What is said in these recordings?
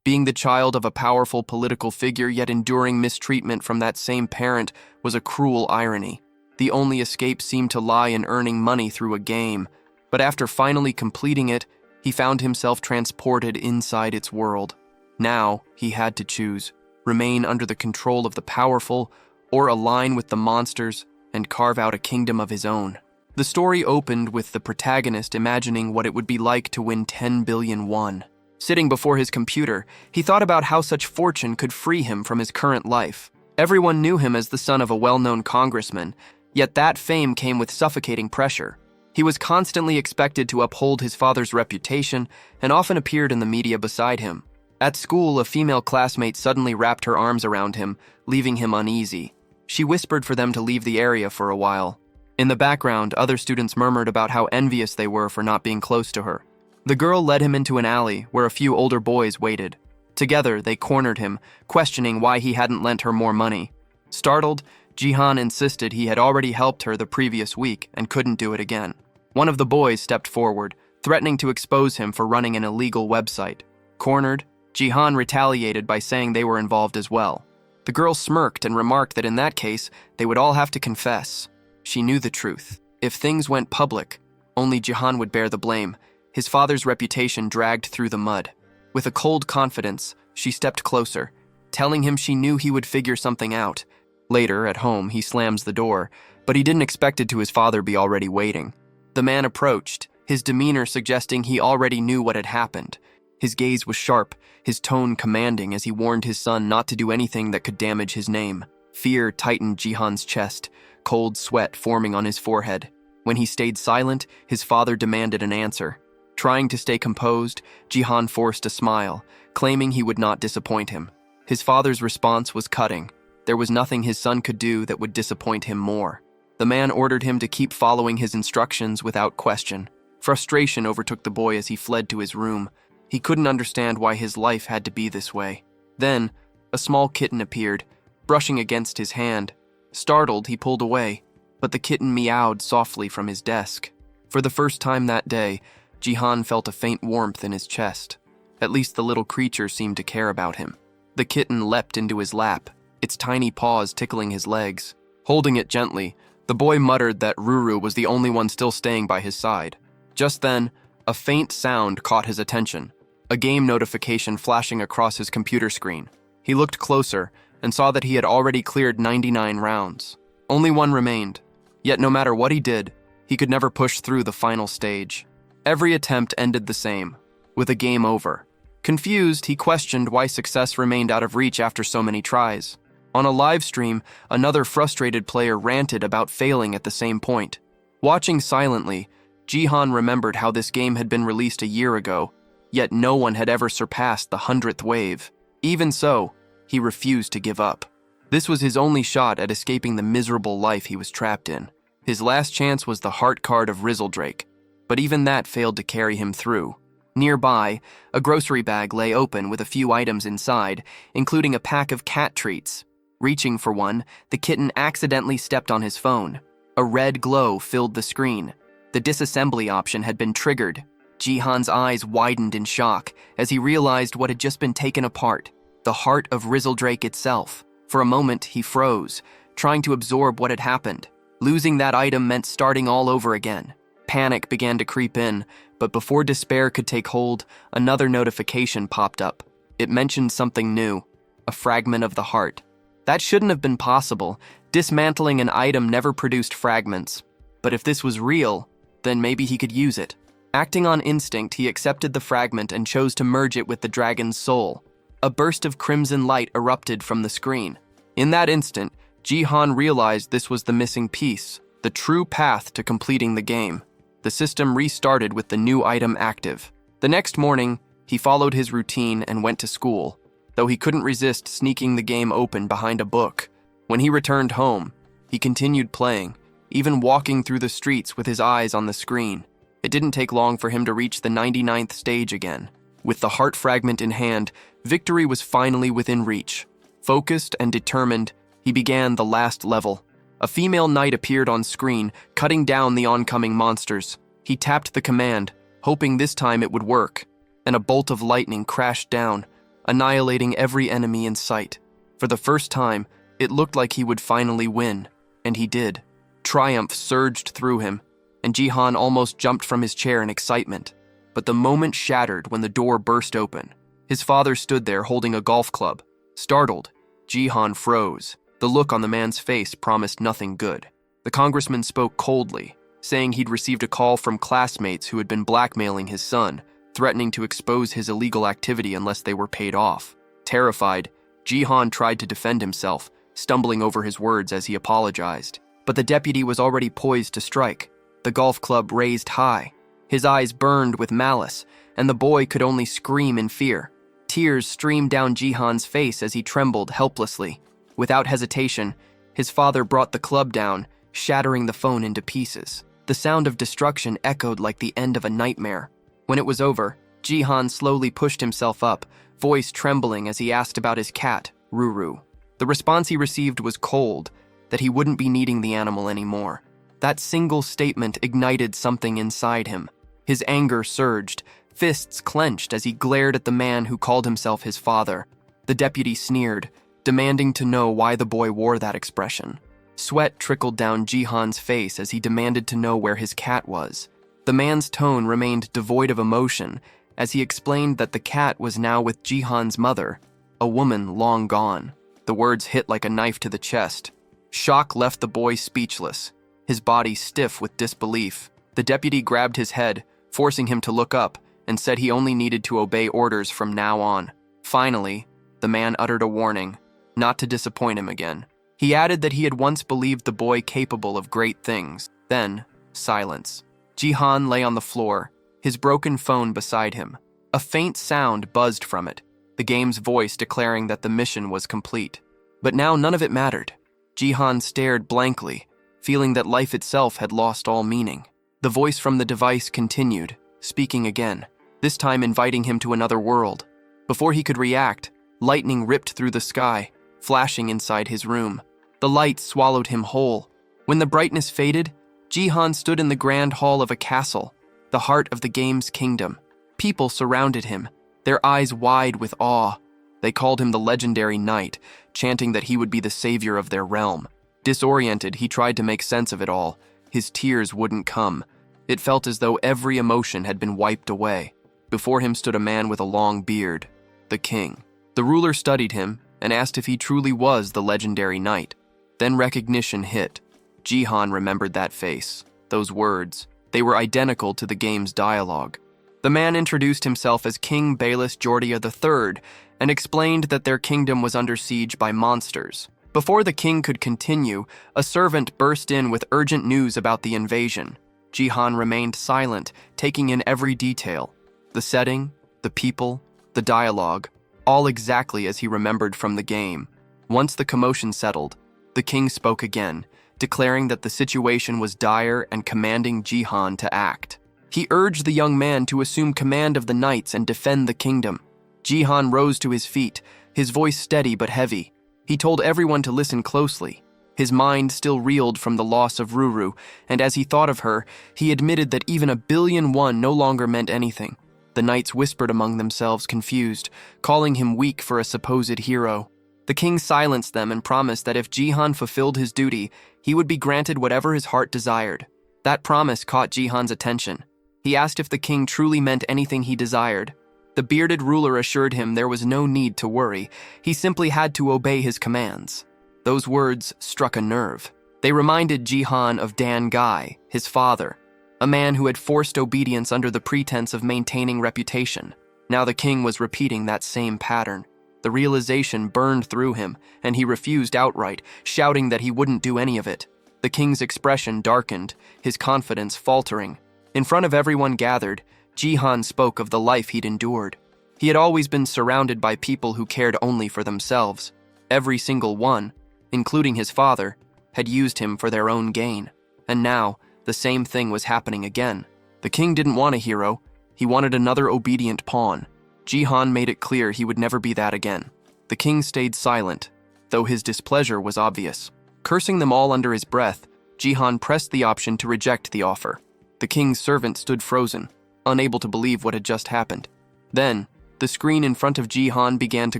Being the child of a powerful political figure yet enduring mistreatment from that same parent was a cruel irony. The only escape seemed to lie in earning money through a game, but after finally completing it, he found himself transported inside its world. Now, he had to choose: remain under the control of the powerful, or align with the monsters and carve out a kingdom of his own. The story opened with the protagonist imagining what it would be like to win 10 billion won. Sitting before his computer, he thought about how such fortune could free him from his current life. Everyone knew him as the son of a well-known congressman, yet that fame came with suffocating pressure. He was constantly expected to uphold his father's reputation and often appeared in the media beside him. At school, a female classmate suddenly wrapped her arms around him, leaving him uneasy. She whispered for them to leave the area for a while. In the background, other students murmured about how envious they were for not being close to her. The girl led him into an alley where a few older boys waited. Together, they cornered him, questioning why he hadn't lent her more money. Startled, Jihan insisted he had already helped her the previous week and couldn't do it again. One of the boys stepped forward, threatening to expose him for running an illegal website. Cornered, Jihan retaliated by saying they were involved as well. The girl smirked and remarked that in that case, they would all have to confess. She knew the truth. If things went public, only Jihan would bear the blame. His father's reputation dragged through the mud. With a cold confidence, she stepped closer, telling him she knew he would figure something out. Later, at home, he slams the door, but he didn't expect it to his father be already waiting. The man approached, his demeanor suggesting he already knew what had happened. His gaze was sharp, his tone commanding as he warned his son not to do anything that could damage his name. Fear tightened Jihan's chest, cold sweat forming on his forehead. When he stayed silent, his father demanded an answer. Trying to stay composed, Jihan forced a smile, claiming he would not disappoint him. His father's response was cutting. There was nothing his son could do that would disappoint him more. The man ordered him to keep following his instructions without question. Frustration overtook the boy as he fled to his room. He couldn't understand why his life had to be this way. Then, a small kitten appeared, brushing against his hand. Startled, he pulled away, but the kitten meowed softly from his desk. For the first time that day, Jihan felt a faint warmth in his chest. At least the little creature seemed to care about him. The kitten leapt into his lap, its tiny paws tickling his legs. Holding it gently, the boy muttered that Ruru was the only one still staying by his side. Just then, a faint sound caught his attention, a game notification flashing across his computer screen. He looked closer and saw that he had already cleared 99 rounds. Only one remained, yet no matter what he did, he could never push through the final stage. Every attempt ended the same, with a game over. Confused, he questioned why success remained out of reach after so many tries. On a live stream, another frustrated player ranted about failing at the same point. Watching silently, Jihan remembered how this game had been released a year ago, yet no one had ever surpassed the 100th wave. Even so, he refused to give up. This was his only shot at escaping the miserable life he was trapped in. His last chance was the heart card of Rizzledrake, but even that failed to carry him through. Nearby, a grocery bag lay open with a few items inside, including a pack of cat treats. Reaching for one, the kitten accidentally stepped on his phone. A red glow filled the screen. The disassembly option had been triggered. Jihan's eyes widened in shock as he realized what had just been taken apart, the heart of Rizzledrake itself. For a moment, he froze, trying to absorb what had happened. Losing that item meant starting all over again. Panic began to creep in, but before despair could take hold, another notification popped up. It mentioned something new, a fragment of the heart. That shouldn't have been possible. Dismantling an item never produced fragments. But if this was real, then maybe he could use it. Acting on instinct, he accepted the fragment and chose to merge it with the dragon's soul. A burst of crimson light erupted from the screen. In that instant, Jihan realized this was the missing piece, the true path to completing the game. The system restarted with the new item active. The next morning, he followed his routine and went to school, though he couldn't resist sneaking the game open behind a book. When he returned home, he continued playing, even walking through the streets with his eyes on the screen. It didn't take long for him to reach the 99th stage again. With the heart fragment in hand, victory was finally within reach. Focused and determined, he began the last level. A female knight appeared on screen, cutting down the oncoming monsters. He tapped the command, hoping this time it would work, and a bolt of lightning crashed down. annihilating every enemy in sight. For the first time, it looked like he would finally win, and he did. Triumph surged through him, and Jihan almost jumped from his chair in excitement. But the moment shattered when the door burst open. His father stood there holding a golf club. Startled, Jihan froze. The look on the man's face promised nothing good. The congressman spoke coldly, saying he'd received a call from classmates who had been blackmailing his son, threatening to expose his illegal activity unless they were paid off. Terrified, Jihan tried to defend himself, stumbling over his words as he apologized. But the deputy was already poised to strike, the golf club raised high. His eyes burned with malice, and the boy could only scream in fear. Tears streamed down Jihan's face as he trembled helplessly. Without hesitation, his father brought the club down, shattering the phone into pieces. The sound of destruction echoed like the end of a nightmare. When it was over, Jihan slowly pushed himself up, voice trembling as he asked about his cat, Ruru. The response he received was cold, that he wouldn't be needing the animal anymore. That single statement ignited something inside him. His anger surged, fists clenched as he glared at the man who called himself his father. The deputy sneered, demanding to know why the boy wore that expression. Sweat trickled down Jihan's face as he demanded to know where his cat was. The man's tone remained devoid of emotion as he explained that the cat was now with Jihan's mother, a woman long gone. The words hit like a knife to the chest. Shock left the boy speechless, his body stiff with disbelief. The deputy grabbed his head, forcing him to look up, and said he only needed to obey orders from now on. Finally, the man uttered a warning, not to disappoint him again. He added that he had once believed the boy capable of great things. Then, silence. Jihan lay on the floor, his broken phone beside him. A faint sound buzzed from it, the game's voice declaring that the mission was complete. But now none of it mattered. Jihan stared blankly, feeling that life itself had lost all meaning. The voice from the device continued, speaking again, this time inviting him to another world. Before he could react, lightning ripped through the sky, flashing inside his room. The light swallowed him whole. When the brightness faded, Jihan stood in the grand hall of a castle, the heart of the game's kingdom. People surrounded him, their eyes wide with awe. They called him the legendary knight, chanting that he would be the savior of their realm. Disoriented, he tried to make sense of it all. His tears wouldn't come. It felt as though every emotion had been wiped away. Before him stood a man with a long beard, the king. The ruler studied him and asked if he truly was the legendary knight. Then recognition hit. Jihan remembered that face, those words. They were identical to the game's dialogue. The man introduced himself as King Bayless Jordia III and explained that their kingdom was under siege by monsters. Before the king could continue, a servant burst in with urgent news about the invasion. Jihan remained silent, taking in every detail. The setting, the people, the dialogue, all exactly as he remembered from the game. Once the commotion settled, the king spoke again, declaring that the situation was dire and commanding Jihan to act. He urged the young man to assume command of the knights and defend the kingdom. Jihan rose to his feet, his voice steady but heavy. He told everyone to listen closely. His mind still reeled from the loss of Ruru, and as he thought of her, he admitted that even 1,000,000,001 no longer meant anything. The knights whispered among themselves, confused, calling him weak for a supposed hero. The king silenced them and promised that if Jihan fulfilled his duty, he would be granted whatever his heart desired. That promise caught Jihan's attention. He asked if the king truly meant anything he desired. The bearded ruler assured him there was no need to worry. He simply had to obey his commands. Those words struck a nerve. They reminded Jihan of Dan Guy, his father, a man who had forced obedience under the pretense of maintaining reputation. Now the king was repeating that same pattern. The realization burned through him, and he refused outright, shouting that he wouldn't do any of it. The king's expression darkened, his confidence faltering. In front of everyone gathered, Jihan spoke of the life he'd endured. He had always been surrounded by people who cared only for themselves. Every single one, including his father, had used him for their own gain. And now, the same thing was happening again. The king didn't want a hero. He wanted another obedient pawn. Jihan made it clear he would never be that again. The king stayed silent, though his displeasure was obvious. Cursing them all under his breath, Jihan pressed the option to reject the offer. The king's servant stood frozen, unable to believe what had just happened. Then, the screen in front of Jihan began to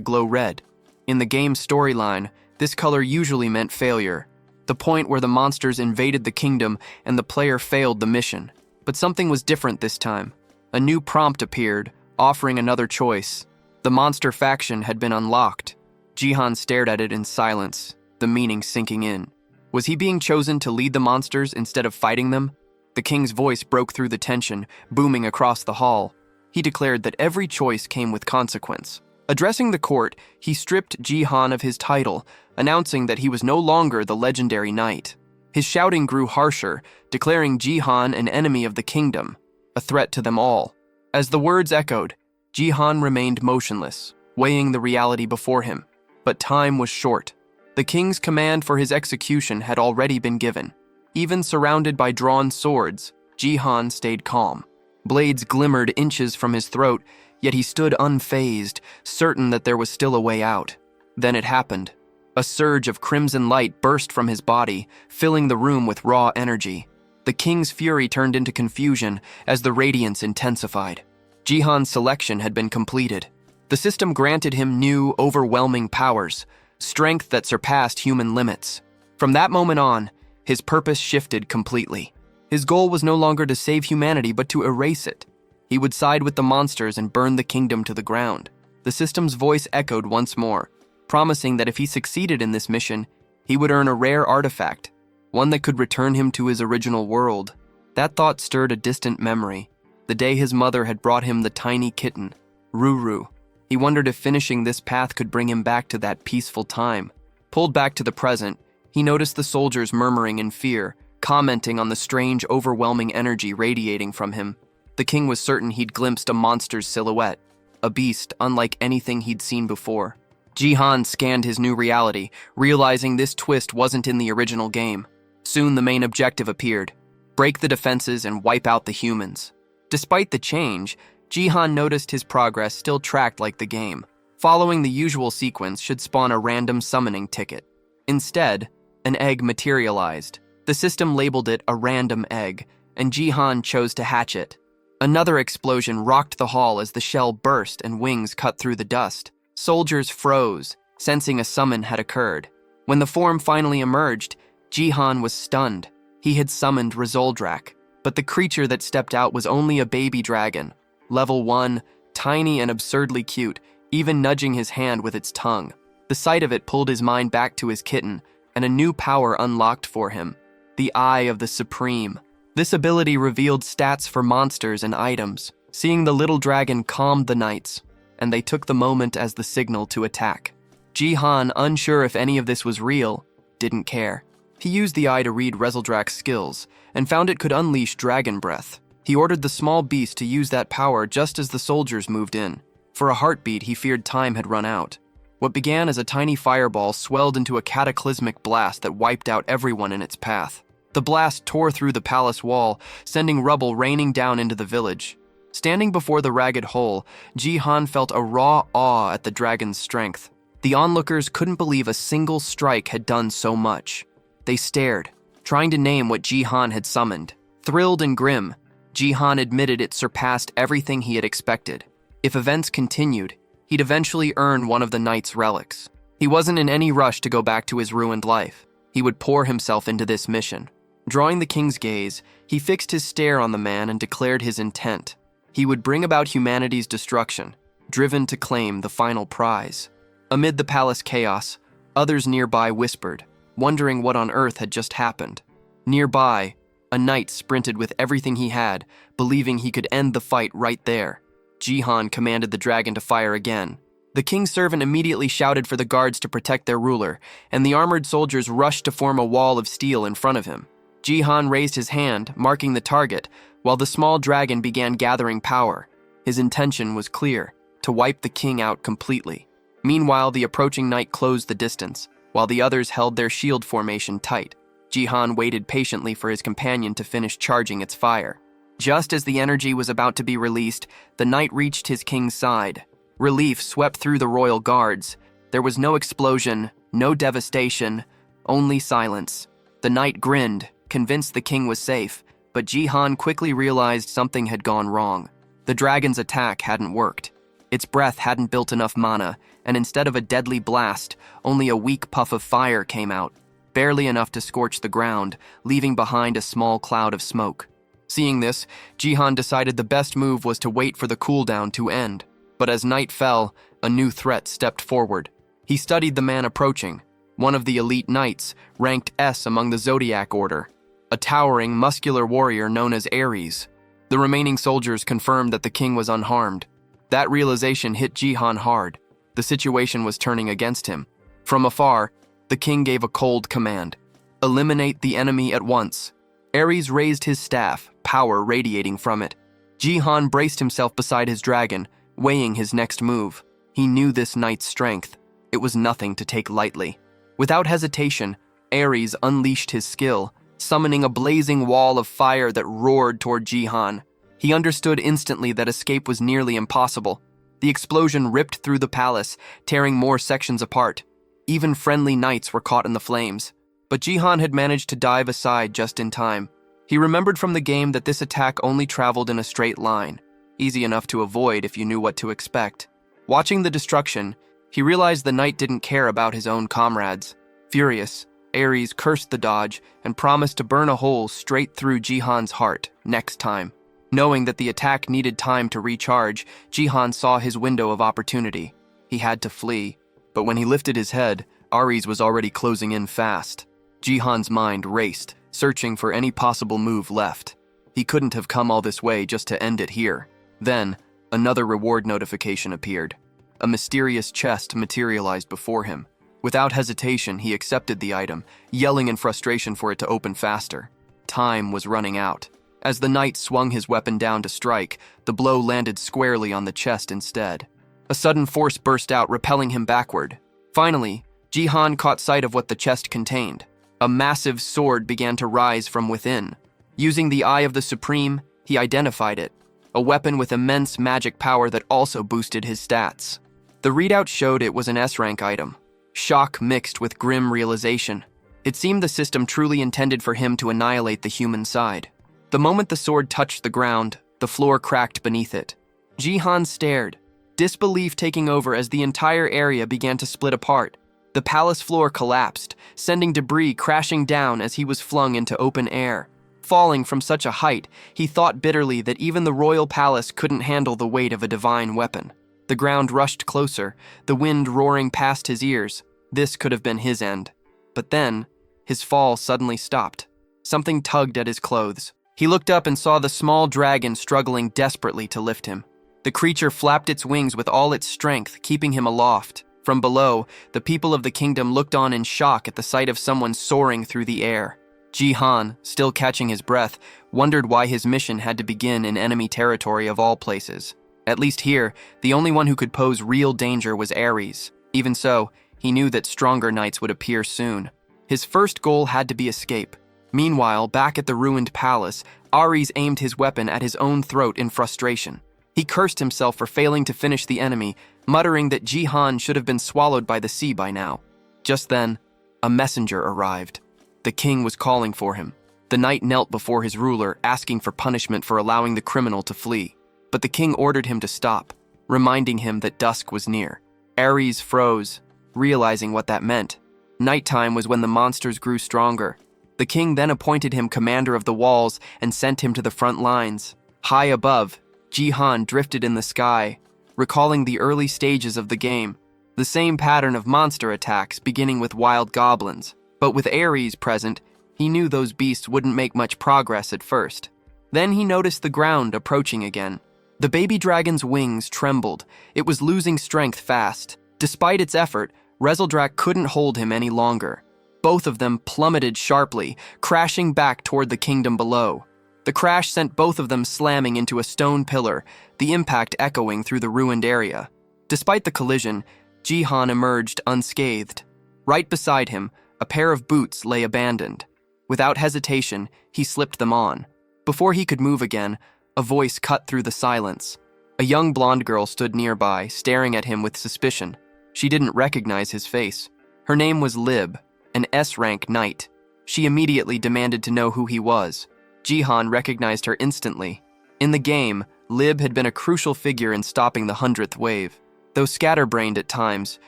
glow red. In the game's storyline, this color usually meant failure, the point where the monsters invaded the kingdom and the player failed the mission. But something was different this time. A new prompt appeared, offering another choice. The monster faction had been unlocked. Jihan stared at it in silence, the meaning sinking in. Was he being chosen to lead the monsters instead of fighting them? The king's voice broke through the tension, booming across the hall. He declared that every choice came with consequence. Addressing the court, he stripped Jihan of his title, announcing that he was no longer the legendary knight. His shouting grew harsher, declaring Jihan an enemy of the kingdom, a threat to them all. As the words echoed, Jihan remained motionless, weighing the reality before him. But time was short. The king's command for his execution had already been given. Even surrounded by drawn swords, Jihan stayed calm. Blades glimmered inches from his throat, yet he stood unfazed, certain that there was still a way out. Then it happened. A surge of crimson light burst from his body, filling the room with raw energy. The king's fury turned into confusion as the radiance intensified. Jihan's selection had been completed. The system granted him new, overwhelming powers, strength that surpassed human limits. From that moment on, his purpose shifted completely. His goal was no longer to save humanity, but to erase it. He would side with the monsters and burn the kingdom to the ground. The system's voice echoed once more, promising that if he succeeded in this mission, he would earn a rare artifact, one that could return him to his original world. That thought stirred a distant memory, the day his mother had brought him the tiny kitten, Ruru. He wondered if finishing this path could bring him back to that peaceful time. Pulled back to the present, he noticed the soldiers murmuring in fear, commenting on the strange, overwhelming energy radiating from him. The king was certain he'd glimpsed a monster's silhouette, a beast unlike anything he'd seen before. Jihan scanned his new reality, realizing this twist wasn't in the original game. Soon the main objective appeared: break the defenses and wipe out the humans. Despite the change, Jihan noticed his progress still tracked like the game. Following the usual sequence should spawn a random summoning ticket. Instead, an egg materialized. The system labeled it a random egg, and Jihan chose to hatch it. Another explosion rocked the hall as the shell burst and wings cut through the dust. Soldiers froze, sensing a summon had occurred. When the form finally emerged, Jihan was stunned. He had summoned Rezoldrak, but the creature that stepped out was only a baby dragon. Level 1, tiny and absurdly cute, even nudging his hand with its tongue. The sight of it pulled his mind back to his kitten, and a new power unlocked for him: the Eye of the Supreme. This ability revealed stats for monsters and items. Seeing the little dragon calmed the knights, and they took the moment as the signal to attack. Jihan, unsure if any of this was real, didn't care. He used the eye to read Rezoldrak's skills, and found it could unleash dragon breath. He ordered the small beast to use that power just as the soldiers moved in. For a heartbeat, he feared time had run out. What began as a tiny fireball swelled into a cataclysmic blast that wiped out everyone in its path. The blast tore through the palace wall, sending rubble raining down into the village. Standing before the ragged hole, Jihan felt a raw awe at the dragon's strength. The onlookers couldn't believe a single strike had done so much. They stared, trying to name what Jihan had summoned. Thrilled and grim, Jihan admitted it surpassed everything he had expected. If events continued, he'd eventually earn one of the knight's relics. He wasn't in any rush to go back to his ruined life. He would pour himself into this mission. Drawing the king's gaze, he fixed his stare on the man and declared his intent. He would bring about humanity's destruction, driven to claim the final prize. Amid the palace chaos, others nearby whispered, wondering what on earth had just happened. Nearby, a knight sprinted with everything he had, believing he could end the fight right there. Jihan commanded the dragon to fire again. The king's servant immediately shouted for the guards to protect their ruler, and the armored soldiers rushed to form a wall of steel in front of him. Jihan raised his hand, marking the target, while the small dragon began gathering power. His intention was clear: to wipe the king out completely. Meanwhile, the approaching knight closed the distance, while the others held their shield formation tight. Jihan waited patiently for his companion to finish charging its fire. Just as the energy was about to be released, the knight reached his king's side. Relief swept through the royal guards. There was no explosion, no devastation, only silence. The knight grinned, convinced the king was safe, but Jihan quickly realized something had gone wrong. The dragon's attack hadn't worked. Its breath hadn't built enough mana, and instead of a deadly blast, only a weak puff of fire came out, barely enough to scorch the ground, leaving behind a small cloud of smoke. Seeing this, Jihan decided the best move was to wait for the cooldown to end. But as night fell, a new threat stepped forward. He studied the man approaching, one of the elite knights, ranked S among the Zodiac Order, a towering, muscular warrior known as Ares. The remaining soldiers confirmed that the king was unharmed. That realization hit Jihan hard. The situation was turning against him. From afar, the king gave a cold command. Eliminate the enemy at once. Ares raised his staff, power radiating from it. Jihan braced himself beside his dragon, weighing his next move. He knew this knight's strength. It was nothing to take lightly. Without hesitation, Ares unleashed his skill, summoning a blazing wall of fire that roared toward Jihan. He understood instantly that escape was nearly impossible. The explosion ripped through the palace, tearing more sections apart. Even friendly knights were caught in the flames. But Jihan had managed to dive aside just in time. He remembered from the game that this attack only traveled in a straight line, easy enough to avoid if you knew what to expect. Watching the destruction, he realized the knight didn't care about his own comrades. Furious, Ares cursed the dodge and promised to burn a hole straight through Jihan's heart next time. Knowing that the attack needed time to recharge, Jihan saw his window of opportunity. He had to flee, but when he lifted his head, Ares was already closing in fast. Jihan's mind raced, searching for any possible move left. He couldn't have come all this way just to end it here. Then, another reward notification appeared. A mysterious chest materialized before him. Without hesitation, he accepted the item, yelling in frustration for it to open faster. Time was running out. As the knight swung his weapon down to strike, the blow landed squarely on the chest instead. A sudden force burst out, repelling him backward. Finally, Jihan caught sight of what the chest contained. A massive sword began to rise from within. Using the Eye of the Supreme, he identified it, a weapon with immense magic power that also boosted his stats. The readout showed it was an S-rank item. Shock mixed with grim realization. It seemed the system truly intended for him to annihilate the human side. The moment the sword touched the ground, the floor cracked beneath it. Jihan stared, disbelief taking over as the entire area began to split apart. The palace floor collapsed, sending debris crashing down as he was flung into open air. Falling from such a height, he thought bitterly that even the royal palace couldn't handle the weight of a divine weapon. The ground rushed closer, the wind roaring past his ears. This could have been his end. But then, his fall suddenly stopped. Something tugged at his clothes. He looked up and saw the small dragon struggling desperately to lift him. The creature flapped its wings with all its strength, keeping him aloft. From below, the people of the kingdom looked on in shock at the sight of someone soaring through the air. Jihan, still catching his breath, wondered why his mission had to begin in enemy territory of all places. At least here, the only one who could pose real danger was Ares. Even so, he knew that stronger knights would appear soon. His first goal had to be escape. Meanwhile, back at the ruined palace, Ares aimed his weapon at his own throat in frustration. He cursed himself for failing to finish the enemy, muttering that Jihan should have been swallowed by the sea by now. Just then, a messenger arrived. The king was calling for him. The knight knelt before his ruler, asking for punishment for allowing the criminal to flee. But the king ordered him to stop, reminding him that dusk was near. Ares froze, realizing what that meant. Nighttime was when the monsters grew stronger. The king then appointed him commander of the walls and sent him to the front lines. High above, Jihan drifted in the sky, recalling the early stages of the game. The same pattern of monster attacks, beginning with wild goblins. But with Ares present, he knew those beasts wouldn't make much progress at first. Then he noticed the ground approaching again. The baby dragon's wings trembled. It was losing strength fast. Despite its effort, Rezeldrak couldn't hold him any longer. Both of them plummeted sharply, crashing back toward the kingdom below. The crash sent both of them slamming into a stone pillar, the impact echoing through the ruined area. Despite the collision, Jihan emerged unscathed. Right beside him, a pair of boots lay abandoned. Without hesitation, he slipped them on. Before he could move again, a voice cut through the silence. A young blonde girl stood nearby, staring at him with suspicion. She didn't recognize his face. Her name was Lib, an S-rank knight. She immediately demanded to know who he was. Jihan recognized her instantly. In the game, Lib had been a crucial figure in stopping the 100th wave. Though scatterbrained at times,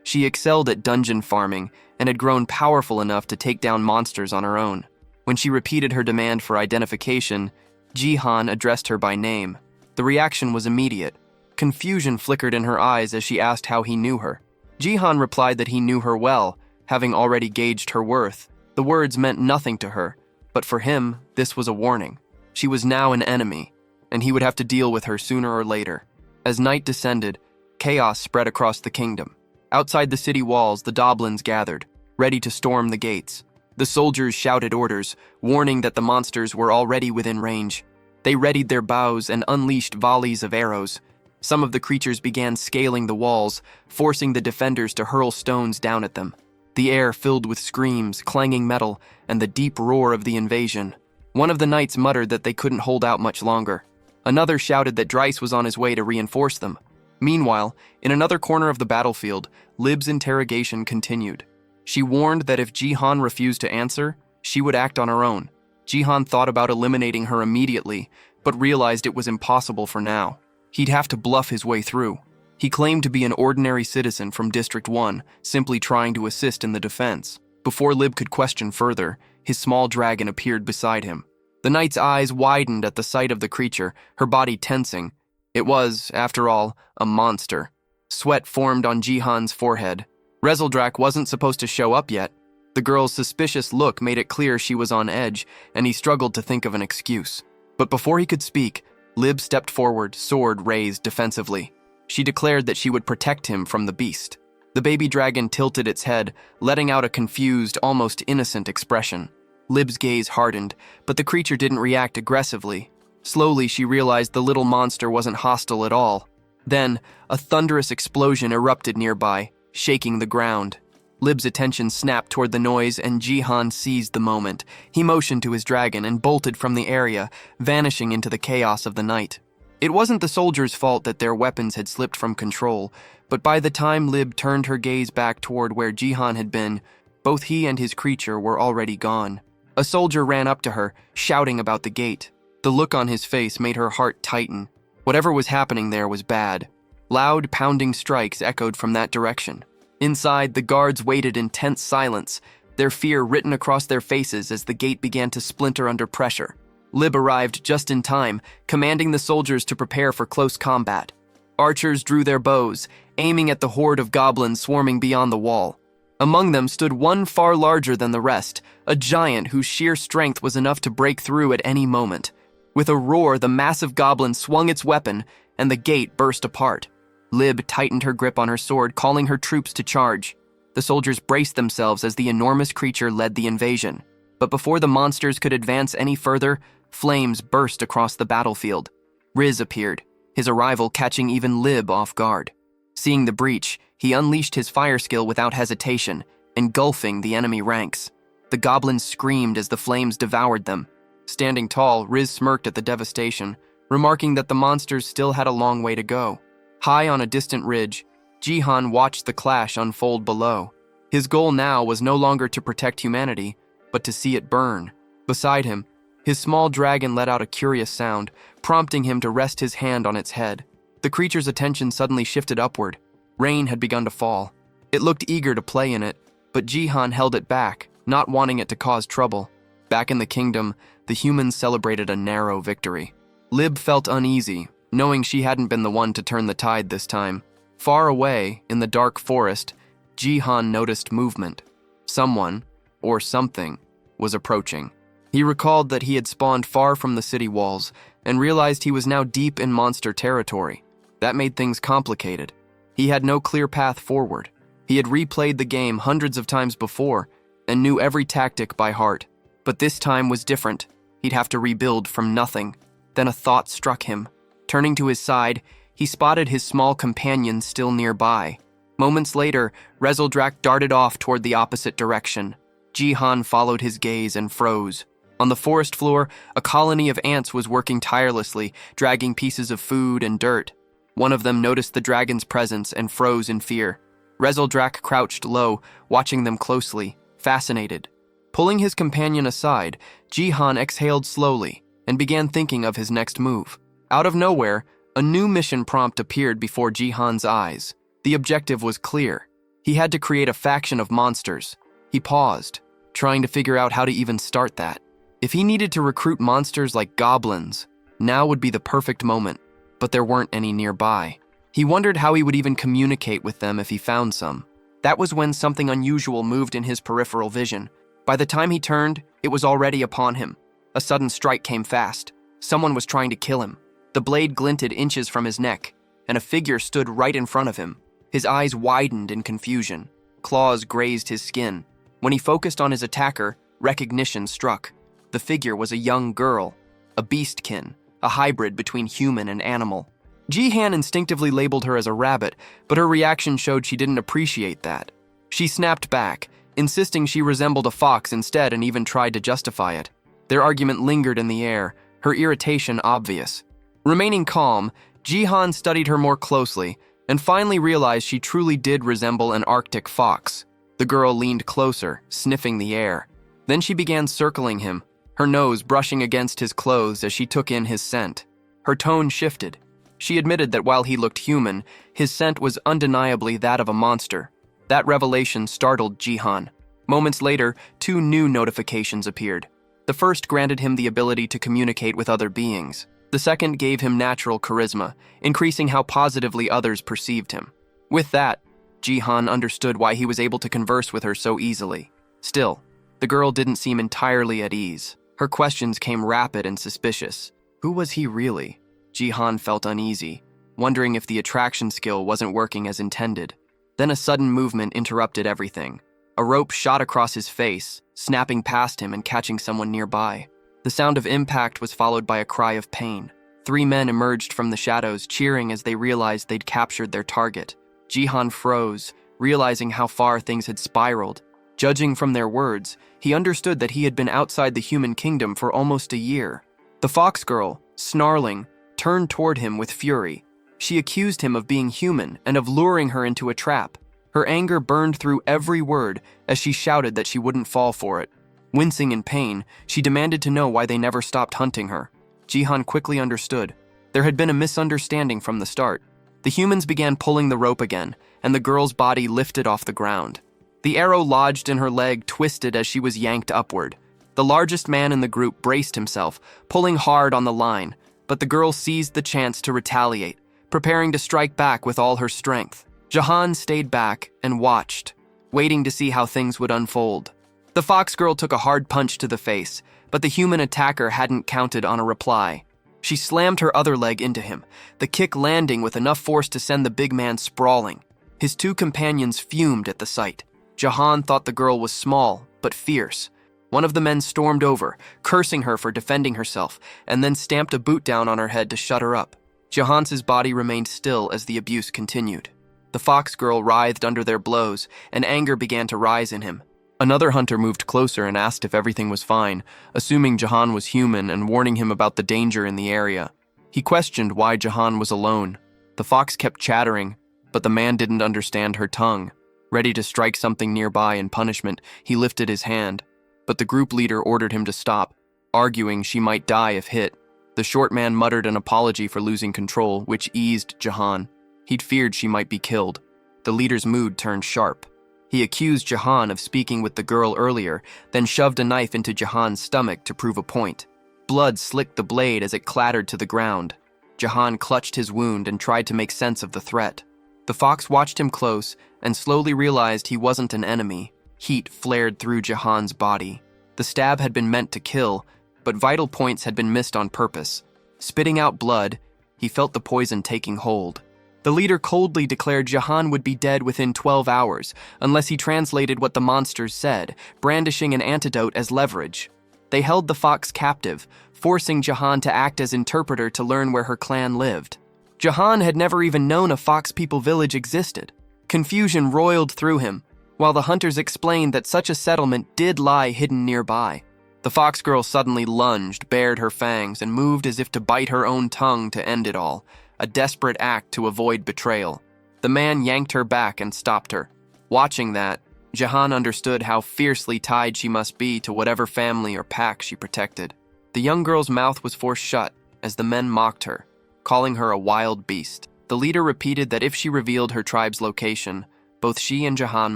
she excelled at dungeon farming and had grown powerful enough to take down monsters on her own. When she repeated her demand for identification, Jihan addressed her by name. The reaction was immediate. Confusion flickered in her eyes as she asked how he knew her. Jihan replied that he knew her well, having already gauged her worth. The words meant nothing to her, but for him, this was a warning. She was now an enemy, and he would have to deal with her sooner or later. As night descended, chaos spread across the kingdom. Outside the city walls, the Doblins gathered, ready to storm the gates. The soldiers shouted orders, warning that the monsters were already within range. They readied their bows and unleashed volleys of arrows. Some of the creatures began scaling the walls, forcing the defenders to hurl stones down at them. The air filled with screams, clanging metal, and the deep roar of the invasion. One of the knights muttered that they couldn't hold out much longer. Another shouted that Dryce was on his way to reinforce them. Meanwhile, in another corner of the battlefield, Lib's interrogation continued. She warned that if Jihan refused to answer, she would act on her own. Jihan thought about eliminating her immediately, but realized it was impossible for now. He'd have to bluff his way through. He claimed to be an ordinary citizen from District 1, simply trying to assist in the defense. Before Lib could question further, his small dragon appeared beside him. The knight's eyes widened at the sight of the creature, her body tensing. It was, after all, a monster. Sweat formed on Jihan's forehead. Rezeldrak wasn't supposed to show up yet. The girl's suspicious look made it clear she was on edge, and he struggled to think of an excuse. But before he could speak, Lib stepped forward, sword raised defensively. She declared that she would protect him from the beast. The baby dragon tilted its head, letting out a confused, almost innocent expression. Lib's gaze hardened, but the creature didn't react aggressively. Slowly, she realized the little monster wasn't hostile at all. Then, a thunderous explosion erupted nearby, shaking the ground. Lib's attention snapped toward the noise, and Jihan seized the moment. He motioned to his dragon and bolted from the area, vanishing into the chaos of the night. It wasn't the soldiers' fault that their weapons had slipped from control, but by the time Lib turned her gaze back toward where Jihan had been, both he and his creature were already gone. A soldier ran up to her, shouting about the gate. The look on his face made her heart tighten. Whatever was happening there was bad. Loud, pounding strikes echoed from that direction. Inside, the guards waited in tense silence, their fear written across their faces as the gate began to splinter under pressure. Lib arrived just in time, commanding the soldiers to prepare for close combat. Archers drew their bows, aiming at the horde of goblins swarming beyond the wall. Among them stood one far larger than the rest, a giant whose sheer strength was enough to break through at any moment. With a roar, the massive goblin swung its weapon, and the gate burst apart. Lib tightened her grip on her sword, calling her troops to charge. The soldiers braced themselves as the enormous creature led the invasion. But before the monsters could advance any further, flames burst across the battlefield. Riz appeared, his arrival catching even Lib off guard. Seeing the breach, he unleashed his fire skill without hesitation, engulfing the enemy ranks. The goblins screamed as the flames devoured them. Standing tall, Riz smirked at the devastation, remarking that the monsters still had a long way to go. High on a distant ridge, Jihan watched the clash unfold below. His goal now was no longer to protect humanity, but to see it burn. Beside him, his small dragon let out a curious sound, prompting him to rest his hand on its head. The creature's attention suddenly shifted upward. Rain had begun to fall. It looked eager to play in it, but Jihan held it back, not wanting it to cause trouble. Back in the kingdom, the humans celebrated a narrow victory. Lib felt uneasy, knowing she hadn't been the one to turn the tide this time. Far away, in the dark forest, Jihan noticed movement. Someone, or something, was approaching. He recalled that he had spawned far from the city walls, and realized he was now deep in monster territory. That made things complicated. He had no clear path forward. He had replayed the game hundreds of times before, and knew every tactic by heart. But this time was different. He'd have to rebuild from nothing. Then a thought struck him. Turning to his side, he spotted his small companion still nearby. Moments later, Rezeldrak darted off toward the opposite direction. Jihan followed his gaze and froze. On the forest floor, a colony of ants was working tirelessly, dragging pieces of food and dirt. One of them noticed the dragon's presence and froze in fear. Rezeldrak crouched low, watching them closely, fascinated. Pulling his companion aside, Jihan exhaled slowly and began thinking of his next move. Out of nowhere, a new mission prompt appeared before Jihan's eyes. The objective was clear. He had to create a faction of monsters. He paused, trying to figure out how to even start that. If he needed to recruit monsters like goblins, now would be the perfect moment, but there weren't any nearby. He wondered how he would even communicate with them if he found some. That was when something unusual moved in his peripheral vision. By the time he turned, it was already upon him. A sudden strike came fast. Someone was trying to kill him. The blade glinted inches from his neck, and a figure stood right in front of him. His eyes widened in confusion. Claws grazed his skin. When he focused on his attacker, recognition struck. The figure was a young girl, a beastkin, a hybrid between human and animal. Jihan instinctively labeled her as a rabbit, but her reaction showed she didn't appreciate that. She snapped back, insisting she resembled a fox instead, and even tried to justify it. Their argument lingered in the air, her irritation obvious. Remaining calm, Jihan studied her more closely and finally realized she truly did resemble an Arctic fox. The girl leaned closer, sniffing the air. Then she began circling him, her nose brushing against his clothes as she took in his scent. Her tone shifted. She admitted that while he looked human, his scent was undeniably that of a monster. That revelation startled Jihan. Moments later, 2 new notifications appeared. The first granted him the ability to communicate with other beings. The second gave him natural charisma, increasing how positively others perceived him. With that, Jihan understood why he was able to converse with her so easily. Still, the girl didn't seem entirely at ease. Her questions came rapid and suspicious. Who was he really? Jihan felt uneasy, wondering if the attraction skill wasn't working as intended. Then a sudden movement interrupted everything. A rope shot across his face, snapping past him and catching someone nearby. The sound of impact was followed by a cry of pain. 3 men emerged from the shadows, cheering as they realized they'd captured their target. Jihan froze, realizing how far things had spiraled. Judging from their words, he understood that he had been outside the human kingdom for almost a year. The fox girl, snarling, turned toward him with fury. She accused him of being human and of luring her into a trap. Her anger burned through every word as she shouted that she wouldn't fall for it. Wincing in pain, she demanded to know why they never stopped hunting her. Jihan quickly understood. There had been a misunderstanding from the start. The humans began pulling the rope again, and the girl's body lifted off the ground. The arrow lodged in her leg twisted as she was yanked upward. The largest man in the group braced himself, pulling hard on the line, but the girl seized the chance to retaliate, preparing to strike back with all her strength. Jihan stayed back and watched, waiting to see how things would unfold. The fox girl took a hard punch to the face, but the human attacker hadn't counted on a reply. She slammed her other leg into him, the kick landing with enough force to send the big man sprawling. His 2 companions fumed at the sight. Jihan thought the girl was small, but fierce. One of the men stormed over, cursing her for defending herself, and then stamped a boot down on her head to shut her up. Jihan's body remained still as the abuse continued. The fox girl writhed under their blows, and anger began to rise in him. Another hunter moved closer and asked if everything was fine, assuming Jihan was human and warning him about the danger in the area. He questioned why Jihan was alone. The fox kept chattering, but the man didn't understand her tongue. Ready to strike something nearby in punishment, he lifted his hand, but the group leader ordered him to stop, arguing she might die if hit. The short man muttered an apology for losing control, which eased Jihan. He'd feared she might be killed. The leader's mood turned sharp. He accused Jihan of speaking with the girl earlier, then shoved a knife into Jihan's stomach to prove a point. Blood slicked the blade as it clattered to the ground. Jihan clutched his wound and tried to make sense of the threat. The fox watched him close and slowly realized he wasn't an enemy. Heat flared through Jihan's body. The stab had been meant to kill, but vital points had been missed on purpose. Spitting out blood, he felt the poison taking hold. The leader coldly declared Jihan would be dead within 12 hours, unless he translated what the monsters said, brandishing an antidote as leverage. They held the fox captive, forcing Jihan to act as interpreter to learn where her clan lived. Jihan had never even known a fox people village existed. Confusion roiled through him, while the hunters explained that such a settlement did lie hidden nearby. The fox girl suddenly lunged, bared her fangs, and moved as if to bite her own tongue to end it all, a desperate act to avoid betrayal. The man yanked her back and stopped her. Watching that, Jihan understood how fiercely tied she must be to whatever family or pack she protected. The young girl's mouth was forced shut as the men mocked her. calling her a wild beast. The leader repeated that if she revealed her tribe's location, both she and Jahan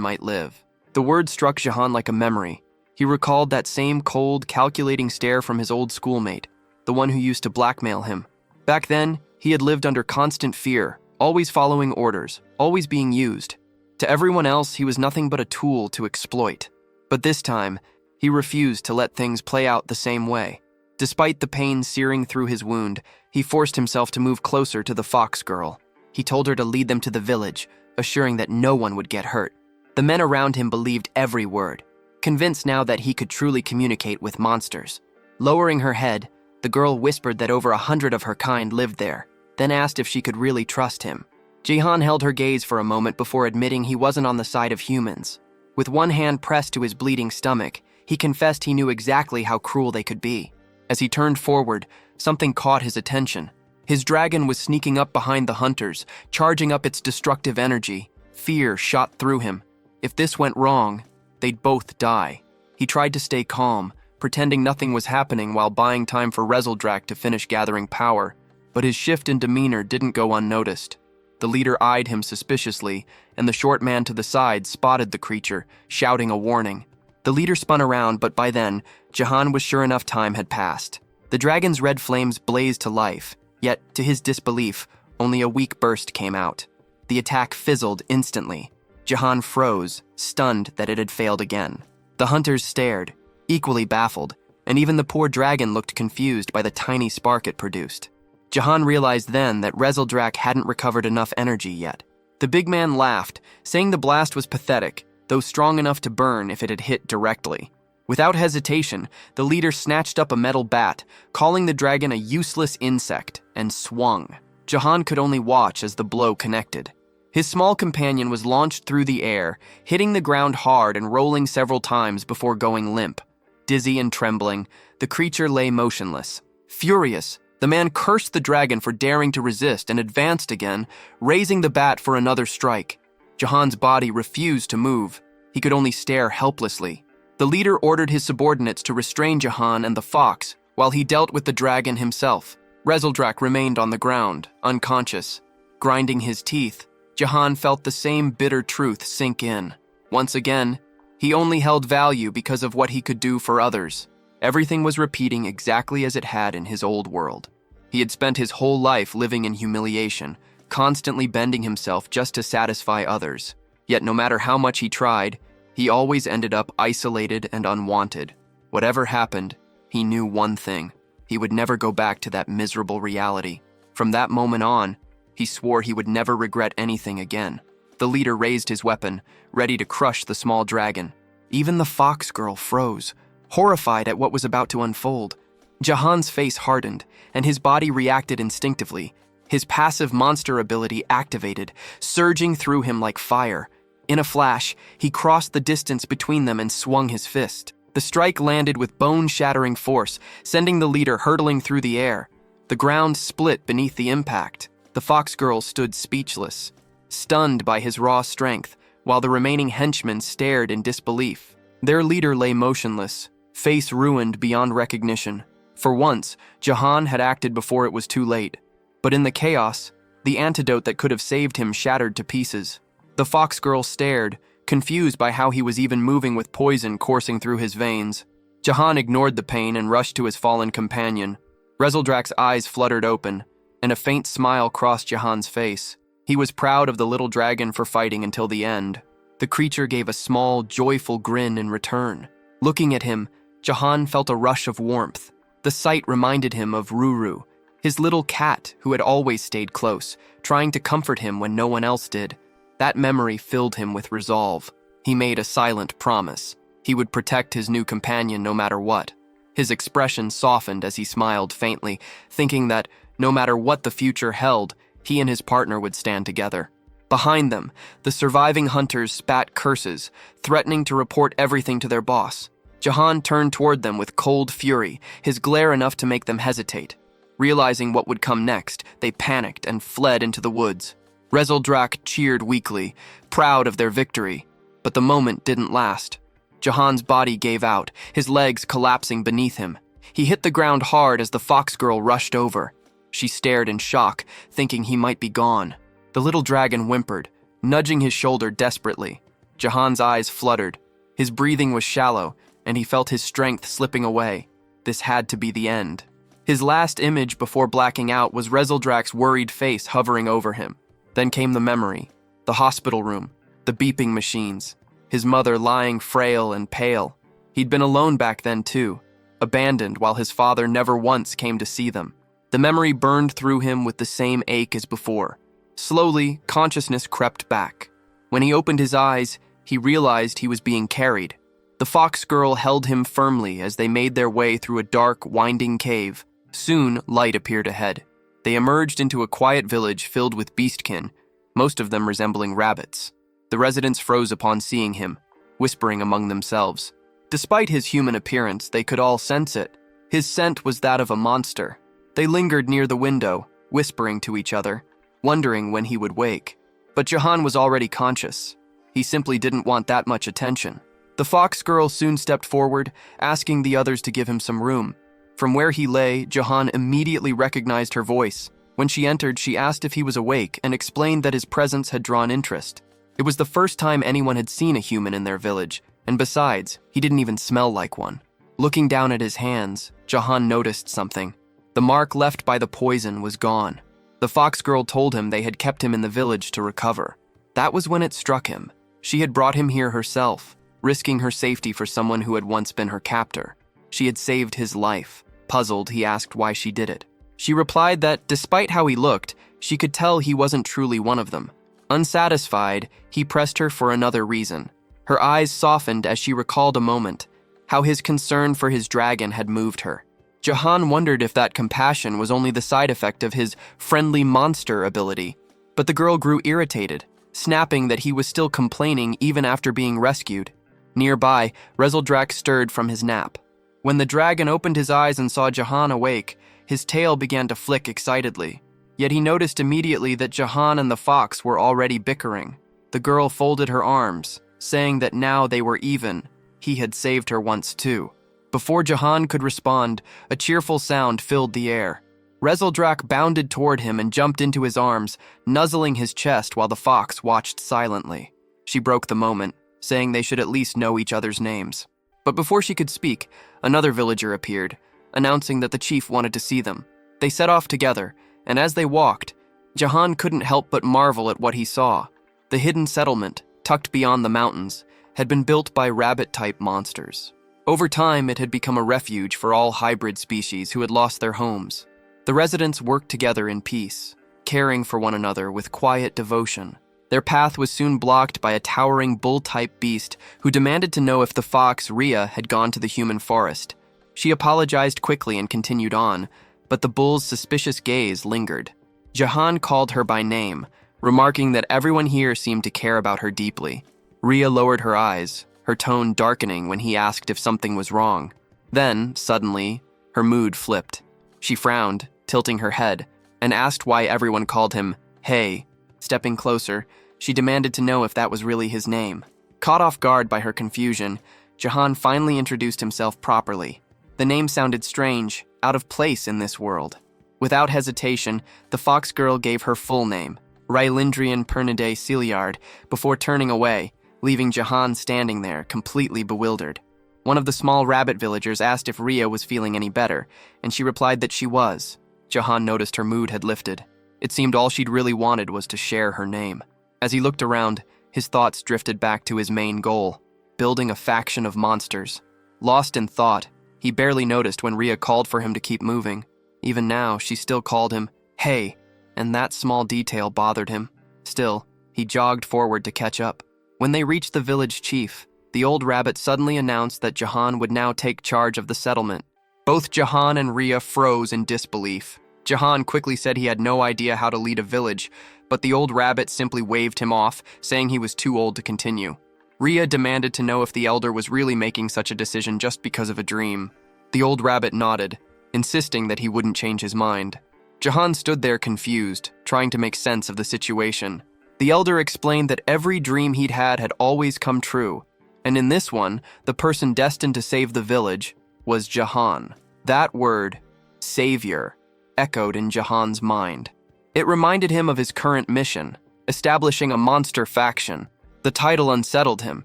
might live. The word struck Jahan like a memory. He recalled that same cold, calculating stare from his old schoolmate, the one who used to blackmail him. Back then, he had lived under constant fear, always following orders, always being used. To everyone else, he was nothing but a tool to exploit. But this time, he refused to let things play out the same way. Despite the pain searing through his wound, he forced himself to move closer to the fox girl. He told her to lead them to the village, assuring that no one would get hurt. The men around him believed every word, convinced now that he could truly communicate with monsters. Lowering her head, the girl whispered that over 100 of her kind lived there, then asked if she could really trust him. Jahan held her gaze for a moment before admitting he wasn't on the side of humans. With one hand pressed to his bleeding stomach, he confessed he knew exactly how cruel they could be. As he turned forward, something caught his attention. His dragon was sneaking up behind the hunters, charging up its destructive energy. Fear shot through him. If this went wrong, they'd both die. He tried to stay calm, pretending nothing was happening while buying time for Rezeldrak to finish gathering power. But his shift in demeanor didn't go unnoticed. The leader eyed him suspiciously, and the short man to the side spotted the creature, shouting a warning. The leader spun around, but by then, Jahan was sure enough time had passed. The dragon's red flames blazed to life, yet, to his disbelief, only a weak burst came out. The attack fizzled instantly. Jahan froze, stunned that it had failed again. The hunters stared, equally baffled, and even the poor dragon looked confused by the tiny spark it produced. Jahan realized then that Rezeldrak hadn't recovered enough energy yet. The big man laughed, saying the blast was pathetic, though strong enough to burn if it had hit directly. Without hesitation, the leader snatched up a metal bat, calling the dragon a useless insect, and swung. Jahan could only watch as the blow connected. His small companion was launched through the air, hitting the ground hard and rolling several times before going limp. Dizzy and trembling, the creature lay motionless. Furious, the man cursed the dragon for daring to resist and advanced again, raising the bat for another strike. Jahan's body refused to move. He could only stare helplessly. The leader ordered his subordinates to restrain Jahan and the fox while he dealt with the dragon himself. Rezeldrak remained on the ground, unconscious. Grinding his teeth, Jahan felt the same bitter truth sink in. Once again, he only held value because of what he could do for others. Everything was repeating exactly as it had in his old world. He had spent his whole life living in humiliation, constantly bending himself just to satisfy others. Yet no matter how much he tried, he always ended up isolated and unwanted. Whatever happened, he knew one thing. He would never go back to that miserable reality. From that moment on, he swore he would never regret anything again. The leader raised his weapon, ready to crush the small dragon. Even the fox girl froze, horrified at what was about to unfold. Jahan's face hardened, and his body reacted instinctively. His passive monster ability activated, surging through him like fire. In a flash, he crossed the distance between them and swung his fist. The strike landed with bone-shattering force, sending the leader hurtling through the air. The ground split beneath the impact. The fox girl stood speechless, stunned by his raw strength, while the remaining henchmen stared in disbelief. Their leader lay motionless, face ruined beyond recognition. For once, Jahan had acted before it was too late. But in the chaos, the antidote that could have saved him shattered to pieces. The fox girl stared, confused by how he was even moving with poison coursing through his veins. Jahan ignored the pain and rushed to his fallen companion. Rezeldrak's eyes fluttered open, and a faint smile crossed Jahan's face. He was proud of the little dragon for fighting until the end. The creature gave a small, joyful grin in return. Looking at him, Jahan felt a rush of warmth. The sight reminded him of Ruru, his little cat who had always stayed close, trying to comfort him when no one else did. That memory filled him with resolve. He made a silent promise. He would protect his new companion no matter what. His expression softened as he smiled faintly, thinking that no matter what the future held, he and his partner would stand together. Behind them, the surviving hunters spat curses, threatening to report everything to their boss. Jahan turned toward them with cold fury, his glare enough to make them hesitate. Realizing what would come next, they panicked and fled into the woods. Rezeldrak cheered weakly, proud of their victory, but the moment didn't last. Jahan's body gave out, his legs collapsing beneath him. He hit the ground hard as the fox girl rushed over. She stared in shock, thinking he might be gone. The little dragon whimpered, nudging his shoulder desperately. Jahan's eyes fluttered. His breathing was shallow, and he felt his strength slipping away. This had to be the end. His last image before blacking out was Rezeldrak's worried face hovering over him. Then came the memory, the hospital room, the beeping machines, his mother lying frail and pale. He'd been alone back then too, abandoned while his father never once came to see them. The memory burned through him with the same ache as before. Slowly, consciousness crept back. When he opened his eyes, he realized he was being carried. The fox girl held him firmly as they made their way through a dark, winding cave. Soon, light appeared ahead. They emerged into a quiet village filled with beastkin, most of them resembling rabbits. The residents froze upon seeing him, whispering among themselves. Despite his human appearance, they could all sense it. His scent was that of a monster. They lingered near the window, whispering to each other, wondering when he would wake. But Jahan was already conscious. He simply didn't want that much attention. The fox girl soon stepped forward, asking the others to give him some room. From where he lay, Jahan immediately recognized her voice. When she entered, she asked if he was awake and explained that his presence had drawn interest. It was the first time anyone had seen a human in their village, and besides, he didn't even smell like one. Looking down at his hands, Jahan noticed something. The mark left by the poison was gone. The fox girl told him they had kept him in the village to recover. That was when it struck him. She had brought him here herself, risking her safety for someone who had once been her captor. She had saved his life. Puzzled, he asked why she did it. She replied that, despite how he looked, she could tell he wasn't truly one of them. Unsatisfied, he pressed her for another reason. Her eyes softened as she recalled a moment, how his concern for his dragon had moved her. Jahan wondered if that compassion was only the side effect of his friendly monster ability. But the girl grew irritated, snapping that he was still complaining even after being rescued. Nearby, Rezeldrak stirred from his nap. When the dragon opened his eyes and saw Jahan awake, his tail began to flick excitedly. Yet he noticed immediately that Jahan and the fox were already bickering. The girl folded her arms, saying that now they were even. He had saved her once too. Before Jahan could respond, a cheerful sound filled the air. Rezeldrak bounded toward him and jumped into his arms, nuzzling his chest while the fox watched silently. She broke the moment, saying they should at least know each other's names. But before she could speak, another villager appeared, announcing that the chief wanted to see them. They set off together, and as they walked, Jahan couldn't help but marvel at what he saw. The hidden settlement, tucked beyond the mountains, had been built by rabbit-type monsters. Over time, it had become a refuge for all hybrid species who had lost their homes. The residents worked together in peace, caring for one another with quiet devotion. Their path was soon blocked by a towering bull-type beast who demanded to know if the fox, Rhea, had gone to the human forest. She apologized quickly and continued on, but the bull's suspicious gaze lingered. Jahan called her by name, remarking that everyone here seemed to care about her deeply. Rhea lowered her eyes, her tone darkening when he asked if something was wrong. Then, suddenly, her mood flipped. She frowned, tilting her head, and asked why everyone called him Hey. Stepping closer, she demanded to know if that was really his name. Caught off guard by her confusion, Jahan finally introduced himself properly. The name sounded strange, out of place in this world. Without hesitation, the fox girl gave her full name, Rylindrian Pernidae Celiard, before turning away, leaving Jahan standing there, completely bewildered. One of the small rabbit villagers asked if Rhea was feeling any better, and she replied that she was. Jahan noticed her mood had lifted. It seemed all she'd really wanted was to share her name. As he looked around, his thoughts drifted back to his main goal, building a faction of monsters. Lost in thought, he barely noticed when Rhea called for him to keep moving. Even now, she still called him, Hey, and that small detail bothered him. Still, he jogged forward to catch up. When they reached the village chief, the old rabbit suddenly announced that Jahan would now take charge of the settlement. Both Jahan and Rhea froze in disbelief. Jahan quickly said he had no idea how to lead a village, but the old rabbit simply waved him off, saying he was too old to continue. Rhea demanded to know if the elder was really making such a decision just because of a dream. The old rabbit nodded, insisting that he wouldn't change his mind. Jahan stood there confused, trying to make sense of the situation. The elder explained that every dream he'd had always come true, and in this one, the person destined to save the village was Jahan. That word, savior, echoed in Jahan's mind. It reminded him of his current mission, establishing a monster faction. The title unsettled him.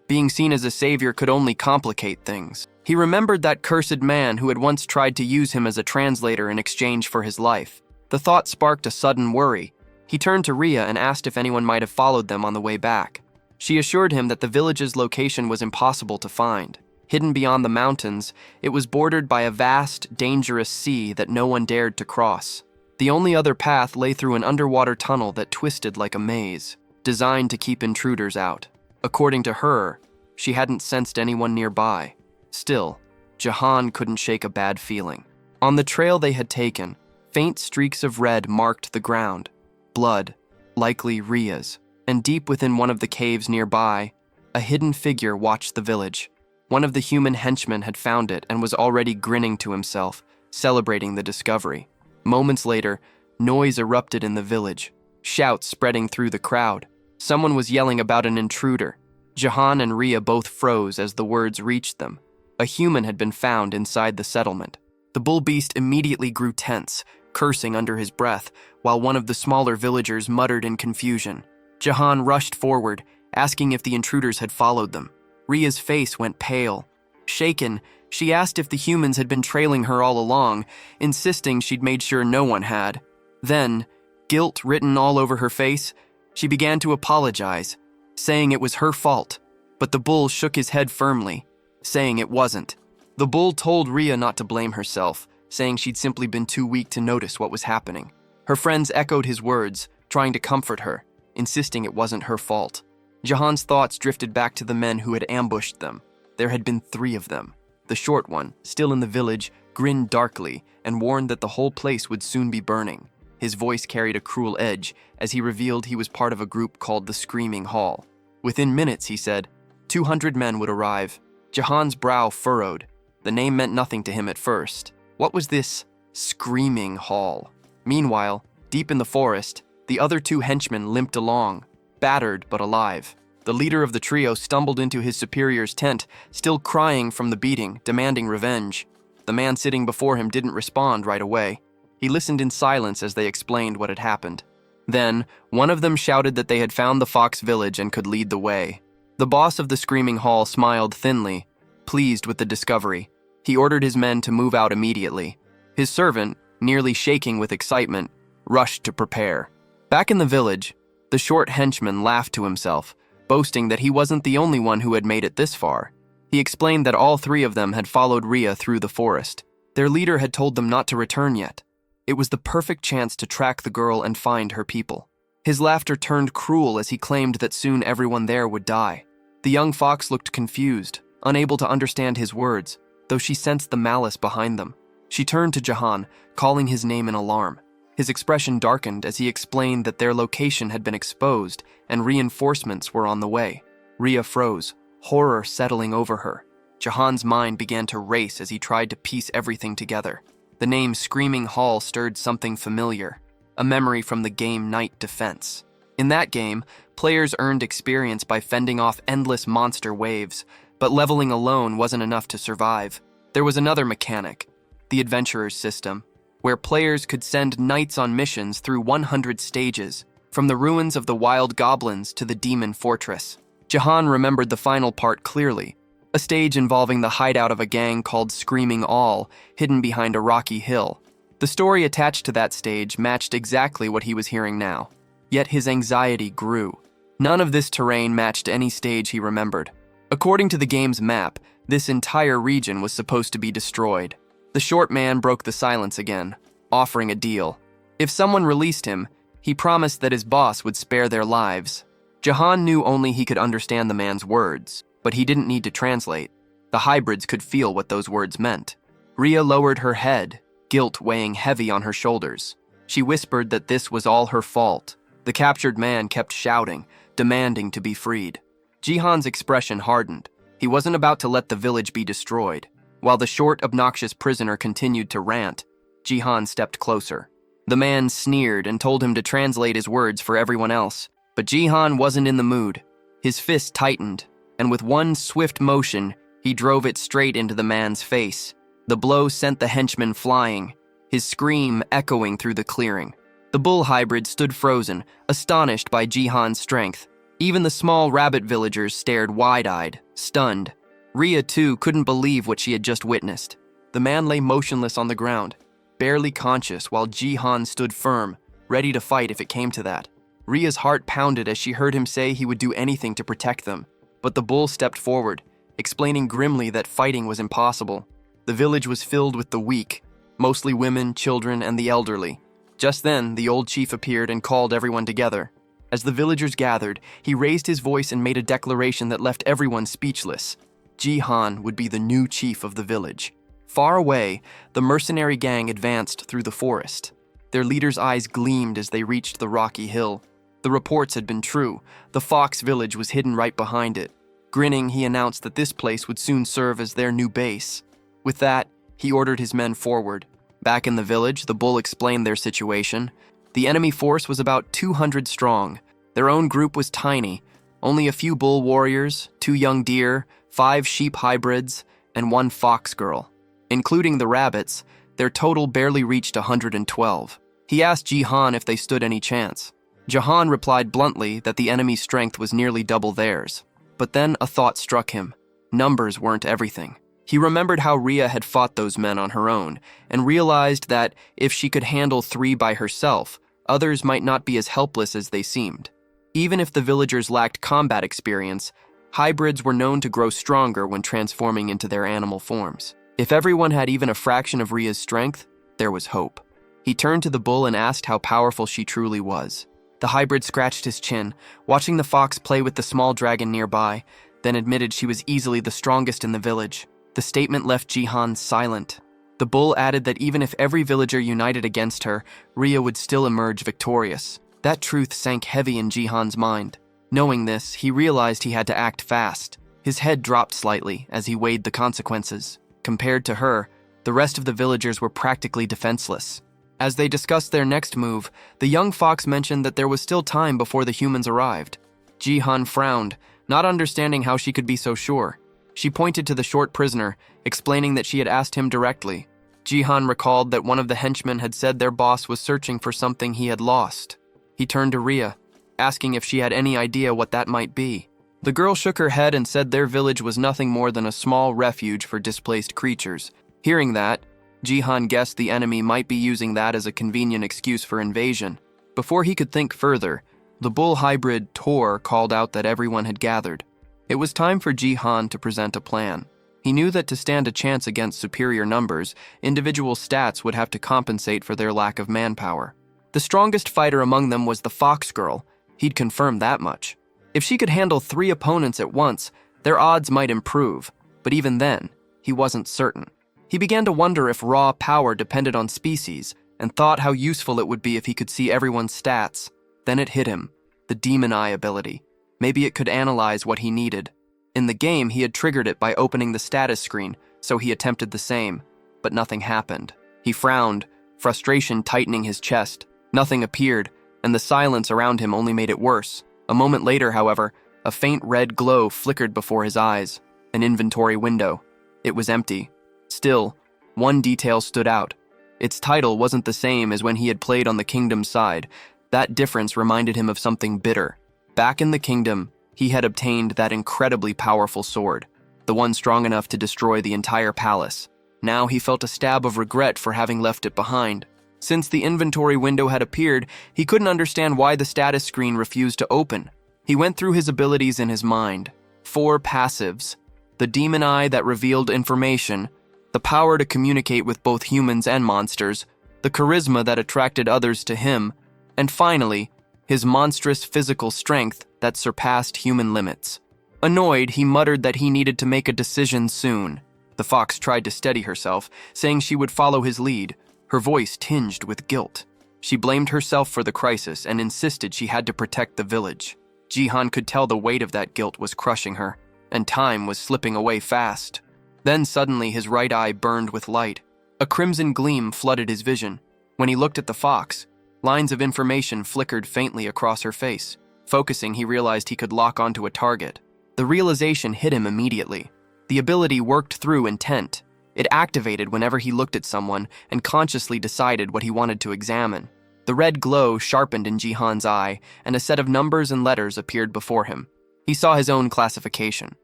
Being seen as a savior could only complicate things. He remembered that cursed man who had once tried to use him as a translator in exchange for his life. The thought sparked a sudden worry. He turned to Ria and asked if anyone might have followed them on the way back. She assured him that the village's location was impossible to find. Hidden beyond the mountains, it was bordered by a vast, dangerous sea that no one dared to cross. The only other path lay through an underwater tunnel that twisted like a maze, designed to keep intruders out. According to her, she hadn't sensed anyone nearby. Still, Jahan couldn't shake a bad feeling. On the trail they had taken, faint streaks of red marked the ground. Blood, likely Ria's. And deep within one of the caves nearby, a hidden figure watched the village. One of the human henchmen had found it and was already grinning to himself, celebrating the discovery. Moments later, noise erupted in the village, shouts spreading through the crowd. Someone was yelling about an intruder. Jahan and Ria both froze as the words reached them. A human had been found inside the settlement. The bull beast immediately grew tense, cursing under his breath, while one of the smaller villagers muttered in confusion. Jahan rushed forward, asking if the intruders had followed them. Ria's face went pale. Shaken, she asked if the humans had been trailing her all along, insisting she'd made sure no one had. Then, guilt written all over her face, she began to apologize, saying it was her fault. But the bull shook his head firmly, saying it wasn't. The bull told Ria not to blame herself, saying she'd simply been too weak to notice what was happening. Her friends echoed his words, trying to comfort her, insisting it wasn't her fault. Jahan's thoughts drifted back to the men who had ambushed them. There had been 3 of them. The short one, still in the village, grinned darkly and warned that the whole place would soon be burning. His voice carried a cruel edge as he revealed he was part of a group called the Screaming Hall. Within minutes, he said, 200 men would arrive. Jahan's brow furrowed. The name meant nothing to him at first. What was this Screaming Hall? Meanwhile, deep in the forest, the other 2 henchmen limped along, battered but alive. The leader of the trio stumbled into his superior's tent, still crying from the beating, demanding revenge. The man sitting before him didn't respond right away. He listened in silence as they explained what had happened. Then, one of them shouted that they had found the Fox village and could lead the way. The boss of the Screaming Hall smiled thinly, pleased with the discovery. He ordered his men to move out immediately. His servant, nearly shaking with excitement, rushed to prepare. Back in the village, the short henchman laughed to himself, boasting that he wasn't the only one who had made it this far. He explained that all 3 of them had followed Ria through the forest. Their leader had told them not to return yet. It was the perfect chance to track the girl and find her people. His laughter turned cruel as he claimed that soon everyone there would die. The young fox looked confused, unable to understand his words, though she sensed the malice behind them. She turned to Jahan, calling his name in alarm. His expression darkened as he explained that their location had been exposed and reinforcements were on the way. Ria froze, horror settling over her. Jahan's mind began to race as he tried to piece everything together. The name Screaming Hall stirred something familiar, a memory from the game Night Defense. In that game, players earned experience by fending off endless monster waves, but leveling alone wasn't enough to survive. There was another mechanic, the Adventurer's System, where players could send knights on missions through 100 stages, from the ruins of the wild goblins to the demon fortress. Jahan remembered the final part clearly, a stage involving the hideout of a gang called Screaming All, hidden behind a rocky hill. The story attached to that stage matched exactly what he was hearing now. Yet his anxiety grew. None of this terrain matched any stage he remembered. According to the game's map, this entire region was supposed to be destroyed. The short man broke the silence again, offering a deal. If someone released him, he promised that his boss would spare their lives. Jahan knew only he could understand the man's words, but he didn't need to translate. The hybrids could feel what those words meant. Ria lowered her head, guilt weighing heavy on her shoulders. She whispered that this was all her fault. The captured man kept shouting, demanding to be freed. Jihan's expression hardened. He wasn't about to let the village be destroyed. While the short, obnoxious prisoner continued to rant, Jihan stepped closer. The man sneered and told him to translate his words for everyone else, but Jihan wasn't in the mood. His fist tightened, and with one swift motion, he drove it straight into the man's face. The blow sent the henchman flying. his scream echoing through the clearing. The bull hybrid stood frozen, astonished by Jihan's strength. Even the small rabbit villagers stared wide-eyed, stunned. Rhea, too, couldn't believe what she had just witnessed. The man lay motionless on the ground, barely conscious, while Jihan stood firm, ready to fight if it came to that. Rhea's heart pounded as she heard him say he would do anything to protect them. But the bull stepped forward, explaining grimly that fighting was impossible. The village was filled with the weak, mostly women, children, and the elderly. Just then, the old chief appeared and called everyone together. As the villagers gathered, he raised his voice and made a declaration that left everyone speechless. Jihan would be the new chief of the village. Far away, the mercenary gang advanced through the forest. Their leader's eyes gleamed as they reached the rocky hill. The reports had been true. The fox village was hidden right behind it. Grinning, he announced that this place would soon serve as their new base. With that, he ordered his men forward. Back in the village, the bull explained their situation. The enemy force was about 200 strong. Their own group was tiny. Only a few bull warriors, 2 young deer, 5 sheep hybrids, and 1 fox girl. Including the rabbits, their total barely reached 112. He asked Jihan if they stood any chance. Jihan replied bluntly that the enemy's strength was nearly double theirs. But then a thought struck him. Numbers weren't everything. He remembered how Rhea had fought those men on her own, and realized that if she could handle 3 by herself, others might not be as helpless as they seemed. Even if the villagers lacked combat experience, hybrids were known to grow stronger when transforming into their animal forms. If everyone had even a fraction of Rhea's strength, there was hope. He turned to the bull and asked how powerful she truly was. The hybrid scratched his chin, watching the fox play with the small dragon nearby, then admitted she was easily the strongest in the village. The statement left Jihan silent. The bull added that even if every villager united against her, Rhea would still emerge victorious. That truth sank heavy in Jihan's mind. Knowing this, he realized he had to act fast. His head dropped slightly as he weighed the consequences. Compared to her, the rest of the villagers were practically defenseless. As they discussed their next move, the young fox mentioned that there was still time before the humans arrived. Jihan frowned, not understanding how she could be so sure. She pointed to the short prisoner, explaining that she had asked him directly. Jihan recalled that one of the henchmen had said their boss was searching for something he had lost. He turned to Rhea, asking if she had any idea what that might be. The girl shook her head and said their village was nothing more than a small refuge for displaced creatures. Hearing that, Jihan guessed the enemy might be using that as a convenient excuse for invasion. Before he could think further, the bull hybrid Tor called out that everyone had gathered. It was time for Jihan to present a plan. He knew that to stand a chance against superior numbers, individual stats would have to compensate for their lack of manpower. The strongest fighter among them was the fox girl. He'd confirmed that much. If she could handle 3 opponents at once, their odds might improve, but even then, he wasn't certain. He began to wonder if raw power depended on species, and thought how useful it would be if he could see everyone's stats. Then it hit him, the demon eye ability. Maybe it could analyze what he needed. In the game, he had triggered it by opening the status screen, so he attempted the same, but nothing happened. He frowned, frustration tightening his chest. Nothing appeared, and the silence around him only made it worse. A moment later, however, a faint red glow flickered before his eyes. An inventory window. It was empty. Still, one detail stood out. Its title wasn't the same as when he had played on the kingdom's side. That difference reminded him of something bitter. Back in the kingdom, he had obtained that incredibly powerful sword, the one strong enough to destroy the entire palace. Now he felt a stab of regret for having left it behind. Since the inventory window had appeared, he couldn't understand why the status screen refused to open. He went through his abilities in his mind. 4 passives. The demon eye that revealed information, the power to communicate with both humans and monsters, the charisma that attracted others to him, and finally, his monstrous physical strength that surpassed human limits. Annoyed, he muttered that he needed to make a decision soon. The fox tried to steady herself, saying she would follow his lead, her voice tinged with guilt. She blamed herself for the crisis and insisted she had to protect the village. Jihan could tell the weight of that guilt was crushing her, and time was slipping away fast. Then suddenly his right eye burned with light. A crimson gleam flooded his vision. When he looked at the fox, lines of information flickered faintly across her face. Focusing, he realized he could lock onto a target. The realization hit him immediately. The ability worked through intent. It activated whenever he looked at someone and consciously decided what he wanted to examine. The red glow sharpened in Jihan's eye, and a set of numbers and letters appeared before him. He saw his own classification,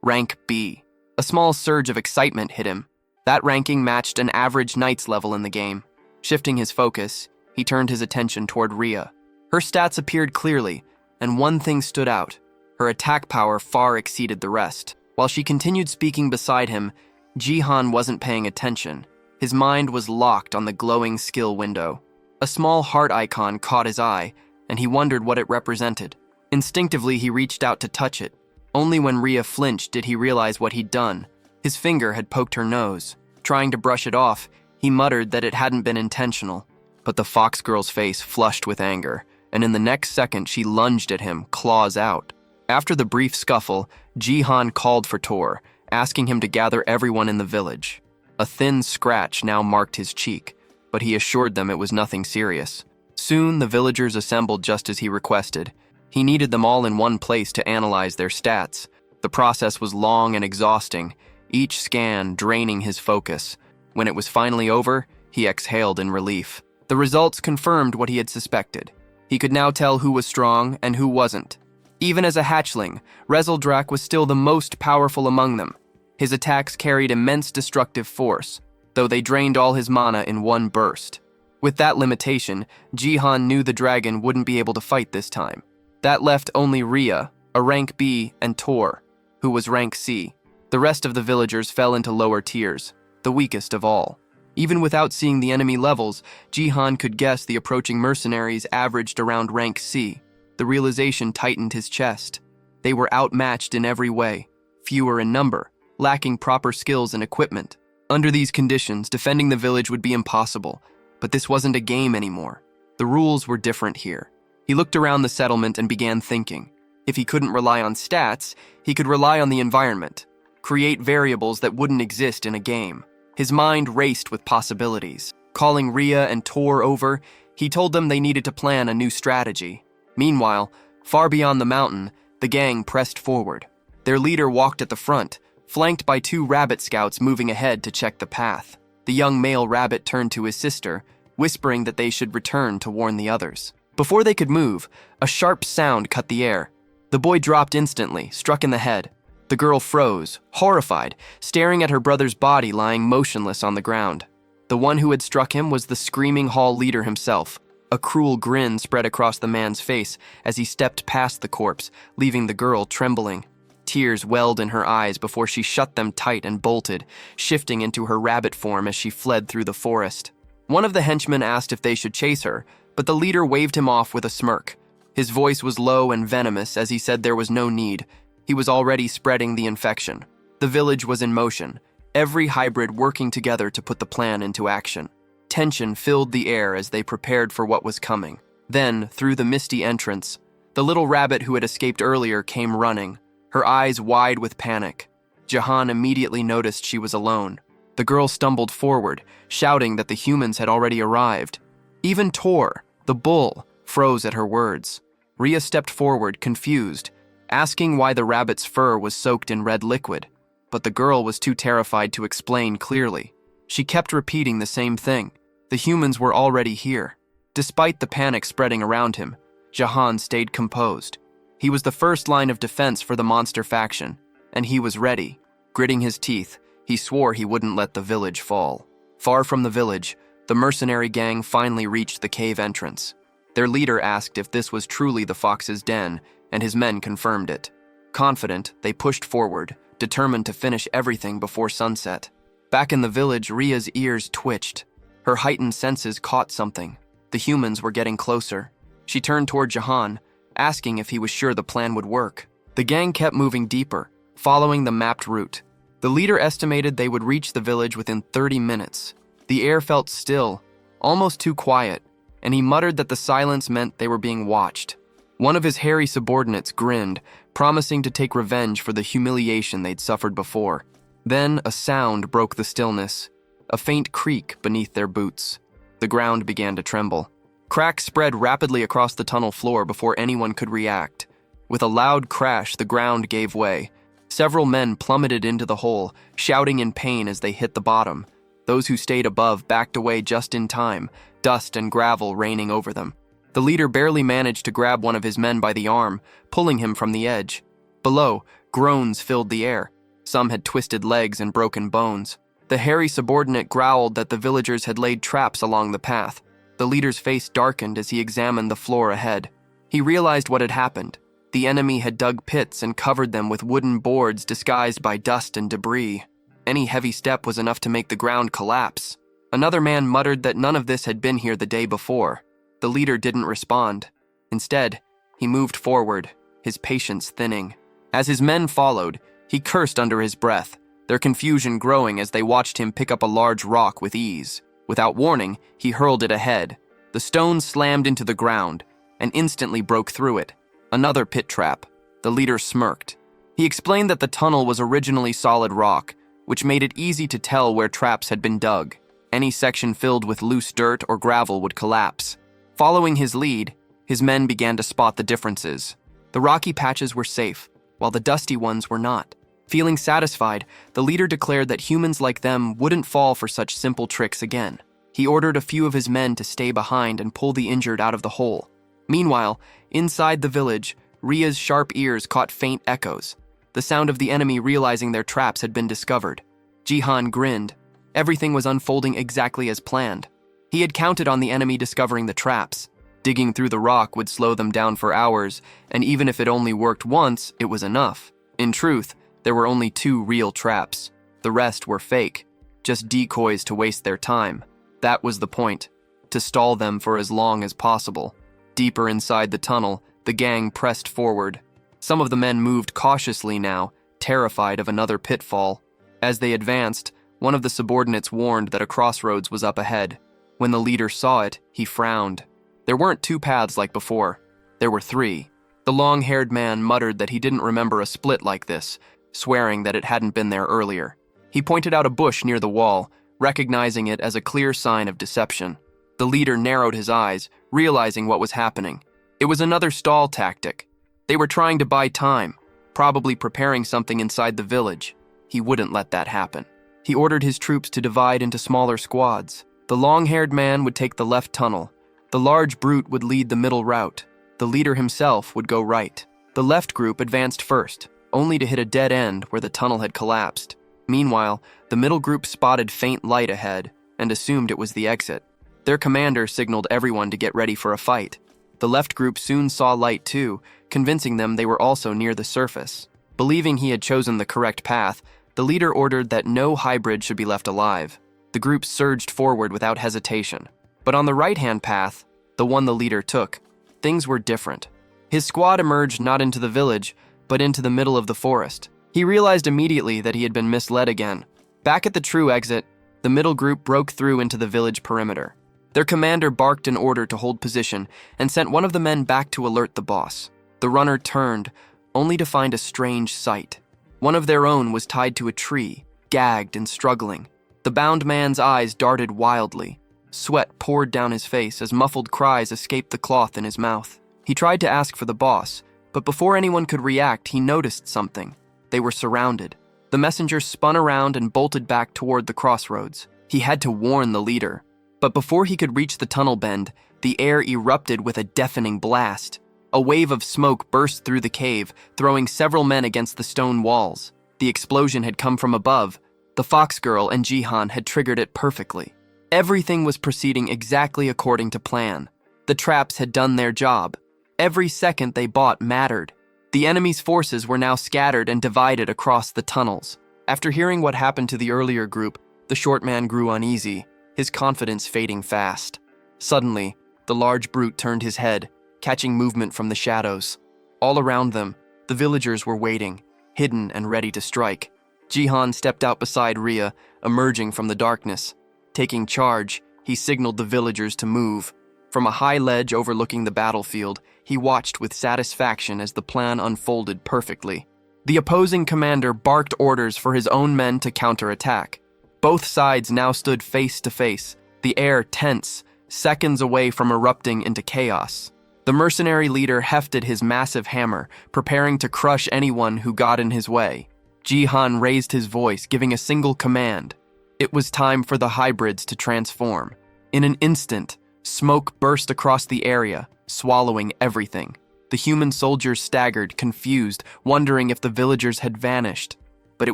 rank B. A small surge of excitement hit him. That ranking matched an average knight's level in the game. Shifting his focus, he turned his attention toward Rhea. Her stats appeared clearly, and one thing stood out. Her attack power far exceeded the rest. While she continued speaking beside him, Jihan wasn't paying attention. His mind was locked on the glowing skill window. A small heart icon caught his eye, and he wondered what it represented. Instinctively, he reached out to touch it. Only when Rhea flinched did he realize what he'd done. His finger had poked her nose. Trying to brush it off, he muttered that it hadn't been intentional. But the fox girl's face flushed with anger, and in the next second she lunged at him, claws out. After the brief scuffle, Jihan called for Tor, asking him to gather everyone in the village. A thin scratch now marked his cheek, but he assured them it was nothing serious. Soon, the villagers assembled just as he requested. He needed them all in one place to analyze their stats. The process was long and exhausting, each scan draining his focus. When it was finally over, he exhaled in relief. The results confirmed what he had suspected. He could now tell who was strong and who wasn't. Even as a hatchling, Rezeldrak was still the most powerful among them. His attacks carried immense destructive force, though they drained all his mana in one burst. With that limitation, Jihan knew the dragon wouldn't be able to fight this time. That left only Rhea, a rank B, and Tor, who was rank C. The rest of the villagers fell into lower tiers, the weakest of all. Even without seeing the enemy levels, Jihan could guess the approaching mercenaries averaged around rank C. The realization tightened his chest. They were outmatched in every way, fewer in number, lacking proper skills and equipment. Under these conditions, defending the village would be impossible, but this wasn't a game anymore. The rules were different here. He looked around the settlement and began thinking. If he couldn't rely on stats, he could rely on the environment, create variables that wouldn't exist in a game. His mind raced with possibilities. Calling Rhea and Tor over, he told them they needed to plan a new strategy. Meanwhile, far beyond the mountain, the gang pressed forward. Their leader walked at the front, flanked by 2 rabbit scouts moving ahead to check the path. The young male rabbit turned to his sister, whispering that they should return to warn the others. Before they could move, a sharp sound cut the air. The boy dropped instantly, struck in the head. The girl froze, horrified, staring at her brother's body lying motionless on the ground. The one who had struck him was the screaming hall leader himself. A cruel grin spread across the man's face as he stepped past the corpse, leaving the girl trembling. Tears welled in her eyes before she shut them tight and bolted, shifting into her rabbit form as she fled through the forest. One of the henchmen asked if they should chase her, but the leader waved him off with a smirk. His voice was low and venomous as he said there was no need. He was already spreading the infection. The village was in motion, every hybrid working together to put the plan into action. Tension filled the air as they prepared for what was coming. Then, through the misty entrance, the little rabbit who had escaped earlier came running, her eyes wide with panic. Jihan immediately noticed she was alone. The girl stumbled forward, shouting that the humans had already arrived. Even Tor, the bull, froze at her words. Rhea stepped forward, confused, asking why the rabbit's fur was soaked in red liquid, but the girl was too terrified to explain clearly. She kept repeating the same thing. The humans were already here. Despite the panic spreading around him, Jihan stayed composed. He was the first line of defense for the monster faction, and he was ready. Gritting his teeth, he swore he wouldn't let the village fall. Far from the village, the mercenary gang finally reached the cave entrance. Their leader asked if this was truly the fox's den, and his men confirmed it. Confident, they pushed forward, determined to finish everything before sunset. Back in the village, Rhea's ears twitched. Her heightened senses caught something. The humans were getting closer. She turned toward Jihan, asking if he was sure the plan would work. The gang kept moving deeper, following the mapped route. The leader estimated they would reach the village within 30 minutes. The air felt still, almost too quiet, and he muttered that the silence meant they were being watched. One of his hairy subordinates grinned, promising to take revenge for the humiliation they'd suffered before. Then a sound broke the stillness, a faint creak beneath their boots. The ground began to tremble. Cracks spread rapidly across the tunnel floor before anyone could react. With a loud crash, the ground gave way. Several men plummeted into the hole, shouting in pain as they hit the bottom. Those who stayed above backed away just in time, dust and gravel raining over them. The leader barely managed to grab one of his men by the arm, pulling him from the edge. Below, groans filled the air. Some had twisted legs and broken bones. The hairy subordinate growled that the villagers had laid traps along the path. The leader's face darkened as he examined the floor ahead. He realized what had happened. The enemy had dug pits and covered them with wooden boards disguised by dust and debris. Any heavy step was enough to make the ground collapse. Another man muttered that none of this had been here the day before. The leader didn't respond. Instead, he moved forward, his patience thinning. As his men followed, he cursed under his breath, their confusion growing as they watched him pick up a large rock with ease. Without warning, he hurled it ahead. The stone slammed into the ground and instantly broke through it. Another pit trap. The leader smirked. He explained that the tunnel was originally solid rock, which made it easy to tell where traps had been dug. Any section filled with loose dirt or gravel would collapse. Following his lead, his men began to spot the differences. The rocky patches were safe, while the dusty ones were not. Feeling satisfied, the leader declared that humans like them wouldn't fall for such simple tricks again. He ordered a few of his men to stay behind and pull the injured out of the hole. Meanwhile, inside the village, Ria's sharp ears caught faint echoes, the sound of the enemy realizing their traps had been discovered. Jihan grinned. Everything was unfolding exactly as planned. He had counted on the enemy discovering the traps. Digging through the rock would slow them down for hours, and even if it only worked once, it was enough. In truth, there were only 2 real traps. The rest were fake, just decoys to waste their time. That was the point, to stall them for as long as possible. Deeper inside the tunnel, the gang pressed forward. Some of the men moved cautiously now, terrified of another pitfall. As they advanced, one of the subordinates warned that a crossroads was up ahead. When the leader saw it, he frowned. There weren't 2 paths like before. There were 3. The long-haired man muttered that he didn't remember a split like this, swearing that it hadn't been there earlier. He pointed out a bush near the wall, recognizing it as a clear sign of deception. The leader narrowed his eyes, realizing what was happening. It was another stall tactic. They were trying to buy time, probably preparing something inside the village. He wouldn't let that happen. He ordered his troops to divide into smaller squads. The long-haired man would take the left tunnel. The large brute would lead the middle route. The leader himself would go right. The left group advanced first, only to hit a dead end where the tunnel had collapsed. Meanwhile, the middle group spotted faint light ahead and assumed it was the exit. Their commander signaled everyone to get ready for a fight. The left group soon saw light too, convincing them they were also near the surface. Believing he had chosen the correct path, the leader ordered that no hybrid should be left alive. The group surged forward without hesitation. But on the right-hand path, the one the leader took, things were different. His squad emerged not into the village, but into the middle of the forest. He realized immediately that he had been misled again. Back at the true exit, the middle group broke through into the village perimeter. Their commander barked an order to hold position and sent one of the men back to alert the boss. The runner turned, only to find a strange sight. One of their own was tied to a tree, gagged and struggling. The bound man's eyes darted wildly. Sweat poured down his face as muffled cries escaped the cloth in his mouth. He tried to ask for the boss, but before anyone could react, he noticed something. They were surrounded. The messenger spun around and bolted back toward the crossroads. He had to warn the leader. But before he could reach the tunnel bend, the air erupted with a deafening blast. A wave of smoke burst through the cave, throwing several men against the stone walls. The explosion had come from above. The fox girl and Jihan had triggered it perfectly. Everything was proceeding exactly according to plan. The traps had done their job. Every second they bought mattered. The enemy's forces were now scattered and divided across the tunnels. After hearing what happened to the earlier group, the short man grew uneasy, his confidence fading fast. Suddenly, the large brute turned his head, catching movement from the shadows. All around them, the villagers were waiting, hidden and ready to strike. Jihan stepped out beside Ria, emerging from the darkness. Taking charge, he signaled the villagers to move. From a high ledge overlooking the battlefield, he watched with satisfaction as the plan unfolded perfectly. The opposing commander barked orders for his own men to counterattack. Both sides now stood face to face, the air tense, seconds away from erupting into chaos. The mercenary leader hefted his massive hammer, preparing to crush anyone who got in his way. Jihan raised his voice, giving a single command. It was time for the hybrids to transform. In an instant, smoke burst across the area, swallowing everything. The human soldiers staggered, confused, wondering if the villagers had vanished. But it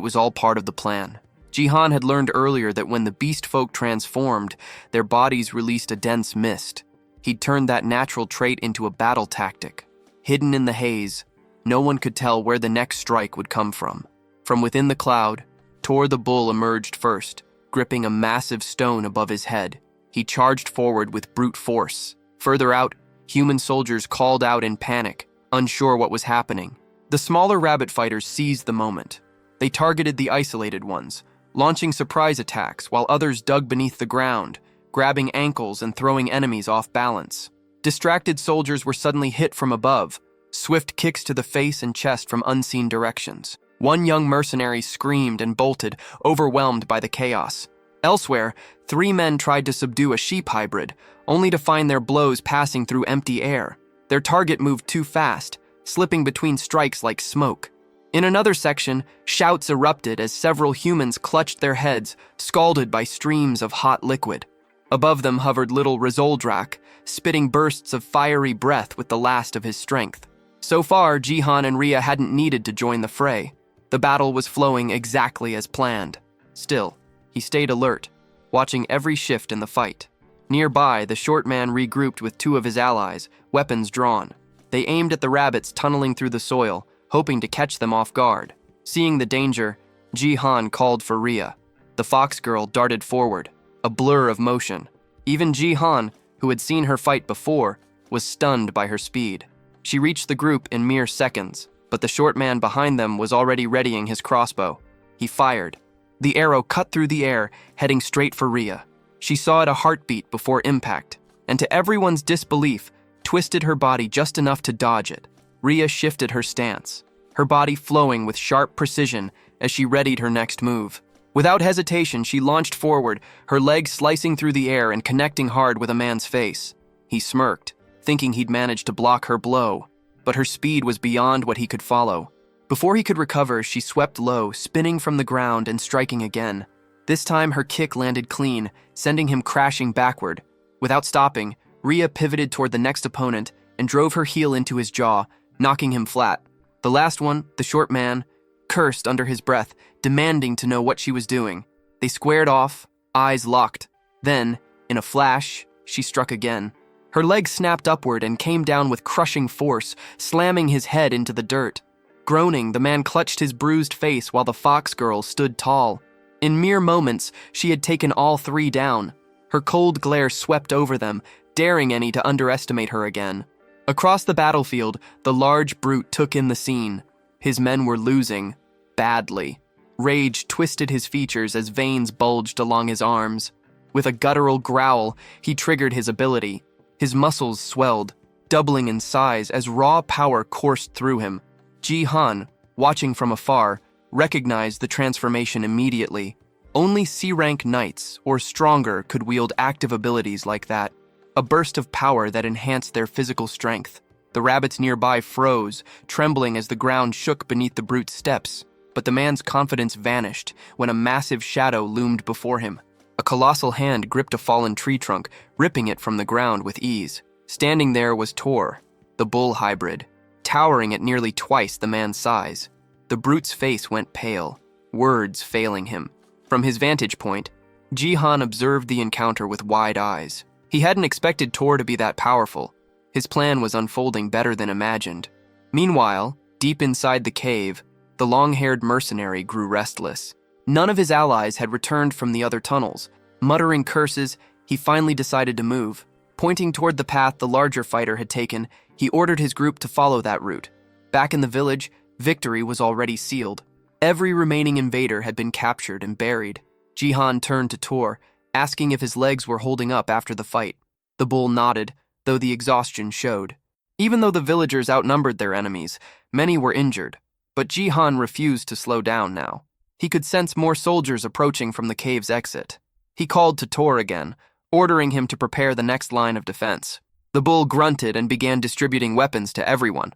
was all part of the plan. Jihan had learned earlier that when the beast folk transformed, their bodies released a dense mist. He'd turned that natural trait into a battle tactic. Hidden in the haze, no one could tell where the next strike would come from. From within the cloud, Tor the bull emerged first, gripping a massive stone above his head. He charged forward with brute force. Further out, human soldiers called out in panic, unsure what was happening. The smaller rabbit fighters seized the moment. They targeted the isolated ones, launching surprise attacks while others dug beneath the ground, grabbing ankles and throwing enemies off balance. Distracted soldiers were suddenly hit from above, swift kicks to the face and chest from unseen directions. One young mercenary screamed and bolted, overwhelmed by the chaos. Elsewhere, 3 men tried to subdue a sheep hybrid, only to find their blows passing through empty air. Their target moved too fast, slipping between strikes like smoke. In another section, shouts erupted as several humans clutched their heads, scalded by streams of hot liquid. Above them hovered little Rizoldrak, spitting bursts of fiery breath with the last of his strength. So far, Jihan and Ria hadn't needed to join the fray. The battle was flowing exactly as planned. Still, he stayed alert, watching every shift in the fight. Nearby, the short man regrouped with 2 of his allies, weapons drawn. They aimed at the rabbits tunneling through the soil, hoping to catch them off guard. Seeing the danger, Jihan called for Ria. The fox girl darted forward, a blur of motion. Even Jihan, who had seen her fight before, was stunned by her speed. She reached the group in mere seconds, but the short man behind them was already readying his crossbow. He fired. The arrow cut through the air, heading straight for Ria. She saw it a heartbeat before impact, and to everyone's disbelief, twisted her body just enough to dodge it. Ria shifted her stance, her body flowing with sharp precision as she readied her next move. Without hesitation, she launched forward, her legs slicing through the air and connecting hard with a man's face. He smirked, thinking he'd managed to block her blow, but her speed was beyond what he could follow. Before he could recover, she swept low, spinning from the ground and striking again. This time, her kick landed clean, sending him crashing backward. Without stopping, Ria pivoted toward the next opponent and drove her heel into his jaw, knocking him flat. The last one, the short man, cursed under his breath, demanding to know what she was doing. They squared off, eyes locked. Then, in a flash, she struck again. Her leg snapped upward and came down with crushing force, slamming his head into the dirt. Groaning, the man clutched his bruised face while the fox girl stood tall. In mere moments, she had taken all 3 down. Her cold glare swept over them, daring any to underestimate her again. Across the battlefield, the large brute took in the scene. His men were losing, badly. Rage twisted his features as veins bulged along his arms. With a guttural growl, he triggered his ability. His muscles swelled, doubling in size as raw power coursed through him. Jihan, watching from afar, recognized the transformation immediately. Only C-rank knights, or stronger, could wield active abilities like that. A burst of power that enhanced their physical strength. The rabbits nearby froze, trembling as the ground shook beneath the brute's steps. But the man's confidence vanished when a massive shadow loomed before him. A colossal hand gripped a fallen tree trunk, ripping it from the ground with ease. Standing there was Tor, the bull hybrid, towering at nearly twice the man's size. The brute's face went pale, words failing him. From his vantage point, Jihan observed the encounter with wide eyes. He hadn't expected Tor to be that powerful. His plan was unfolding better than imagined. Meanwhile, deep inside the cave, the long-haired mercenary grew restless. None of his allies had returned from the other tunnels. Muttering curses, he finally decided to move. Pointing toward the path the larger fighter had taken, he ordered his group to follow that route. Back in the village, victory was already sealed. Every remaining invader had been captured and buried. Jihan turned to Tor, asking if his legs were holding up after the fight. The bull nodded, though the exhaustion showed. Even though the villagers outnumbered their enemies, many were injured. But Jihan refused to slow down now. He could sense more soldiers approaching from the cave's exit. He called to Tor again, ordering him to prepare the next line of defense. The bull grunted and began distributing weapons to everyone.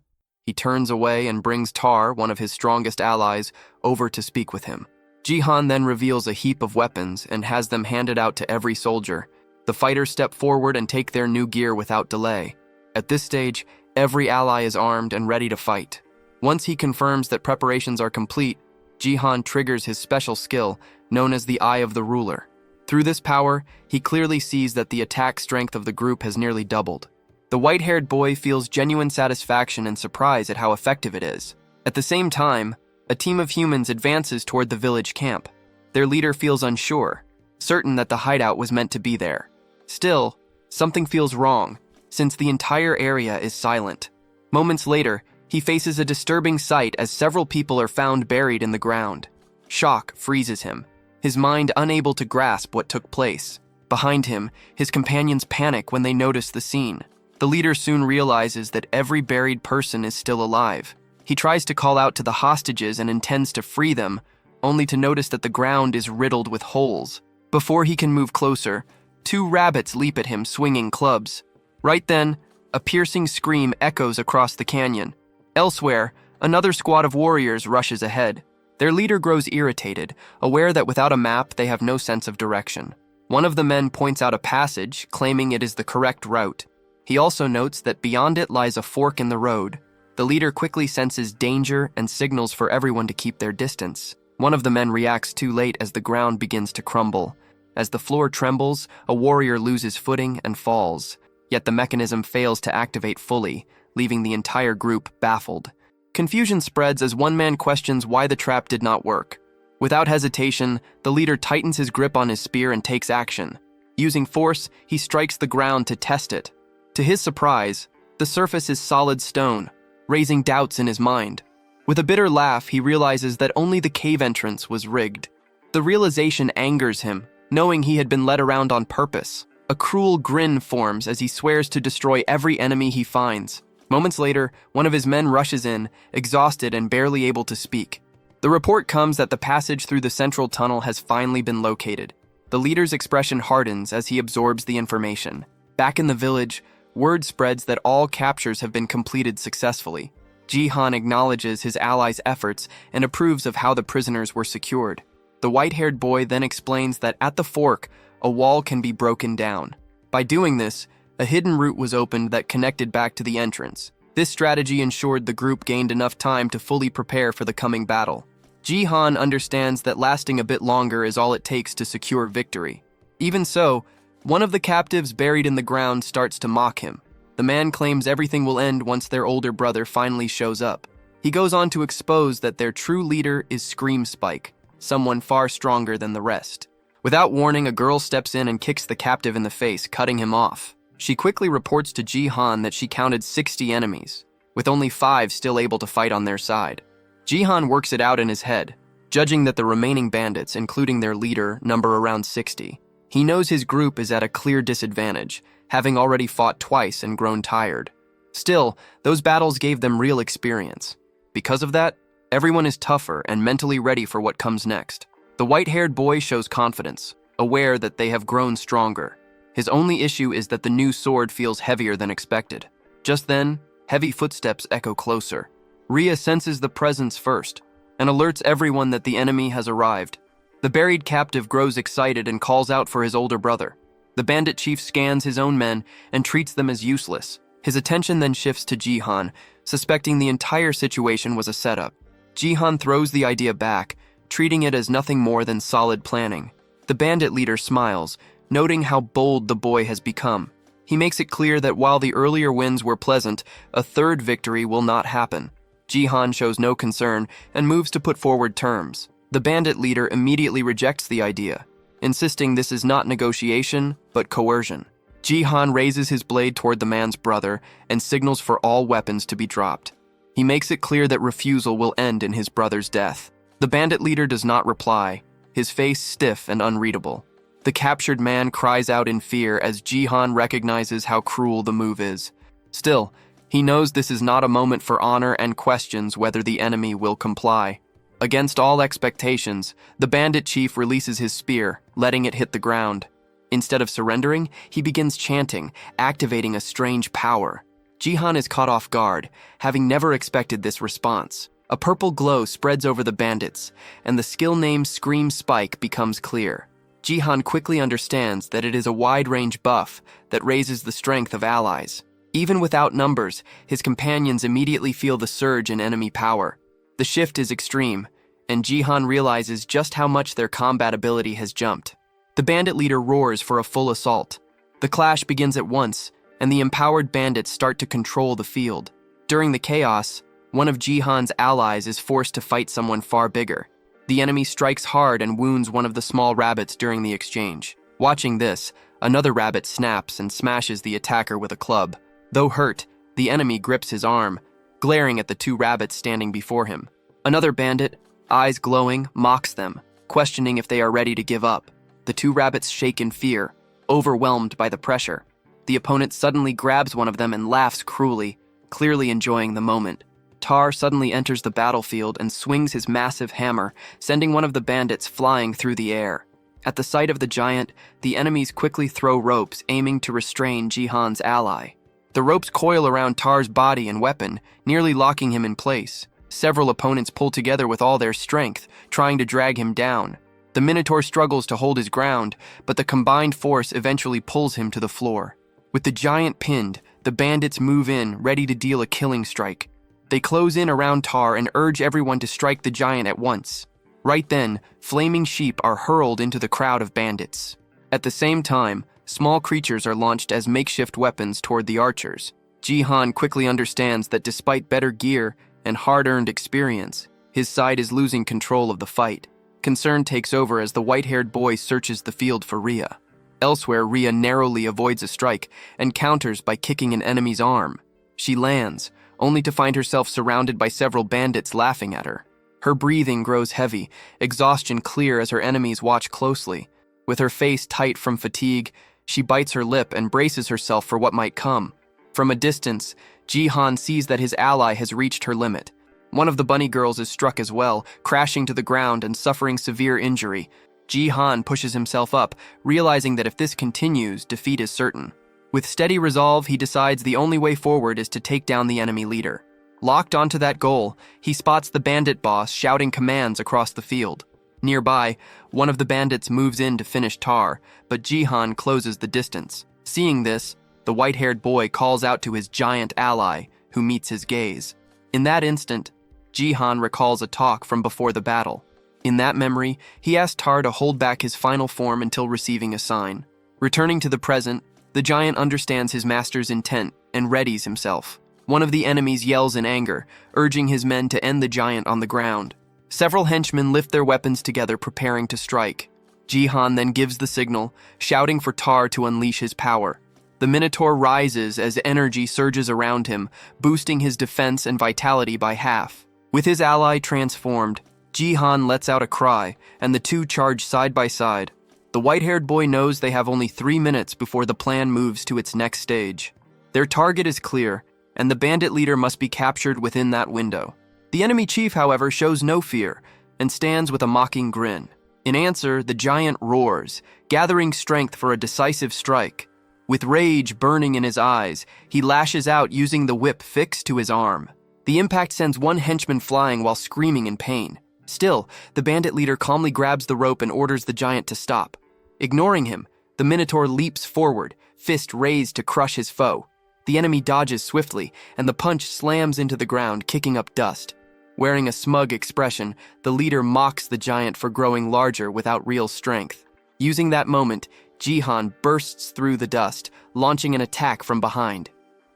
He turns away and brings Tar, one of his strongest allies, over to speak with him. Jihan then reveals a heap of weapons and has them handed out to every soldier. The fighters step forward and take their new gear without delay. At this stage, every ally is armed and ready to fight. Once he confirms that preparations are complete, Jihan triggers his special skill, known as the Eye of the Ruler. Through this power, he clearly sees that the attack strength of the group has nearly doubled. The white-haired boy feels genuine satisfaction and surprise at how effective it is. At the same time, a team of humans advances toward the village camp. Their leader feels unsure, certain that the hideout was meant to be there. Still, something feels wrong, since the entire area is silent. Moments later, he faces a disturbing sight as several people are found buried in the ground. Shock freezes him, his mind unable to grasp what took place. Behind him, his companions panic when they notice the scene. The leader soon realizes that every buried person is still alive. He tries to call out to the hostages and intends to free them, only to notice that the ground is riddled with holes. Before he can move closer, 2 rabbits leap at him swinging clubs. Right then, a piercing scream echoes across the canyon. Elsewhere, another squad of warriors rushes ahead. Their leader grows irritated, aware that without a map they have no sense of direction. One of the men points out a passage, claiming it is the correct route. He also notes that beyond it lies a fork in the road. The leader quickly senses danger and signals for everyone to keep their distance. One of the men reacts too late as the ground begins to crumble. As the floor trembles, a warrior loses footing and falls. Yet the mechanism fails to activate fully, leaving the entire group baffled. Confusion spreads as one man questions why the trap did not work. Without hesitation, the leader tightens his grip on his spear and takes action. Using force, he strikes the ground to test it. To his surprise, the surface is solid stone, raising doubts in his mind. With a bitter laugh, he realizes that only the cave entrance was rigged. The realization angers him, knowing he had been led around on purpose. A cruel grin forms as he swears to destroy every enemy he finds. Moments later, one of his men rushes in, exhausted and barely able to speak. The report comes that the passage through the central tunnel has finally been located. The leader's expression hardens as he absorbs the information. Back in the village, word spreads that all captures have been completed successfully. Jihan acknowledges his allies' efforts and approves of how the prisoners were secured. The white-haired boy then explains that at the fork, a wall can be broken down. By doing this, a hidden route was opened that connected back to the entrance. This strategy ensured the group gained enough time to fully prepare for the coming battle. Jihan understands that lasting a bit longer is all it takes to secure victory. Even so, one of the captives buried in the ground starts to mock him. The man claims everything will end once their older brother finally shows up. He goes on to expose that their true leader is Scream Spike, someone far stronger than the rest. Without warning, a girl steps in and kicks the captive in the face, cutting him off. She quickly reports to Jihan that she counted 60 enemies, with only 5 still able to fight on their side. Jihan works it out in his head, judging that the remaining bandits, including their leader, number around 60. He knows his group is at a clear disadvantage, having already fought twice and grown tired. Still, those battles gave them real experience. Because of that, everyone is tougher and mentally ready for what comes next. The white-haired boy shows confidence, aware that they have grown stronger. His only issue is that the new sword feels heavier than expected. Just then, heavy footsteps echo closer. Rhea senses the presence first and alerts everyone that the enemy has arrived. The buried captive grows excited and calls out for his older brother. The bandit chief scans his own men and treats them as useless. His attention then shifts to Jihan, suspecting the entire situation was a setup. Jihan throws the idea back, treating it as nothing more than solid planning. The bandit leader smiles, noting how bold the boy has become. He makes it clear that while the earlier wins were pleasant, a third victory will not happen. Jihan shows no concern and moves to put forward terms. The bandit leader immediately rejects the idea, insisting this is not negotiation, but coercion. Jihan raises his blade toward the man's brother and signals for all weapons to be dropped. He makes it clear that refusal will end in his brother's death. The bandit leader does not reply, his face stiff and unreadable. The captured man cries out in fear as Jihan recognizes how cruel the move is. Still, he knows this is not a moment for honor and questions whether the enemy will comply. Against all expectations, the bandit chief releases his spear, letting it hit the ground. Instead of surrendering, he begins chanting, activating a strange power. Jihan is caught off guard, having never expected this response. A purple glow spreads over the bandits, and the skill name Scream Spike becomes clear. Jihan quickly understands that it is a wide-range buff that raises the strength of allies. Even without numbers, his companions immediately feel the surge in enemy power. The shift is extreme, and Jihan realizes just how much their combat ability has jumped. The bandit leader roars for a full assault. The clash begins at once, and the empowered bandits start to control the field. During the chaos, one of Jihan's allies is forced to fight someone far bigger. The enemy strikes hard and wounds one of the small rabbits during the exchange. Watching this, another rabbit snaps and smashes the attacker with a club. Though hurt, the enemy grips his arm, glaring at the two rabbits standing before him. Another bandit, eyes glowing, mocks them, questioning if they are ready to give up. The two rabbits shake in fear, overwhelmed by the pressure. The opponent suddenly grabs one of them and laughs cruelly, clearly enjoying the moment. Tar suddenly enters the battlefield and swings his massive hammer, sending one of the bandits flying through the air. At the sight of the giant, the enemies quickly throw ropes, aiming to restrain Jihan's ally. The ropes coil around Tar's body and weapon, nearly locking him in place. Several opponents pull together with all their strength, trying to drag him down. The Minotaur struggles to hold his ground, but the combined force eventually pulls him to the floor. With the giant pinned, the bandits move in, ready to deal a killing strike. They close in around Tar and urge everyone to strike the giant at once. Right then, flaming sheep are hurled into the crowd of bandits. At the same time, small creatures are launched as makeshift weapons toward the archers. Jihan quickly understands that despite better gear and hard-earned experience, his side is losing control of the fight. Concern takes over as the white-haired boy searches the field for Rhea. Elsewhere, Rhea narrowly avoids a strike and counters by kicking an enemy's arm. She lands, only to find herself surrounded by several bandits laughing at her. Her breathing grows heavy, exhaustion clear as her enemies watch closely. With her face tight from fatigue, she bites her lip and braces herself for what might come. From a distance, Jihan sees that his ally has reached her limit. One of the bunny girls is struck as well, crashing to the ground and suffering severe injury. Jihan pushes himself up, realizing that if this continues, defeat is certain. With steady resolve, he decides the only way forward is to take down the enemy leader. Locked onto that goal, he spots the bandit boss shouting commands across the field. Nearby, one of the bandits moves in to finish Tar, but Jihan closes the distance. Seeing this, the white-haired boy calls out to his giant ally, who meets his gaze. In that instant, Jihan recalls a talk from before the battle. In that memory, he asks Tar to hold back his final form until receiving a sign. Returning to the present, the giant understands his master's intent and readies himself. One of the enemies yells in anger, urging his men to end the giant on the ground. Several henchmen lift their weapons together, preparing to strike. Jihan then gives the signal, shouting for Tar to unleash his power. The Minotaur rises as energy surges around him, boosting his defense and vitality by half. With his ally transformed, Jihan lets out a cry, and the two charge side by side. The white-haired boy knows they have only 3 minutes before the plan moves to its next stage. Their target is clear, and the bandit leader must be captured within that window. The enemy chief, however, shows no fear, and stands with a mocking grin. In answer, the giant roars, gathering strength for a decisive strike. With rage burning in his eyes, he lashes out using the whip fixed to his arm. The impact sends one henchman flying while screaming in pain. Still, the bandit leader calmly grabs the rope and orders the giant to stop. Ignoring him, the Minotaur leaps forward, fist raised to crush his foe. The enemy dodges swiftly, and the punch slams into the ground, kicking up dust. Wearing a smug expression, the leader mocks the giant for growing larger without real strength. Using that moment, Jihan bursts through the dust, launching an attack from behind.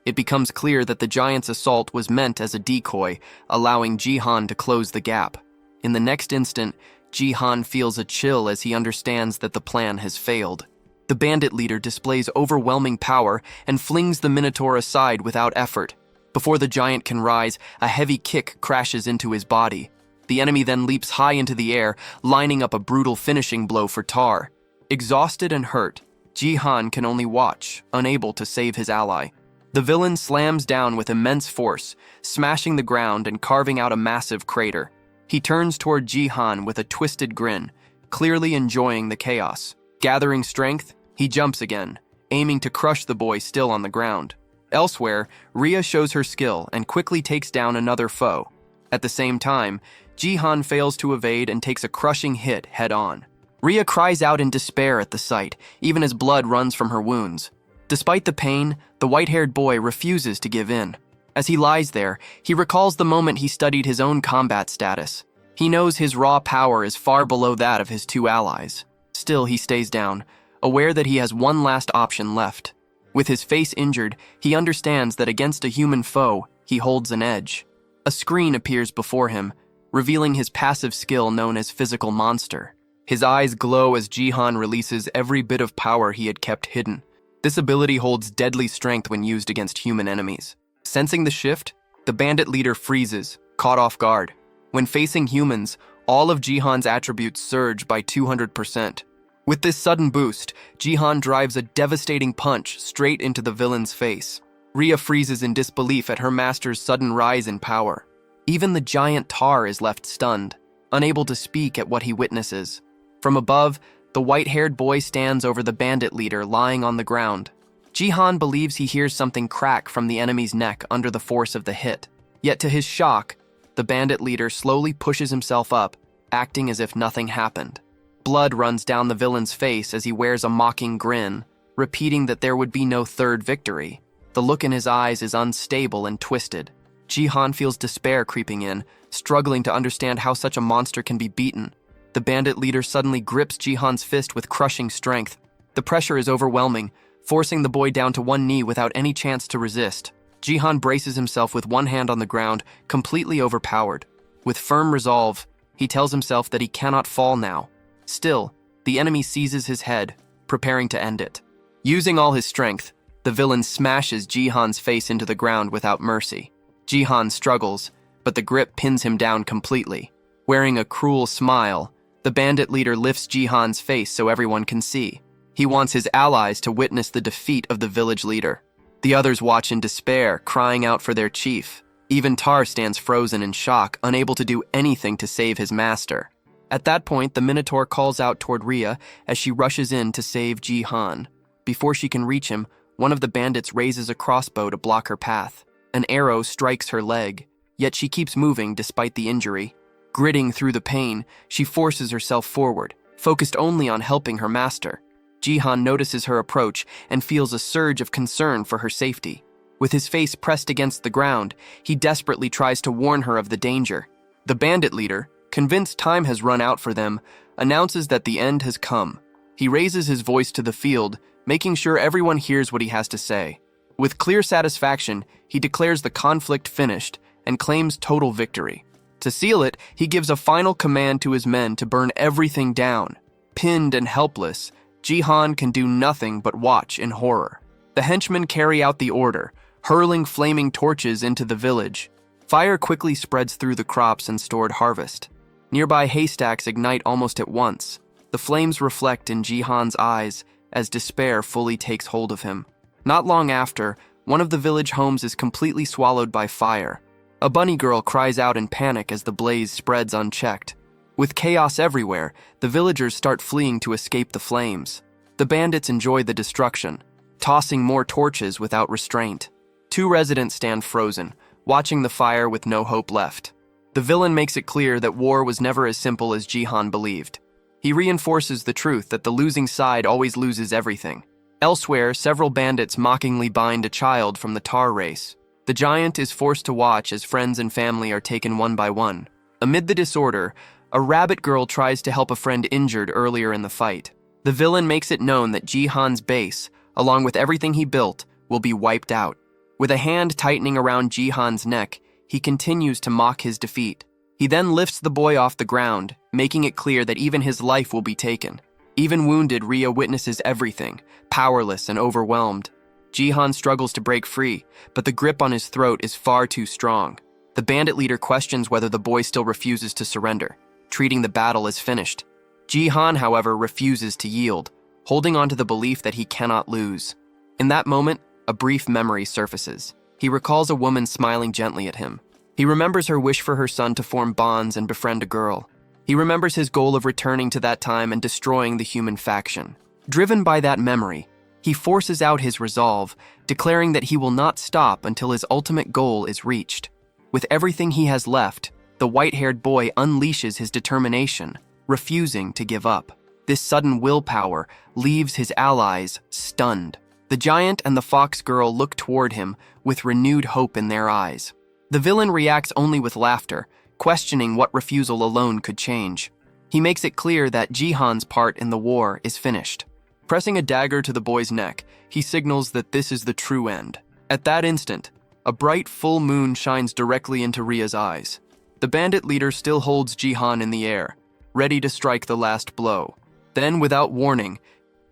It becomes clear that the giant's assault was meant as a decoy, allowing Jihan to close the gap. In the next instant, Jihan feels a chill as he understands that the plan has failed. The bandit leader displays overwhelming power and flings the Minotaur aside without effort. Before the giant can rise, a heavy kick crashes into his body. The enemy then leaps high into the air, lining up a brutal finishing blow for Tar. Exhausted and hurt, Jihan can only watch, unable to save his ally. The villain slams down with immense force, smashing the ground and carving out a massive crater. He turns toward Jihan with a twisted grin, clearly enjoying the chaos. Gathering strength, he jumps again, aiming to crush the boy still on the ground. Elsewhere, Rhea shows her skill and quickly takes down another foe. At the same time, Jihan fails to evade and takes a crushing hit head-on. Rhea cries out in despair at the sight, even as blood runs from her wounds. Despite the pain, the white-haired boy refuses to give in. As he lies there, he recalls the moment he studied his own combat status. He knows his raw power is far below that of his two allies. Still, he stays down, aware that he has one last option left. With his face injured, he understands that against a human foe, he holds an edge. A screen appears before him, revealing his passive skill known as Physical Monster. His eyes glow as Jihan releases every bit of power he had kept hidden. This ability holds deadly strength when used against human enemies. Sensing the shift, the bandit leader freezes, caught off guard. When facing humans, all of Jihan's attributes surge by 200%. With this sudden boost, Jihan drives a devastating punch straight into the villain's face. Rhea freezes in disbelief at her master's sudden rise in power. Even the giant Tar is left stunned, unable to speak at what he witnesses. From above, the white-haired boy stands over the bandit leader lying on the ground. Jihan believes he hears something crack from the enemy's neck under the force of the hit. Yet to his shock, the bandit leader slowly pushes himself up, acting as if nothing happened. Blood runs down the villain's face as he wears a mocking grin, repeating that there would be no third victory. The look in his eyes is unstable and twisted. Jihan feels despair creeping in, struggling to understand how such a monster can be beaten. The bandit leader suddenly grips Jihan's fist with crushing strength. The pressure is overwhelming, forcing the boy down to one knee without any chance to resist. Jihan braces himself with one hand on the ground, completely overpowered. With firm resolve, he tells himself that he cannot fall now. Still, the enemy seizes his head, preparing to end it. Using all his strength, the villain smashes Jihan's face into the ground without mercy. Jihan struggles, but the grip pins him down completely. Wearing a cruel smile, the bandit leader lifts Jihan's face so everyone can see. He wants his allies to witness the defeat of the village leader. The others watch in despair, crying out for their chief. Even Tar stands frozen in shock, unable to do anything to save his master. At that point, the Minotaur calls out toward Rhea as she rushes in to save Jihan. Before she can reach him, one of the bandits raises a crossbow to block her path. An arrow strikes her leg, yet she keeps moving despite the injury. Gritting through the pain, she forces herself forward, focused only on helping her master. Jihan notices her approach and feels a surge of concern for her safety. With his face pressed against the ground, he desperately tries to warn her of the danger. The bandit leader, convinced time has run out for them, announces that the end has come. He raises his voice to the field, making sure everyone hears what he has to say. With clear satisfaction, he declares the conflict finished and claims total victory. To seal it, he gives a final command to his men to burn everything down. Pinned and helpless, Jihan can do nothing but watch in horror. The henchmen carry out the order, hurling flaming torches into the village. Fire quickly spreads through the crops and stored harvest. Nearby haystacks ignite almost at once. The flames reflect in Jihan's eyes as despair fully takes hold of him. Not long after, one of the village homes is completely swallowed by fire. A bunny girl cries out in panic as the blaze spreads unchecked. With chaos everywhere, the villagers start fleeing to escape the flames. The bandits enjoy the destruction, tossing more torches without restraint. Two residents stand frozen, watching the fire with no hope left. The villain makes it clear that war was never as simple as Jihan believed. He reinforces the truth that the losing side always loses everything. Elsewhere, several bandits mockingly bind a child from the Tar race. The giant is forced to watch as friends and family are taken one by one. Amid the disorder, a rabbit girl tries to help a friend injured earlier in the fight. The villain makes it known that Jihan's base, along with everything he built, will be wiped out. With a hand tightening around Jihan's neck, he continues to mock his defeat. He then lifts the boy off the ground, making it clear that even his life will be taken. Even wounded, Rhea witnesses everything, powerless and overwhelmed. Jihan struggles to break free, but the grip on his throat is far too strong. The bandit leader questions whether the boy still refuses to surrender, treating the battle as finished. Jihan, however, refuses to yield, holding on to the belief that he cannot lose. In that moment, a brief memory surfaces. He recalls a woman smiling gently at him. He remembers her wish for her son to form bonds and befriend a girl. He remembers his goal of returning to that time and destroying the human faction. Driven by that memory, He forces out his resolve, declaring that he will not stop until his ultimate goal is reached. With everything he has left, the white-haired boy unleashes his determination, refusing to give up. This sudden willpower leaves his allies stunned. The giant and the fox girl look toward him with renewed hope in their eyes. The villain reacts only with laughter, questioning what refusal alone could change. He makes it clear that Jihan's part in the war is finished. Pressing a dagger to the boy's neck, he signals that this is the true end. At that instant, a bright full moon shines directly into Ria's eyes. The bandit leader still holds Jihan in the air, ready to strike the last blow. Then, without warning,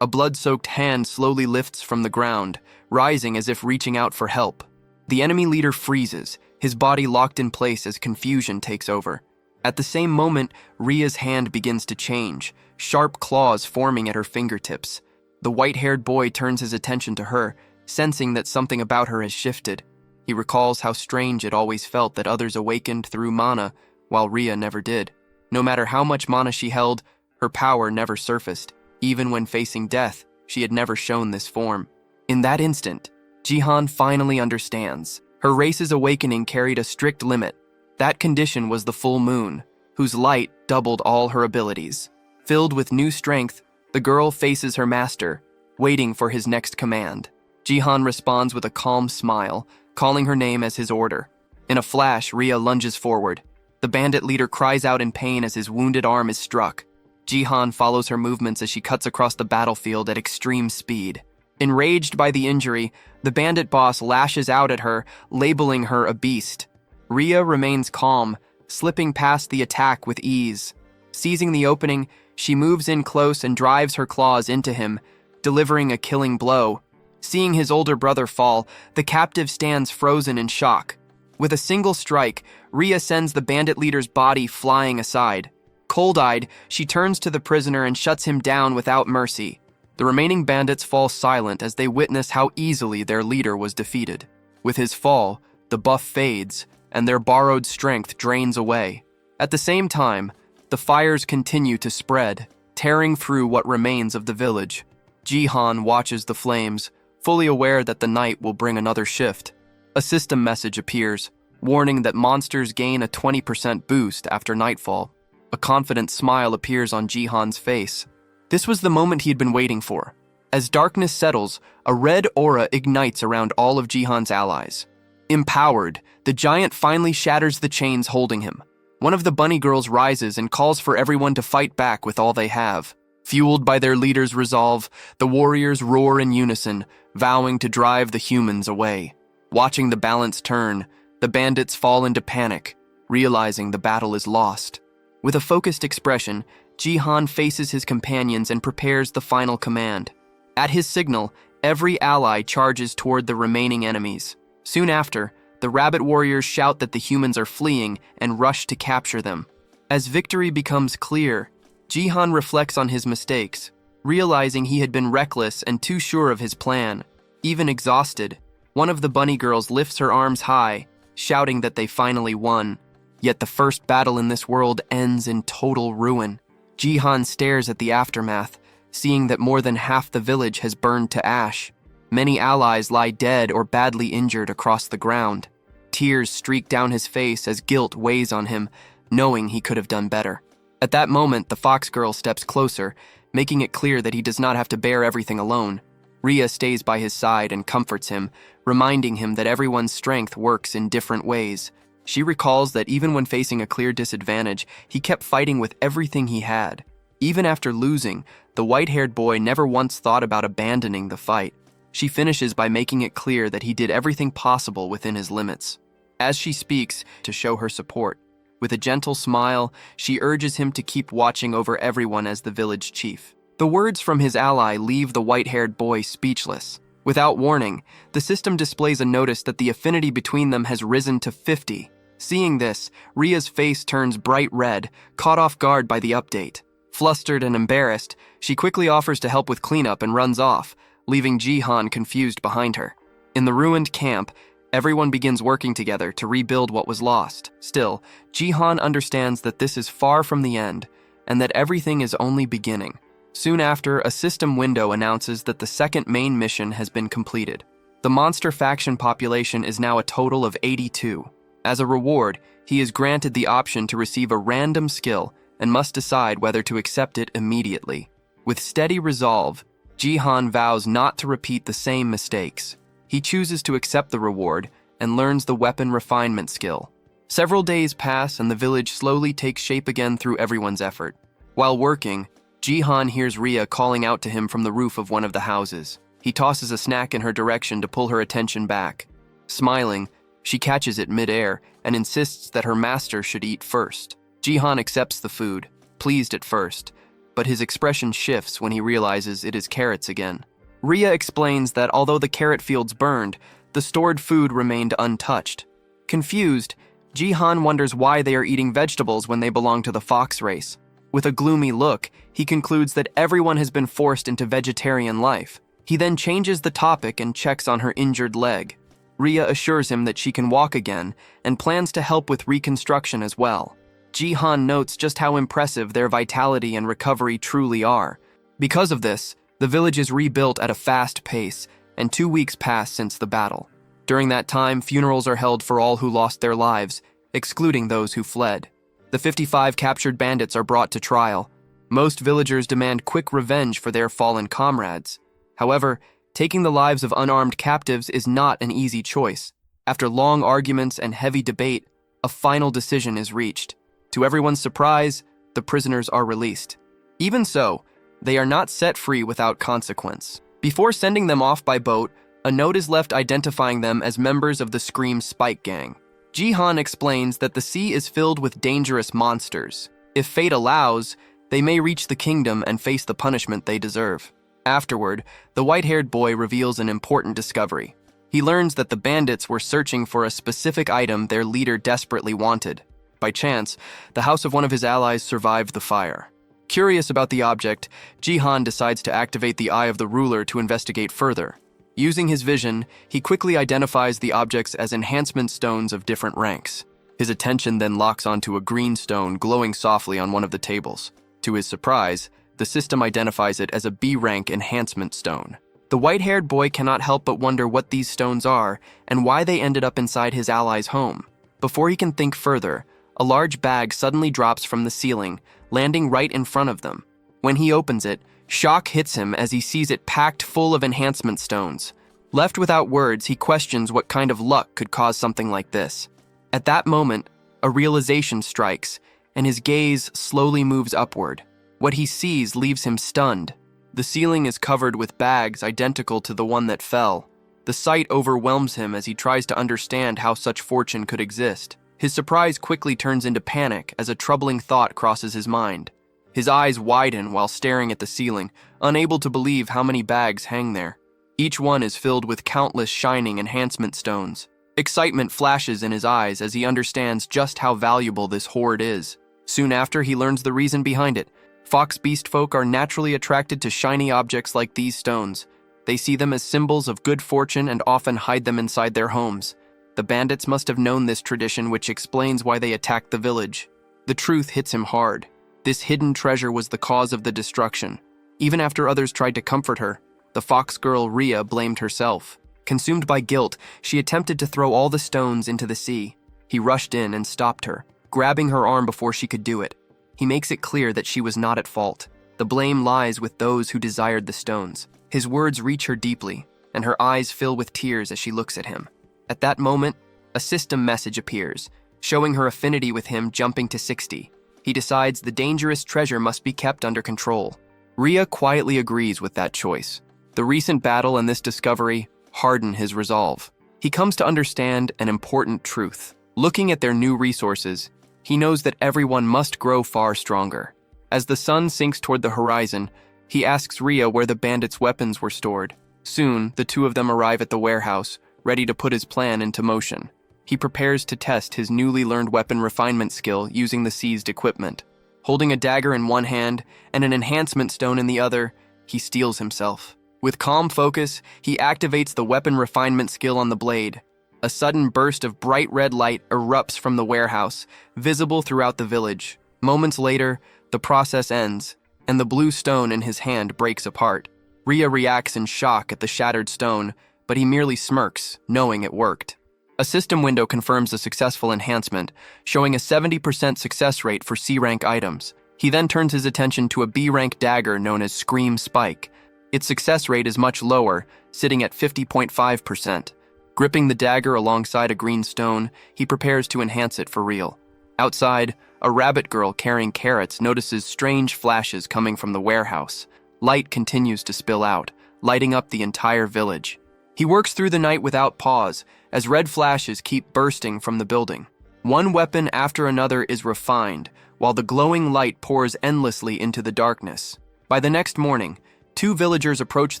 a blood-soaked hand slowly lifts from the ground, rising as if reaching out for help. The enemy leader freezes, his body locked in place as confusion takes over. At the same moment, Ria's hand begins to change, sharp claws forming at her fingertips. The white-haired boy turns his attention to her, sensing that something about her has shifted. He recalls how strange it always felt that others awakened through mana, while Ria never did. No matter how much mana she held, her power never surfaced. Even when facing death, she had never shown this form. In that instant, Jihan finally understands. Her race's awakening carried a strict limit. That condition was the full moon, whose light doubled all her abilities. Filled with new strength, the girl faces her master, waiting for his next command. Jihan responds with a calm smile, calling her name as his order. In a flash, Ria lunges forward. The bandit leader cries out in pain as his wounded arm is struck. Jihan follows her movements as she cuts across the battlefield at extreme speed. Enraged by the injury, the bandit boss lashes out at her, labeling her a beast. Ria remains calm, slipping past the attack with ease. Seizing the opening, she moves in close and drives her claws into him, delivering a killing blow. Seeing his older brother fall, the captive stands frozen in shock. With a single strike, Ria sends the bandit leader's body flying aside. Cold-eyed, she turns to the prisoner and shuts him down without mercy. The remaining bandits fall silent as they witness how easily their leader was defeated. With his fall, the buff fades, and their borrowed strength drains away. At the same time, the fires continue to spread, tearing through what remains of the village. Jihan watches the flames, fully aware that the night will bring another shift. A system message appears, warning that monsters gain a 20% boost after nightfall. A confident smile appears on Jihan's face. This was the moment he had been waiting for. As darkness settles, a red aura ignites around all of Jihan's allies. Empowered, the giant finally shatters the chains holding him. One of the bunny girls rises and calls for everyone to fight back with all they have. Fueled by their leader's resolve, the warriors roar in unison, vowing to drive the humans away. Watching the balance turn, the bandits fall into panic, realizing the battle is lost. With a focused expression, Jihan faces his companions and prepares the final command. At his signal, every ally charges toward the remaining enemies. Soon after, the rabbit warriors shout that the humans are fleeing and rush to capture them. As victory becomes clear, Jihan reflects on his mistakes, realizing he had been reckless and too sure of his plan. Even exhausted, one of the bunny girls lifts her arms high, shouting that they finally won. Yet the first battle in this world ends in total ruin. Jihan stares at the aftermath, seeing that more than half the village has burned to ash. Many allies lie dead or badly injured across the ground. Tears streak down his face as guilt weighs on him, knowing he could have done better. At that moment, the fox girl steps closer, making it clear that he does not have to bear everything alone. Ria stays by his side and comforts him, reminding him that everyone's strength works in different ways. She recalls that even when facing a clear disadvantage, he kept fighting with everything he had. Even after losing, the white-haired boy never once thought about abandoning the fight. She finishes by making it clear that he did everything possible within his limits. As she speaks, to show her support, with a gentle smile, she urges him to keep watching over everyone as the village chief. The words from his ally leave the white-haired boy speechless. Without warning, the system displays a notice that the affinity between them has risen to 50. Seeing this, Ria's face turns bright red, caught off guard by the update. Flustered and embarrassed, she quickly offers to help with cleanup and runs off, leaving Jihan confused behind her. In the ruined camp, everyone begins working together to rebuild what was lost. Still, Jihan understands that this is far from the end, and that everything is only beginning. Soon after, a system window announces that the second main mission has been completed. The monster faction population is now a total of 82. As a reward, he is granted the option to receive a random skill and must decide whether to accept it immediately. With steady resolve, Jihan vows not to repeat the same mistakes. He chooses to accept the reward and learns the weapon refinement skill. Several days pass and the village slowly takes shape again through everyone's effort. While working, Jihan hears Rhea calling out to him from the roof of one of the houses. He tosses a snack in her direction to pull her attention back. Smiling, she catches it mid-air and insists that her master should eat first. Jihan accepts the food, pleased at first, but his expression shifts when he realizes it is carrots again. Rhea explains that although the carrot fields burned, the stored food remained untouched. Confused, Jihan wonders why they are eating vegetables when they belong to the fox race. With a gloomy look, he concludes that everyone has been forced into vegetarian life. He then changes the topic and checks on her injured leg. Rhea assures him that she can walk again and plans to help with reconstruction as well. Jihan notes just how impressive their vitality and recovery truly are. Because of this, the village is rebuilt at a fast pace, and 2 weeks pass since the battle. During that time, funerals are held for all who lost their lives, excluding those who fled. The 55 captured bandits are brought to trial. Most villagers demand quick revenge for their fallen comrades. However, taking the lives of unarmed captives is not an easy choice. After long arguments and heavy debate, a final decision is reached. To everyone's surprise, the prisoners are released. Even so, they are not set free without consequence. Before sending them off by boat, a note is left identifying them as members of the Scream Spike Gang. Jihan explains that the sea is filled with dangerous monsters. If fate allows, they may reach the kingdom and face the punishment they deserve. Afterward, the white-haired boy reveals an important discovery. He learns that the bandits were searching for a specific item their leader desperately wanted. By chance, the house of one of his allies survived the fire. Curious about the object, Jihan decides to activate the Eye of the Ruler to investigate further. Using his vision, he quickly identifies the objects as enhancement stones of different ranks. His attention then locks onto a green stone glowing softly on one of the tables. To his surprise, the system identifies it as a B-rank enhancement stone. The white-haired boy cannot help but wonder what these stones are and why they ended up inside his ally's home. Before he can think further, a large bag suddenly drops from the ceiling, landing right in front of them. When he opens it, shock hits him as he sees it packed full of enhancement stones. Left without words, he questions what kind of luck could cause something like this. At that moment, a realization strikes, and his gaze slowly moves upward. What he sees leaves him stunned. The ceiling is covered with bags identical to the one that fell. The sight overwhelms him as he tries to understand how such fortune could exist. His surprise quickly turns into panic as a troubling thought crosses his mind. His eyes widen while staring at the ceiling, unable to believe how many bags hang there. Each one is filled with countless shining enhancement stones. Excitement flashes in his eyes as he understands just how valuable this hoard is. Soon after, he learns the reason behind it. Fox beast folk are naturally attracted to shiny objects like these stones. They see them as symbols of good fortune and often hide them inside their homes. The bandits must have known this tradition, which explains why they attacked the village. The truth hits him hard. This hidden treasure was the cause of the destruction. Even after others tried to comfort her, the fox girl Rhea blamed herself. Consumed by guilt, she attempted to throw all the stones into the sea. He rushed in and stopped her, grabbing her arm before she could do it. He makes it clear that she was not at fault. The blame lies with those who desired the stones. His words reach her deeply, and her eyes fill with tears as she looks at him. At that moment, a system message appears, showing her affinity with him jumping to 60. He decides the dangerous treasure must be kept under control. Rhea quietly agrees with that choice. The recent battle and this discovery harden his resolve. He comes to understand an important truth. Looking at their new resources, he knows that everyone must grow far stronger. As the sun sinks toward the horizon, he asks Rhea where the bandits' weapons were stored. Soon, the two of them arrive at the warehouse, ready to put his plan into motion. He prepares to test his newly learned weapon refinement skill using the seized equipment. Holding a dagger in one hand and an enhancement stone in the other, he steels himself. With calm focus, he activates the weapon refinement skill on the blade. A sudden burst of bright red light erupts from the warehouse, visible throughout the village. Moments later, the process ends, and the blue stone in his hand breaks apart. Ria reacts in shock at the shattered stone, but he merely smirks, knowing it worked. A system window confirms a successful enhancement, showing a 70% success rate for C-rank items. He then turns his attention to a B-rank dagger known as Scream Spike. Its success rate is much lower, sitting at 50.5%. Gripping the dagger alongside a green stone, he prepares to enhance it for real. Outside, a rabbit girl carrying carrots notices strange flashes coming from the warehouse. Light continues to spill out, lighting up the entire village. He works through the night without pause, as red flashes keep bursting from the building. One weapon after another is refined, while the glowing light pours endlessly into the darkness. By the next morning, 2 villagers approach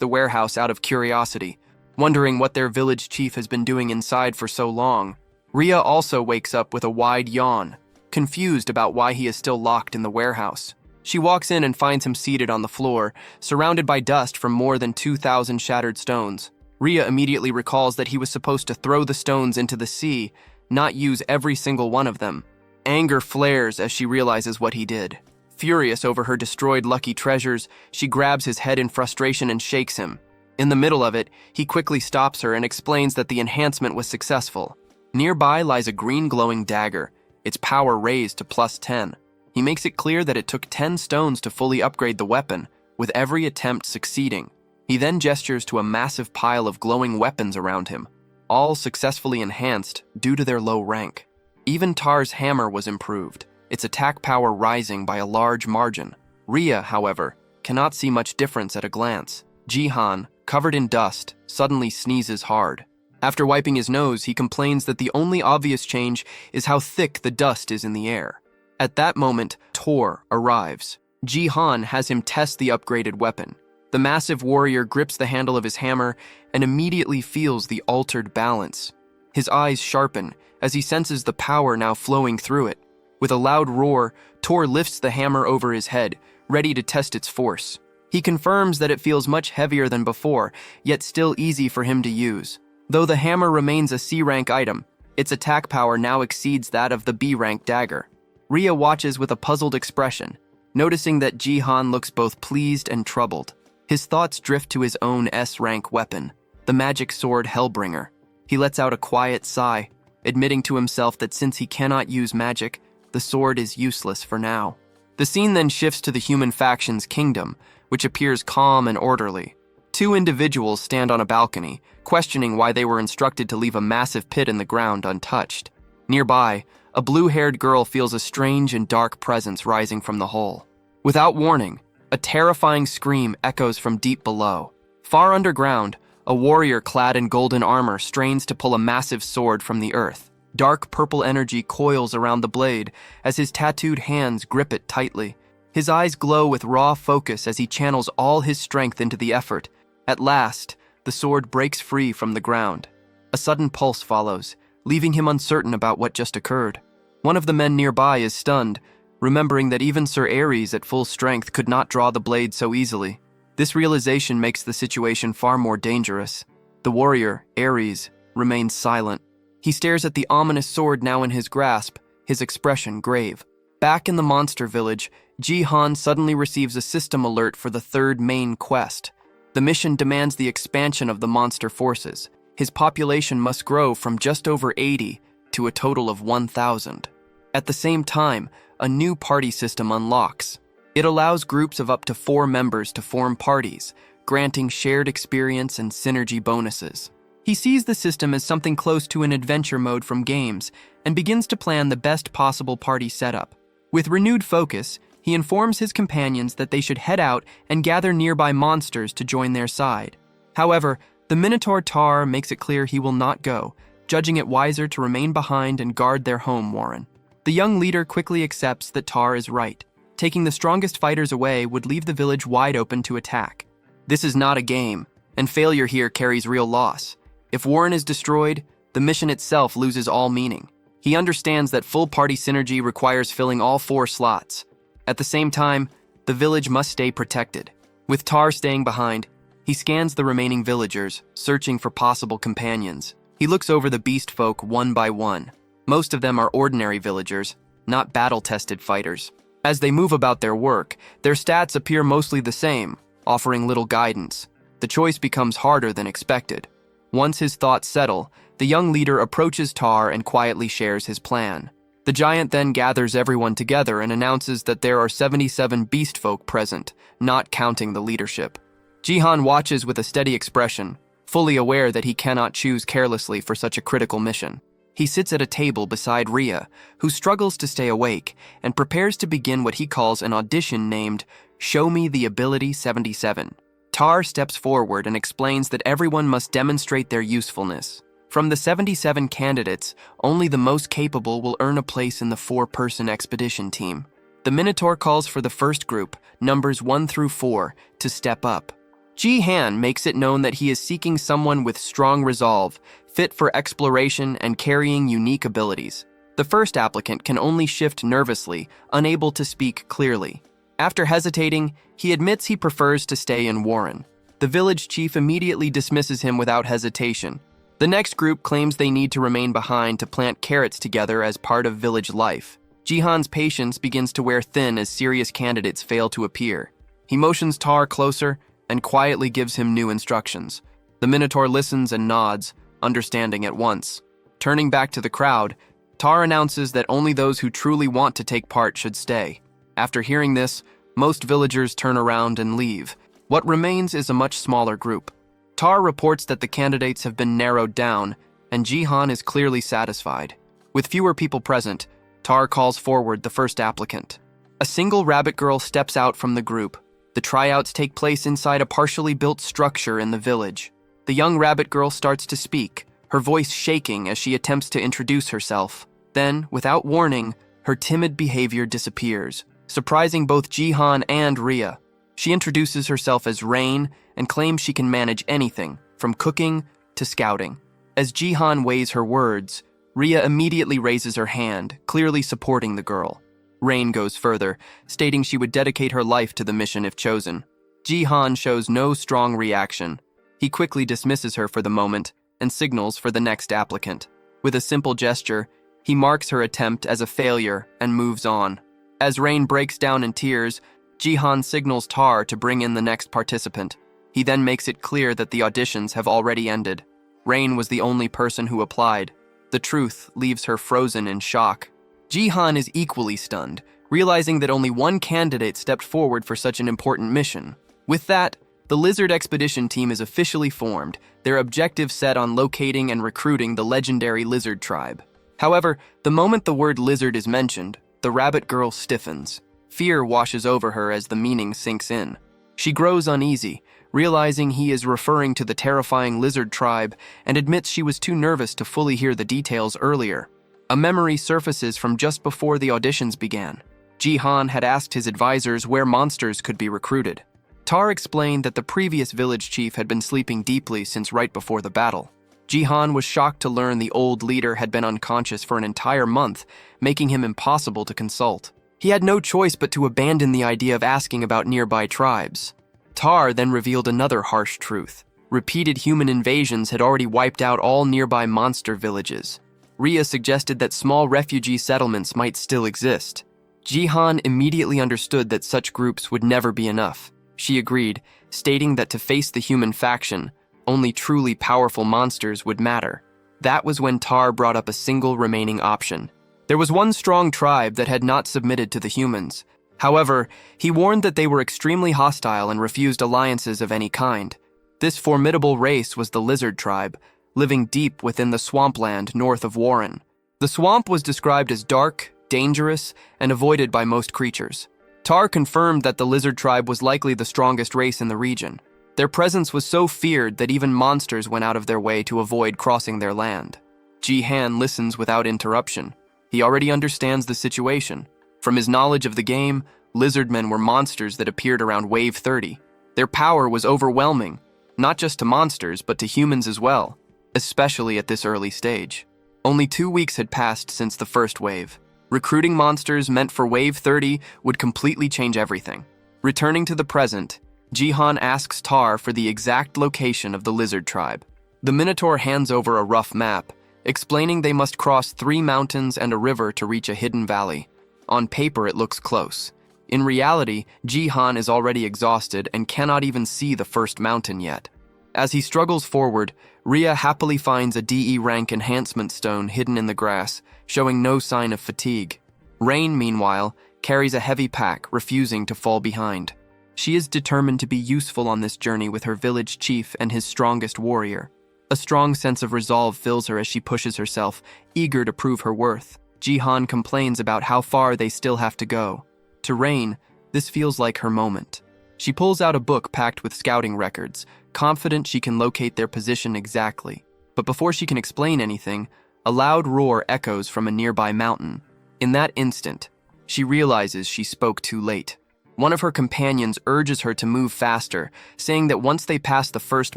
the warehouse out of curiosity, wondering what their village chief has been doing inside for so long. Ria also wakes up with a wide yawn, confused about why he is still locked in the warehouse. She walks in and finds him seated on the floor, surrounded by dust from more than 2,000 shattered stones. Ria immediately recalls that he was supposed to throw the stones into the sea, not use every single one of them. Anger flares as she realizes what he did. Furious over her destroyed lucky treasures, she grabs his head in frustration and shakes him. In the middle of it, he quickly stops her and explains that the enhancement was successful. Nearby lies a green glowing dagger, its power raised to +10. He makes it clear that it took 10 stones to fully upgrade the weapon, with every attempt succeeding. He then gestures to a massive pile of glowing weapons around him, all successfully enhanced due to their low rank. Even Tar's hammer was improved, its attack power rising by a large margin. Ria, however, cannot see much difference at a glance. Jihan, covered in dust, suddenly sneezes hard. After wiping his nose, he complains that the only obvious change is how thick the dust is in the air. At that moment, Tor arrives. Jihan has him test the upgraded weapon. The massive warrior grips the handle of his hammer and immediately feels the altered balance. His eyes sharpen as he senses the power now flowing through it. With a loud roar, Tor lifts the hammer over his head, ready to test its force. He confirms that it feels much heavier than before, yet still easy for him to use. Though the hammer remains a C-rank item, its attack power now exceeds that of the B-rank dagger. Ria watches with a puzzled expression, noticing that Jihan looks both pleased and troubled. His thoughts drift to his own S-rank weapon, the magic sword Hellbringer. He lets out a quiet sigh, admitting to himself that since he cannot use magic, the sword is useless for now. The scene then shifts to the human faction's kingdom, which appears calm and orderly. 2 individuals stand on a balcony, questioning why they were instructed to leave a massive pit in the ground untouched. Nearby, a blue-haired girl feels a strange and dark presence rising from the hole. Without warning, a terrifying scream echoes from deep below. Far underground, a warrior clad in golden armor strains to pull a massive sword from the earth. Dark purple energy coils around the blade as his tattooed hands grip it tightly. His eyes glow with raw focus as he channels all his strength into the effort. At last, the sword breaks free from the ground. A sudden pulse follows, leaving him uncertain about what just occurred. One of the men nearby is stunned, remembering that even Sir Ares at full strength could not draw the blade so easily. This realization makes the situation far more dangerous. The warrior, Ares, remains silent. He stares at the ominous sword now in his grasp, his expression grave. Back in the monster village, Jihan suddenly receives a system alert for the 3rd main quest. The mission demands the expansion of the monster forces. His population must grow from just over 80 to a total of 1,000. At the same time, a new party system unlocks. It allows groups of up to 4 members to form parties, granting shared experience and synergy bonuses. He sees the system as something close to an adventure mode from games and begins to plan the best possible party setup. With renewed focus, he informs his companions that they should head out and gather nearby monsters to join their side. However, the Minotaur Tar makes it clear he will not go, judging it wiser to remain behind and guard their home warren. The young leader quickly accepts that Tar is right. Taking the strongest fighters away would leave the village wide open to attack. This is not a game, and failure here carries real loss. If Warren is destroyed, the mission itself loses all meaning. He understands that full party synergy requires filling all 4 slots. At the same time, the village must stay protected. With Tar staying behind, he scans the remaining villagers, searching for possible companions. He looks over the beast folk one by one. Most of them are ordinary villagers, not battle-tested fighters. As they move about their work, their stats appear mostly the same, offering little guidance. The choice becomes harder than expected. Once his thoughts settle, the young leader approaches Tar and quietly shares his plan. The giant then gathers everyone together and announces that there are 77 beast folk present, not counting the leadership. Jihan watches with a steady expression, fully aware that he cannot choose carelessly for such a critical mission. He sits at a table beside Rhea, who struggles to stay awake, and prepares to begin what he calls an audition named Show Me the Ability 77. Tar steps forward and explains that everyone must demonstrate their usefulness. From the 77 candidates, only the most capable will earn a place in the 4-person expedition team. The Minotaur calls for the first group, numbers 1 through 4, to step up. Jihan makes it known that he is seeking someone with strong resolve, fit for exploration and carrying unique abilities. The first applicant can only shift nervously, unable to speak clearly. After hesitating, he admits he prefers to stay in Warren. The village chief immediately dismisses him without hesitation. The next group claims they need to remain behind to plant carrots together as part of village life. Jihan's patience begins to wear thin as serious candidates fail to appear. He motions Tar closer and quietly gives him new instructions. The Minotaur listens and nods, understanding at once. Turning back to the crowd, Tar announces that only those who truly want to take part should stay. After hearing this, most villagers turn around and leave. What remains is a much smaller group. Tar reports that the candidates have been narrowed down, and Jihan is clearly satisfied. With fewer people present, Tar calls forward the first applicant. A single rabbit girl steps out from the group. The tryouts take place inside a partially built structure in the village. The young rabbit girl starts to speak, her voice shaking as she attempts to introduce herself. Then, without warning, her timid behavior disappears, surprising both Jihan and Rhea. She introduces herself as Rain and claims she can manage anything, from cooking to scouting. As Jihan weighs her words, Rhea immediately raises her hand, clearly supporting the girl. Rain goes further, stating she would dedicate her life to the mission if chosen. Jihan shows no strong reaction. He quickly dismisses her for the moment and signals for the next applicant. With a simple gesture, he marks her attempt as a failure and moves on. As Rain breaks down in tears, Jihan signals Tar to bring in the next participant. He then makes it clear that the auditions have already ended. Rain was the only person who applied. The truth leaves her frozen in shock. Jihan is equally stunned, realizing that only one candidate stepped forward for such an important mission. With that, the Lizard Expedition team is officially formed, their objective set on locating and recruiting the legendary lizard tribe. However, the moment the word lizard is mentioned, the rabbit girl stiffens. Fear washes over her as the meaning sinks in. She grows uneasy, realizing he is referring to the terrifying lizard tribe, and admits she was too nervous to fully hear the details earlier. A memory surfaces from just before the auditions began. Jihan had asked his advisors where monsters could be recruited. Tar explained that the previous village chief had been sleeping deeply since right before the battle. Jihan was shocked to learn the old leader had been unconscious for an entire month, making him impossible to consult. He had no choice but to abandon the idea of asking about nearby tribes. Tar then revealed another harsh truth. Repeated human invasions had already wiped out all nearby monster villages. Rhea suggested that small refugee settlements might still exist. Jihan immediately understood that such groups would never be enough. She agreed, stating that to face the human faction, only truly powerful monsters would matter. That was when Tar brought up a single remaining option. There was one strong tribe that had not submitted to the humans. However, he warned that they were extremely hostile and refused alliances of any kind. This formidable race was the lizard tribe, living deep within the swampland north of Warren. The swamp was described as dark, dangerous, and avoided by most creatures. Tar confirmed that the lizard tribe was likely the strongest race in the region. Their presence was so feared that even monsters went out of their way to avoid crossing their land. Jihan listens without interruption. He already understands the situation. From his knowledge of the game, lizardmen were monsters that appeared around Wave 30. Their power was overwhelming, not just to monsters, but to humans as well, especially at this early stage. Only 2 weeks had passed since the first wave. Recruiting monsters meant for Wave 30 would completely change everything. Returning to the present, Jihan asks Tar for the exact location of the lizard tribe. The Minotaur hands over a rough map, explaining they must cross 3 mountains and a river to reach a hidden valley. On paper, it looks close. In reality, Jihan is already exhausted and cannot even see the first mountain yet. As he struggles forward, Ria happily finds a DE rank enhancement stone hidden in the grass, showing no sign of fatigue. Rain, meanwhile, carries a heavy pack, refusing to fall behind. She is determined to be useful on this journey with her village chief and his strongest warrior. A strong sense of resolve fills her as she pushes herself, eager to prove her worth. Jihan complains about how far they still have to go. To Rain, this feels like her moment. She pulls out a book packed with scouting records, confident she can locate their position exactly. But before she can explain anything, a loud roar echoes from a nearby mountain. In that instant, she realizes she spoke too late. One of her companions urges her to move faster, saying that once they pass the first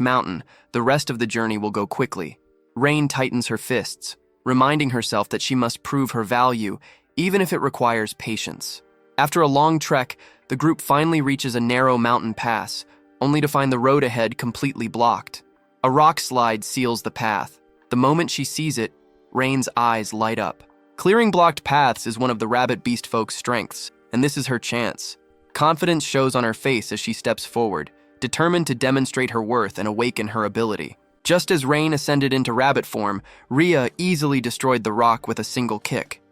mountain, the rest of the journey will go quickly. Rain tightens her fists, reminding herself that she must prove her value, even if it requires patience. After a long trek, the group finally reaches a narrow mountain pass, only to find the road ahead completely blocked. A rock slide seals the path. The moment she sees it, Rain's eyes light up. Clearing blocked paths is one of the rabbit beast folk's strengths, and this is her chance. Confidence shows on her face as she steps forward, determined to demonstrate her worth and awaken her ability. Just as Rain ascended into rabbit form, Ria easily destroyed the rock with a single kick.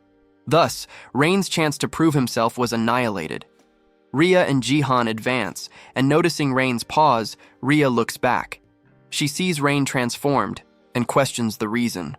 Thus, Rain's chance to prove himself was annihilated. Ria and Jihan advance, and noticing Rain's pause, Ria looks back. She sees Rain transformed and questions the reason.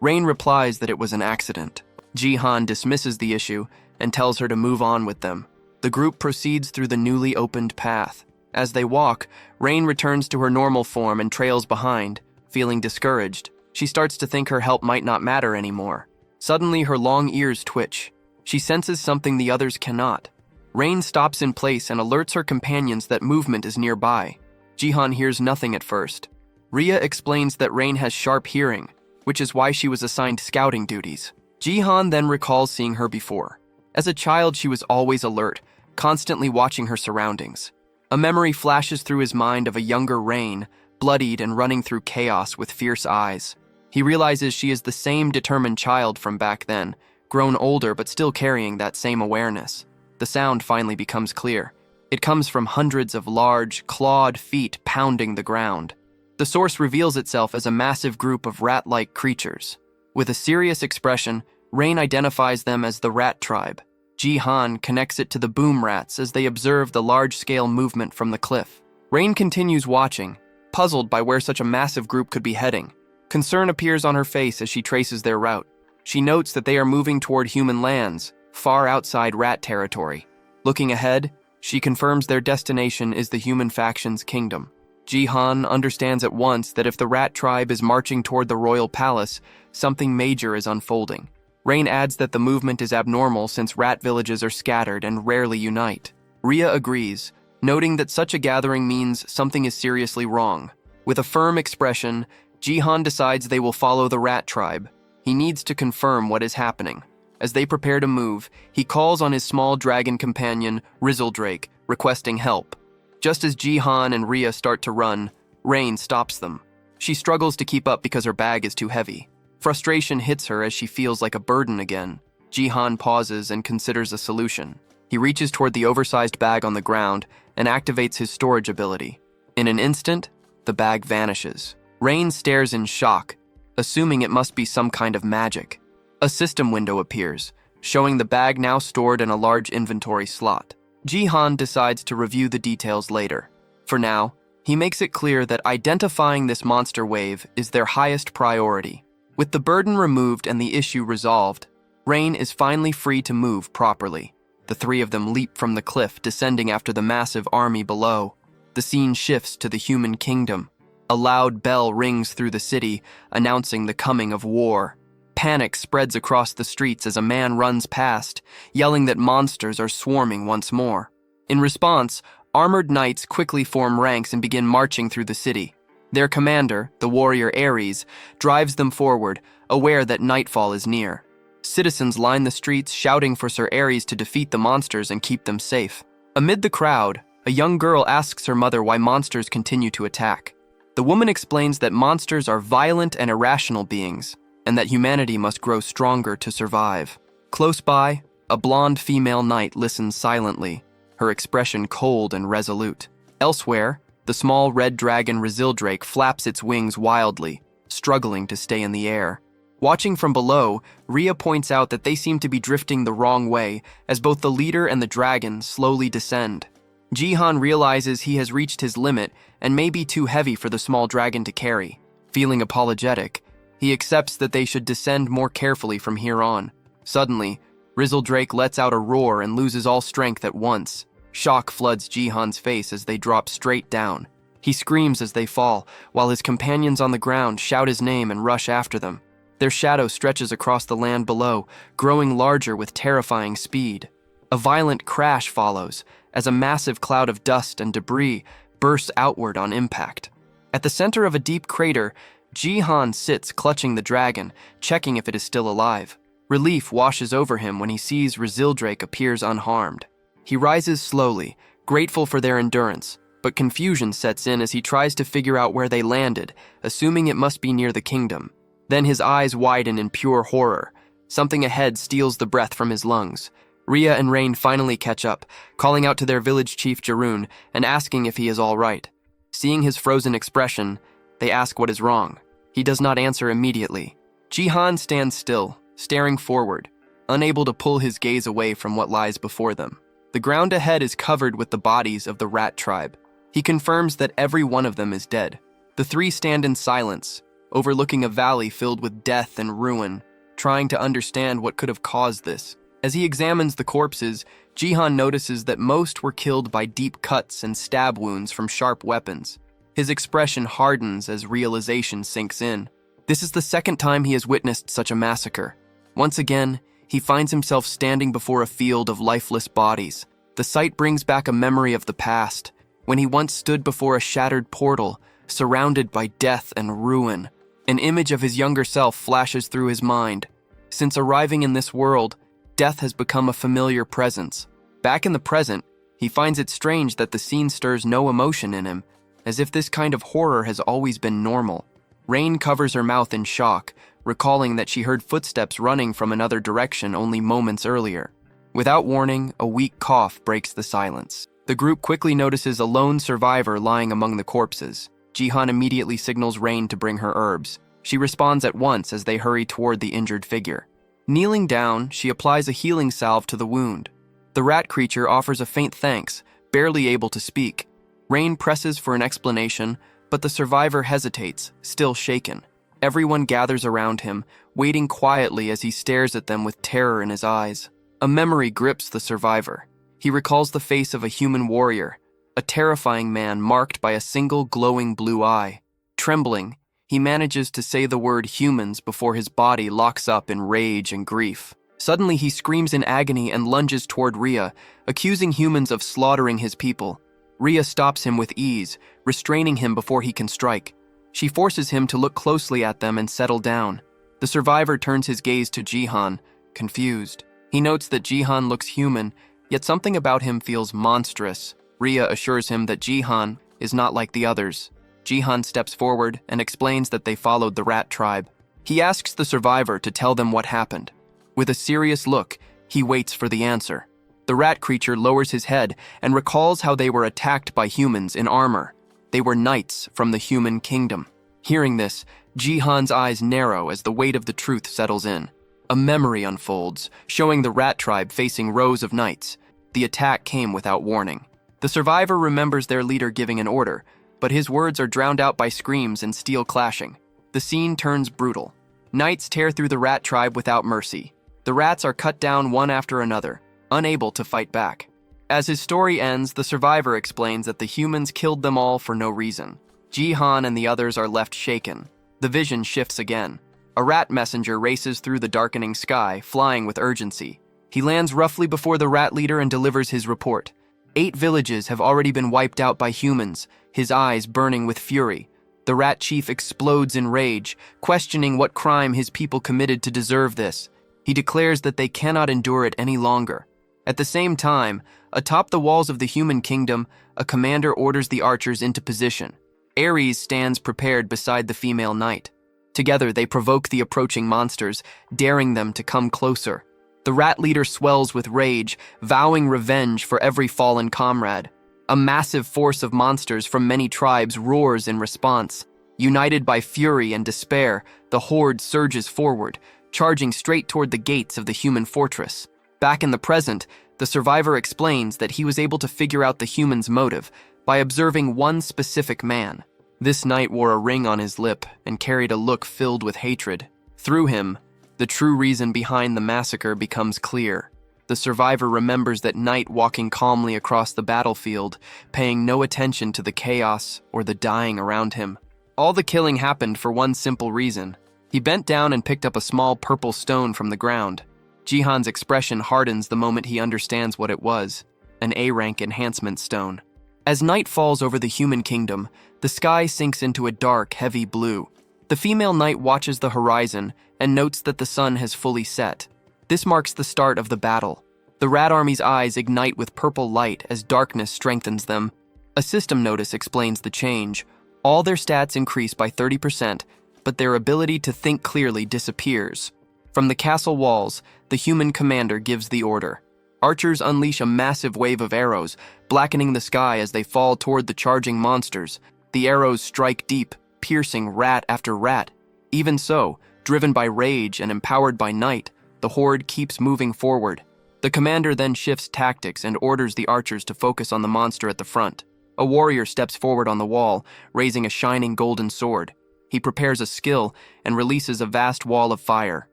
Rain replies that it was an accident. Jihan dismisses the issue and tells her to move on with them. The group proceeds through the newly opened path. As they walk, Rain returns to her normal form and trails behind, feeling discouraged. She starts to think her help might not matter anymore. Suddenly, her long ears twitch. She senses something the others cannot. Rain stops in place and alerts her companions that movement is nearby. Jihan hears nothing at first. Ria explains that Rain has sharp hearing, which is why she was assigned scouting duties. Jihan then recalls seeing her before. As a child, she was always alert, constantly watching her surroundings. A memory flashes through his mind of a younger Rain, bloodied and running through chaos with fierce eyes. He realizes she is the same determined child from back then, grown older but still carrying that same awareness. The sound finally becomes clear. It comes from hundreds of large, clawed feet pounding the ground. The source reveals itself as a massive group of rat-like creatures. With a serious expression, Rain identifies them as the rat tribe. Jihan connects it to the boom rats as they observe the large-scale movement from the cliff. Rain continues watching, puzzled by where such a massive group could be heading. Concern appears on her face as she traces their route. She notes that they are moving toward human lands, far outside rat territory. Looking ahead, she confirms their destination is the human faction's kingdom. Jihan understands at once that if the rat tribe is marching toward the royal palace, something major is unfolding. Rain adds that the movement is abnormal since rat villages are scattered and rarely unite. Ria agrees, noting that such a gathering means something is seriously wrong. With a firm expression, Jihan decides they will follow the rat tribe. He needs to confirm what is happening. As they prepare to move, he calls on his small dragon companion, Rizzledrake, requesting help. Just as Jihan and Ria start to run, Rain stops them. She struggles to keep up because her bag is too heavy. Frustration hits her as she feels like a burden again. Jihan pauses and considers a solution. He reaches toward the oversized bag on the ground and activates his storage ability. In an instant, the bag vanishes. Rain stares in shock, assuming it must be some kind of magic. A system window appears, showing the bag now stored in a large inventory slot. Jihan decides to review the details later. For now, he makes it clear that identifying this monster wave is their highest priority. With the burden removed and the issue resolved, Rain is finally free to move properly. The three of them leap from the cliff, descending after the massive army below. The scene shifts to the human kingdom. A loud bell rings through the city, announcing the coming of war. Panic spreads across the streets as a man runs past, yelling that monsters are swarming once more. In response, armored knights quickly form ranks and begin marching through the city. Their commander, the warrior Ares, drives them forward, aware that nightfall is near. Citizens line the streets, shouting for Sir Ares to defeat the monsters and keep them safe. Amid the crowd, a young girl asks her mother why monsters continue to attack. The woman explains that monsters are violent and irrational beings, and that humanity must grow stronger to survive. Close by, A blonde female knight listens silently, her expression cold and resolute. Elsewhere, the small red dragon Resildrake flaps its wings wildly, struggling to stay in the air. Watching from below, Ria points out that they seem to be drifting the wrong way as both the leader and the dragon slowly descend. Jihan realizes he has reached his limit and may be too heavy for the small dragon to carry. Feeling apologetic, he accepts that they should descend more carefully from here on. Suddenly, Resildrake lets out a roar and loses all strength at once. Shock floods Jihan's face as they drop straight down. He screams as they fall, while his companions on the ground shout his name and rush after them. Their shadow stretches across the land below, growing larger with terrifying speed. A violent crash follows, as a massive cloud of dust and debris bursts outward on impact. At the center of a deep crater, Jihan sits clutching the dragon, checking if it is still alive. Relief washes over him when he sees Resildrake appears unharmed. He rises slowly, grateful for their endurance, but confusion sets in as he tries to figure out where they landed, assuming it must be near the kingdom. Then his eyes widen in pure horror. Something ahead steals the breath from his lungs. Ria and Rain finally catch up, calling out to their village chief Jiune and asking if he is all right. Seeing his frozen expression, they ask what is wrong. He does not answer immediately. Jihan stands still, staring forward, unable to pull his gaze away from what lies before them. The ground ahead is covered with the bodies of the rat tribe. He confirms that every one of them is dead. The three stand in silence, overlooking a valley filled with death and ruin, trying to understand what could have caused this. As he examines the corpses, Jihan notices that most were killed by deep cuts and stab wounds from sharp weapons. His expression hardens as realization sinks in. This is the second time he has witnessed such a massacre. Once again, he finds himself standing before a field of lifeless bodies. The sight brings back a memory of the past, when he once stood before a shattered portal, surrounded by death and ruin. An image of his younger self flashes through his mind. Since arriving in this world, death has become a familiar presence. Back in the present, he finds it strange that the scene stirs no emotion in him, as if this kind of horror has always been normal. Rain covers her mouth in shock, recalling that she heard footsteps running from another direction only moments earlier. Without warning, a weak cough breaks the silence. The group quickly notices a lone survivor lying among the corpses. Jihan immediately signals Rain to bring her herbs. She responds at once as they hurry toward the injured figure. Kneeling down, she applies a healing salve to the wound. The rat creature offers a faint thanks, barely able to speak. Rain presses for an explanation, but the survivor hesitates, still shaken. Everyone gathers around him, waiting quietly as he stares at them with terror in his eyes. A memory grips the survivor. He recalls the face of a human warrior, a terrifying man marked by a single glowing blue eye. Trembling, he manages to say the word humans before his body locks up in rage and grief. Suddenly he screams in agony and lunges toward Ria, accusing humans of slaughtering his people. Ria stops him with ease, restraining him before he can strike. She forces him to look closely at them and settle down. The survivor turns his gaze to Jihan, confused. He notes that Jihan looks human, yet something about him feels monstrous. Ria assures him that Jihan is not like the others. Jihan steps forward and explains that they followed the rat tribe. He asks the survivor to tell them what happened. With a serious look, he waits for the answer. The rat creature lowers his head and recalls how they were attacked by humans in armor. They were knights from the human kingdom. Hearing this, Jihan's eyes narrow as the weight of the truth settles in. A memory unfolds, showing the rat tribe facing rows of knights. The attack came without warning. The survivor remembers their leader giving an order, but his words are drowned out by screams and steel clashing. The scene turns brutal. Knights tear through the rat tribe without mercy. The rats are cut down one after another, unable to fight back. As his story ends, the survivor explains that the humans killed them all for no reason. Jihan and the others are left shaken. The vision shifts again. A rat messenger races through the darkening sky, flying with urgency. He lands roughly before the rat leader and delivers his report. 8 villages have already been wiped out by humans, his eyes burning with fury. The rat chief explodes in rage, questioning what crime his people committed to deserve this. He declares that they cannot endure it any longer. At the same time, atop the walls of the human kingdom, a commander orders the archers into position. Ares stands prepared beside the female knight. Together, they provoke the approaching monsters, daring them to come closer. The rat leader swells with rage, vowing revenge for every fallen comrade. A massive force of monsters from many tribes roars in response. United by fury and despair, the horde surges forward, charging straight toward the gates of the human fortress. Back in the present, the survivor explains that he was able to figure out the humans' motive by observing one specific man. This knight wore a ring on his lip and carried a look filled with hatred. Through him, the true reason behind the massacre becomes clear. The survivor remembers that knight walking calmly across the battlefield, paying no attention to the chaos or the dying around him. All the killing happened for one simple reason. He bent down and picked up a small purple stone from the ground. Jihan's expression hardens the moment he understands what it was, an A-rank enhancement stone. As night falls over the human kingdom, the sky sinks into a dark, heavy blue. The female knight watches the horizon and notes that the sun has fully set. This marks the start of the battle. The rat army's eyes ignite with purple light as darkness strengthens them. A system notice explains the change. All their stats increase by 30%, but their ability to think clearly disappears. From the castle walls, the human commander gives the order. Archers unleash a massive wave of arrows, blackening the sky as they fall toward the charging monsters. The arrows strike deep, piercing rat after rat. Even so, driven by rage and empowered by night, the horde keeps moving forward. The commander then shifts tactics and orders the archers to focus on the monster at the front. A warrior steps forward on the wall, raising a shining golden sword. He prepares a skill and releases a vast wall of fire.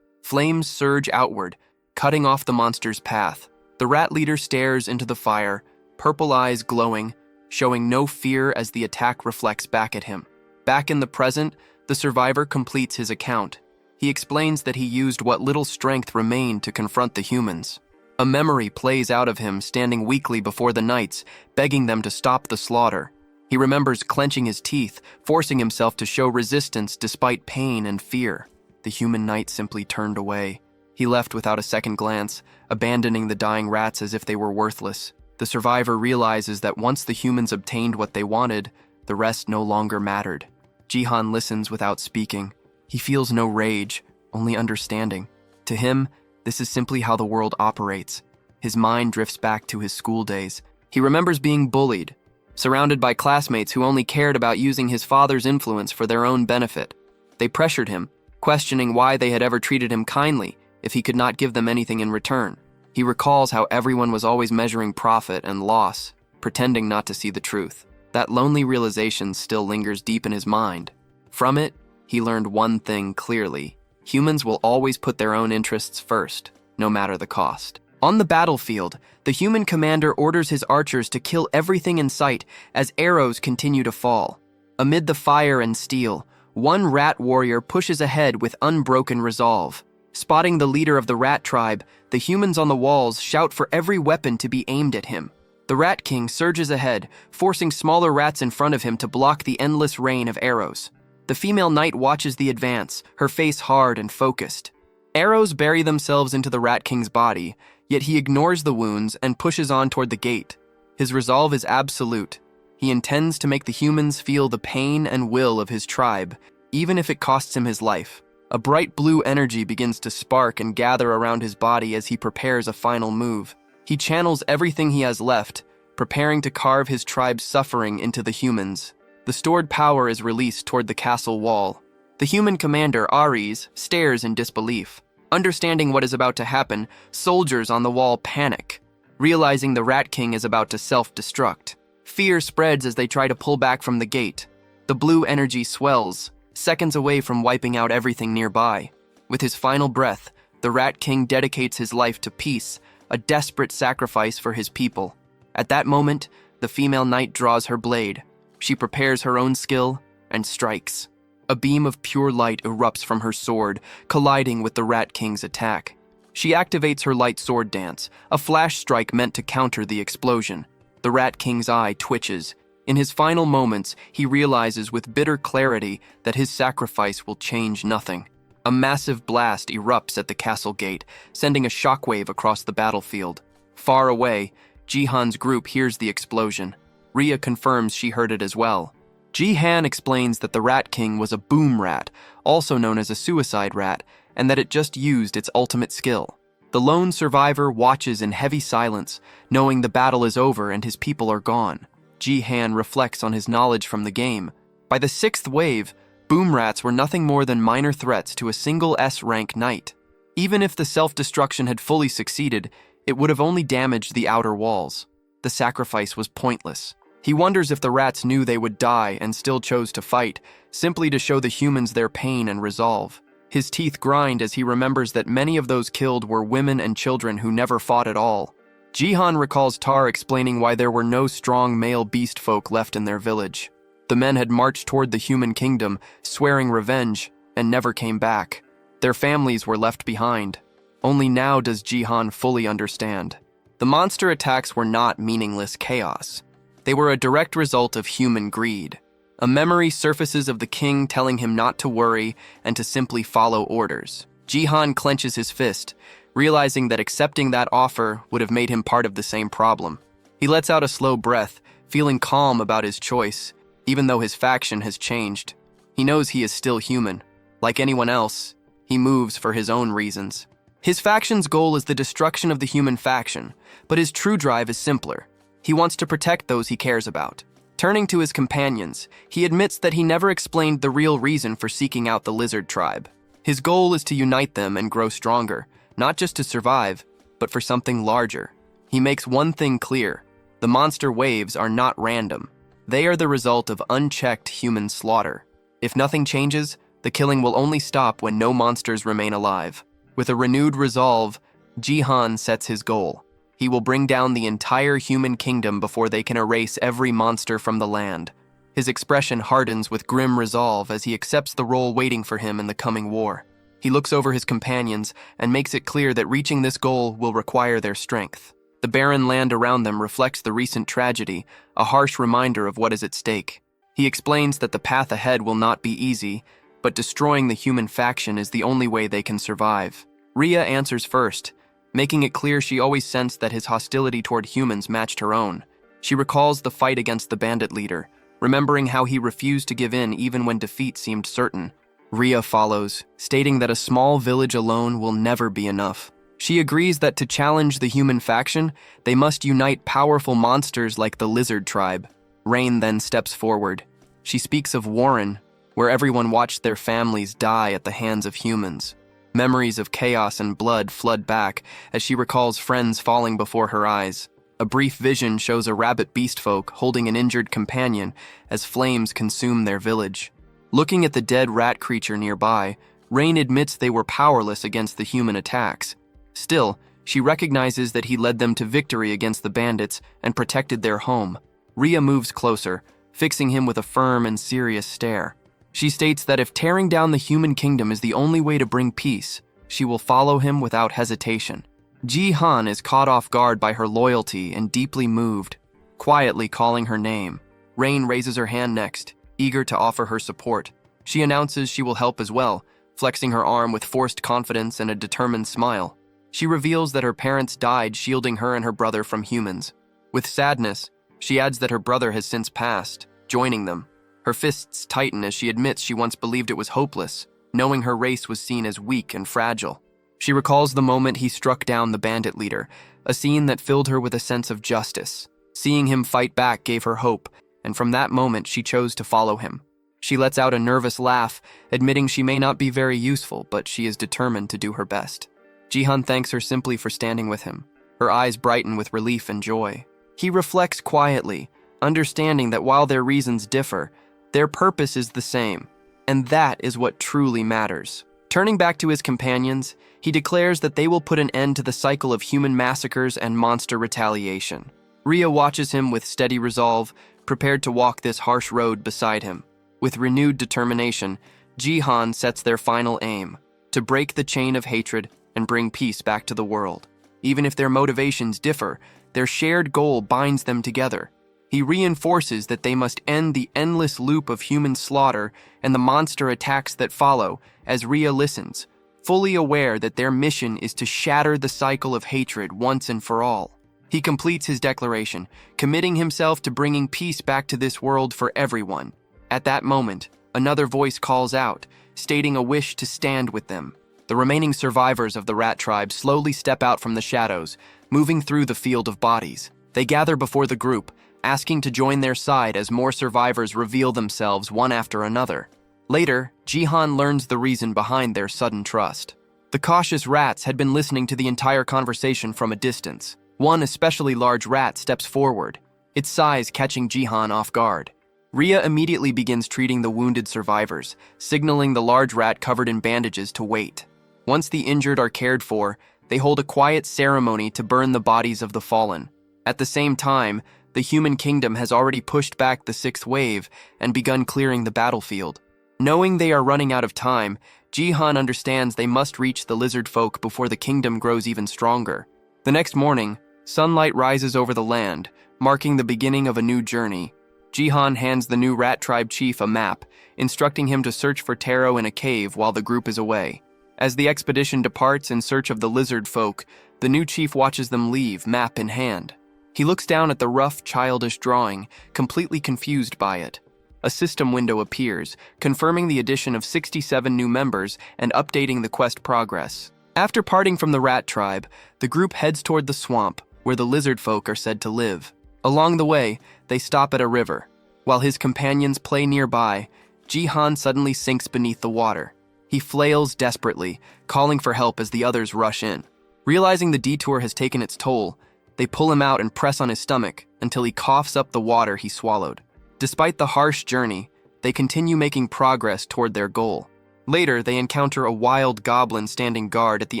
Flames surge outward, cutting off the monster's path. The rat leader stares into the fire, purple eyes glowing, showing no fear as the attack reflects back at him. Back in the present, the survivor completes his account. He explains that he used what little strength remained to confront the humans. A memory plays out of him standing weakly before the knights, begging them to stop the slaughter. He remembers clenching his teeth, forcing himself to show resistance despite pain and fear. The human knight simply turned away. He left without a second glance, abandoning the dying rats as if they were worthless. The survivor realizes that once the humans obtained what they wanted, the rest no longer mattered. Jihan listens without speaking. He feels no rage, only understanding. To him, this is simply how the world operates. His mind drifts back to his school days. He remembers being bullied, surrounded by classmates who only cared about using his father's influence for their own benefit. They pressured him, questioning why they had ever treated him kindly if he could not give them anything in return. He recalls how everyone was always measuring profit and loss, pretending not to see the truth. That lonely realization still lingers deep in his mind. From it, he learned one thing clearly. Humans will always put their own interests first, no matter the cost. On the battlefield, the human commander orders his archers to kill everything in sight as arrows continue to fall. Amid the fire and steel, one rat warrior pushes ahead with unbroken resolve. Spotting the leader of the rat tribe, the humans on the walls shout for every weapon to be aimed at him. The Rat King surges ahead, forcing smaller rats in front of him to block the endless rain of arrows. The female knight watches the advance, her face hard and focused. Arrows bury themselves into the Rat King's body, yet he ignores the wounds and pushes on toward the gate. His resolve is absolute. He intends to make the humans feel the pain and will of his tribe, even if it costs him his life. A bright blue energy begins to spark and gather around his body as he prepares a final move. He channels everything he has left, preparing to carve his tribe's suffering into the humans. The stored power is released toward the castle wall. The human commander, Ares, stares in disbelief. Understanding what is about to happen, soldiers on the wall panic, realizing the Rat King is about to self-destruct. Fear spreads as they try to pull back from the gate. The blue energy swells, seconds away from wiping out everything nearby. With his final breath, the Rat King dedicates his life to peace, a desperate sacrifice for his people. At that moment, the female knight draws her blade. She prepares her own skill and strikes. A beam of pure light erupts from her sword, colliding with the Rat King's attack. She activates her light sword dance, a flash strike meant to counter the explosion. The Rat King's eye twitches. In his final moments, he realizes with bitter clarity that his sacrifice will change nothing. A massive blast erupts at the castle gate, sending a shockwave across the battlefield. Far away, Jihan's group hears the explosion. Rhea confirms she heard it as well. Jihan explains that the Rat King was a boom rat, also known as a suicide rat, and that it just used its ultimate skill. The lone survivor watches in heavy silence, knowing the battle is over and his people are gone. Jihan reflects on his knowledge from the game. By the 6th wave, boom rats were nothing more than minor threats to a single S-rank knight. Even if the self-destruction had fully succeeded, it would have only damaged the outer walls. The sacrifice was pointless. He wonders if the rats knew they would die and still chose to fight, simply to show the humans their pain and resolve. His teeth grind as he remembers that many of those killed were women and children who never fought at all. Jihan recalls Tar explaining why there were no strong male beast folk left in their village. The men had marched toward the human kingdom, swearing revenge, and never came back. Their families were left behind. Only now does Jihan fully understand. The monster attacks were not meaningless chaos. They were a direct result of human greed. A memory surfaces of the king telling him not to worry and to simply follow orders. Jihan clenches his fist, realizing that accepting that offer would have made him part of the same problem. He lets out a slow breath, feeling calm about his choice, even though his faction has changed. He knows he is still human. Like anyone else, he moves for his own reasons. His faction's goal is the destruction of the human faction, but his true drive is simpler. He wants to protect those he cares about. Turning to his companions, he admits that he never explained the real reason for seeking out the lizard tribe. His goal is to unite them and grow stronger, not just to survive, but for something larger. He makes one thing clear: the monster waves are not random. They are the result of unchecked human slaughter. If nothing changes, the killing will only stop when no monsters remain alive. With a renewed resolve, Jihan sets his goal. He will bring down the entire human kingdom before they can erase every monster from the land. His expression hardens with grim resolve as he accepts the role waiting for him in the coming war. He looks over his companions and makes it clear that reaching this goal will require their strength. The barren land around them reflects the recent tragedy, a harsh reminder of what is at stake. He explains that the path ahead will not be easy, but destroying the human faction is the only way they can survive. Rhea answers first, making it clear she always sensed that his hostility toward humans matched her own. She recalls the fight against the bandit leader, remembering how he refused to give in even when defeat seemed certain. Rhea follows, stating that a small village alone will never be enough. She agrees that to challenge the human faction, they must unite powerful monsters like the lizard tribe. Rain then steps forward. She speaks of Warren, where everyone watched their families die at the hands of humans. Memories of chaos and blood flood back as she recalls friends falling before her eyes. A brief vision shows a rabbit beast folk holding an injured companion as flames consume their village. Looking at the dead rat creature nearby, Rain admits they were powerless against the human attacks. Still, she recognizes that he led them to victory against the bandits and protected their home. Rhea moves closer, fixing him with a firm and serious stare. She states that if tearing down the human kingdom is the only way to bring peace, she will follow him without hesitation. Jihan is caught off guard by her loyalty and deeply moved, quietly calling her name. Rain raises her hand next, eager to offer her support. She announces she will help as well, flexing her arm with forced confidence and a determined smile. She reveals that her parents died shielding her and her brother from humans. With sadness, she adds that her brother has since passed, joining them. Her fists tighten as she admits she once believed it was hopeless, knowing her race was seen as weak and fragile. She recalls the moment he struck down the bandit leader, a scene that filled her with a sense of justice. Seeing him fight back gave her hope, and from that moment she chose to follow him. She lets out a nervous laugh, admitting she may not be very useful, but she is determined to do her best. Jihan thanks her simply for standing with him. Her eyes brighten with relief and joy. He reflects quietly, understanding that while their reasons differ, their purpose is the same, and that is what truly matters. Turning back to his companions, he declares that they will put an end to the cycle of human massacres and monster retaliation. Rhea watches him with steady resolve, prepared to walk this harsh road beside him. With renewed determination, Jihan sets their final aim, to break the chain of hatred and bring peace back to the world. Even if their motivations differ, their shared goal binds them together. He reinforces that they must end the endless loop of human slaughter and the monster attacks that follow as Rhea listens, fully aware that their mission is to shatter the cycle of hatred once and for all. He completes his declaration, committing himself to bringing peace back to this world for everyone. At that moment, another voice calls out, stating a wish to stand with them. The remaining survivors of the rat tribe slowly step out from the shadows, moving through the field of bodies. They gather before the group, asking to join their side as more survivors reveal themselves one after another. Later, Jihan learns the reason behind their sudden trust. The cautious rats had been listening to the entire conversation from a distance. One especially large rat steps forward, its size catching Jihan off guard. Ria immediately begins treating the wounded survivors, signaling the large rat covered in bandages to wait. Once the injured are cared for, they hold a quiet ceremony to burn the bodies of the fallen. At the same time, the human kingdom has already pushed back the sixth wave and begun clearing the battlefield. Knowing they are running out of time, Jihan understands they must reach the lizard folk before the kingdom grows even stronger. The next morning, sunlight rises over the land, marking the beginning of a new journey. Jihan hands the new rat tribe chief a map, instructing him to search for Taro in a cave while the group is away. As the expedition departs in search of the lizard folk, the new chief watches them leave, map in hand. He looks down at the rough, childish drawing, completely confused by it. A system window appears, confirming the addition of 67 new members and updating the quest progress. After parting from the rat tribe, the group heads toward the swamp, where the lizard folk are said to live. Along the way, they stop at a river. While his companions play nearby, Jihan suddenly sinks beneath the water. He flails desperately, calling for help as the others rush in. Realizing the detour has taken its toll, they pull him out and press on his stomach until he coughs up the water he swallowed. Despite the harsh journey, they continue making progress toward their goal. Later, they encounter a wild goblin standing guard at the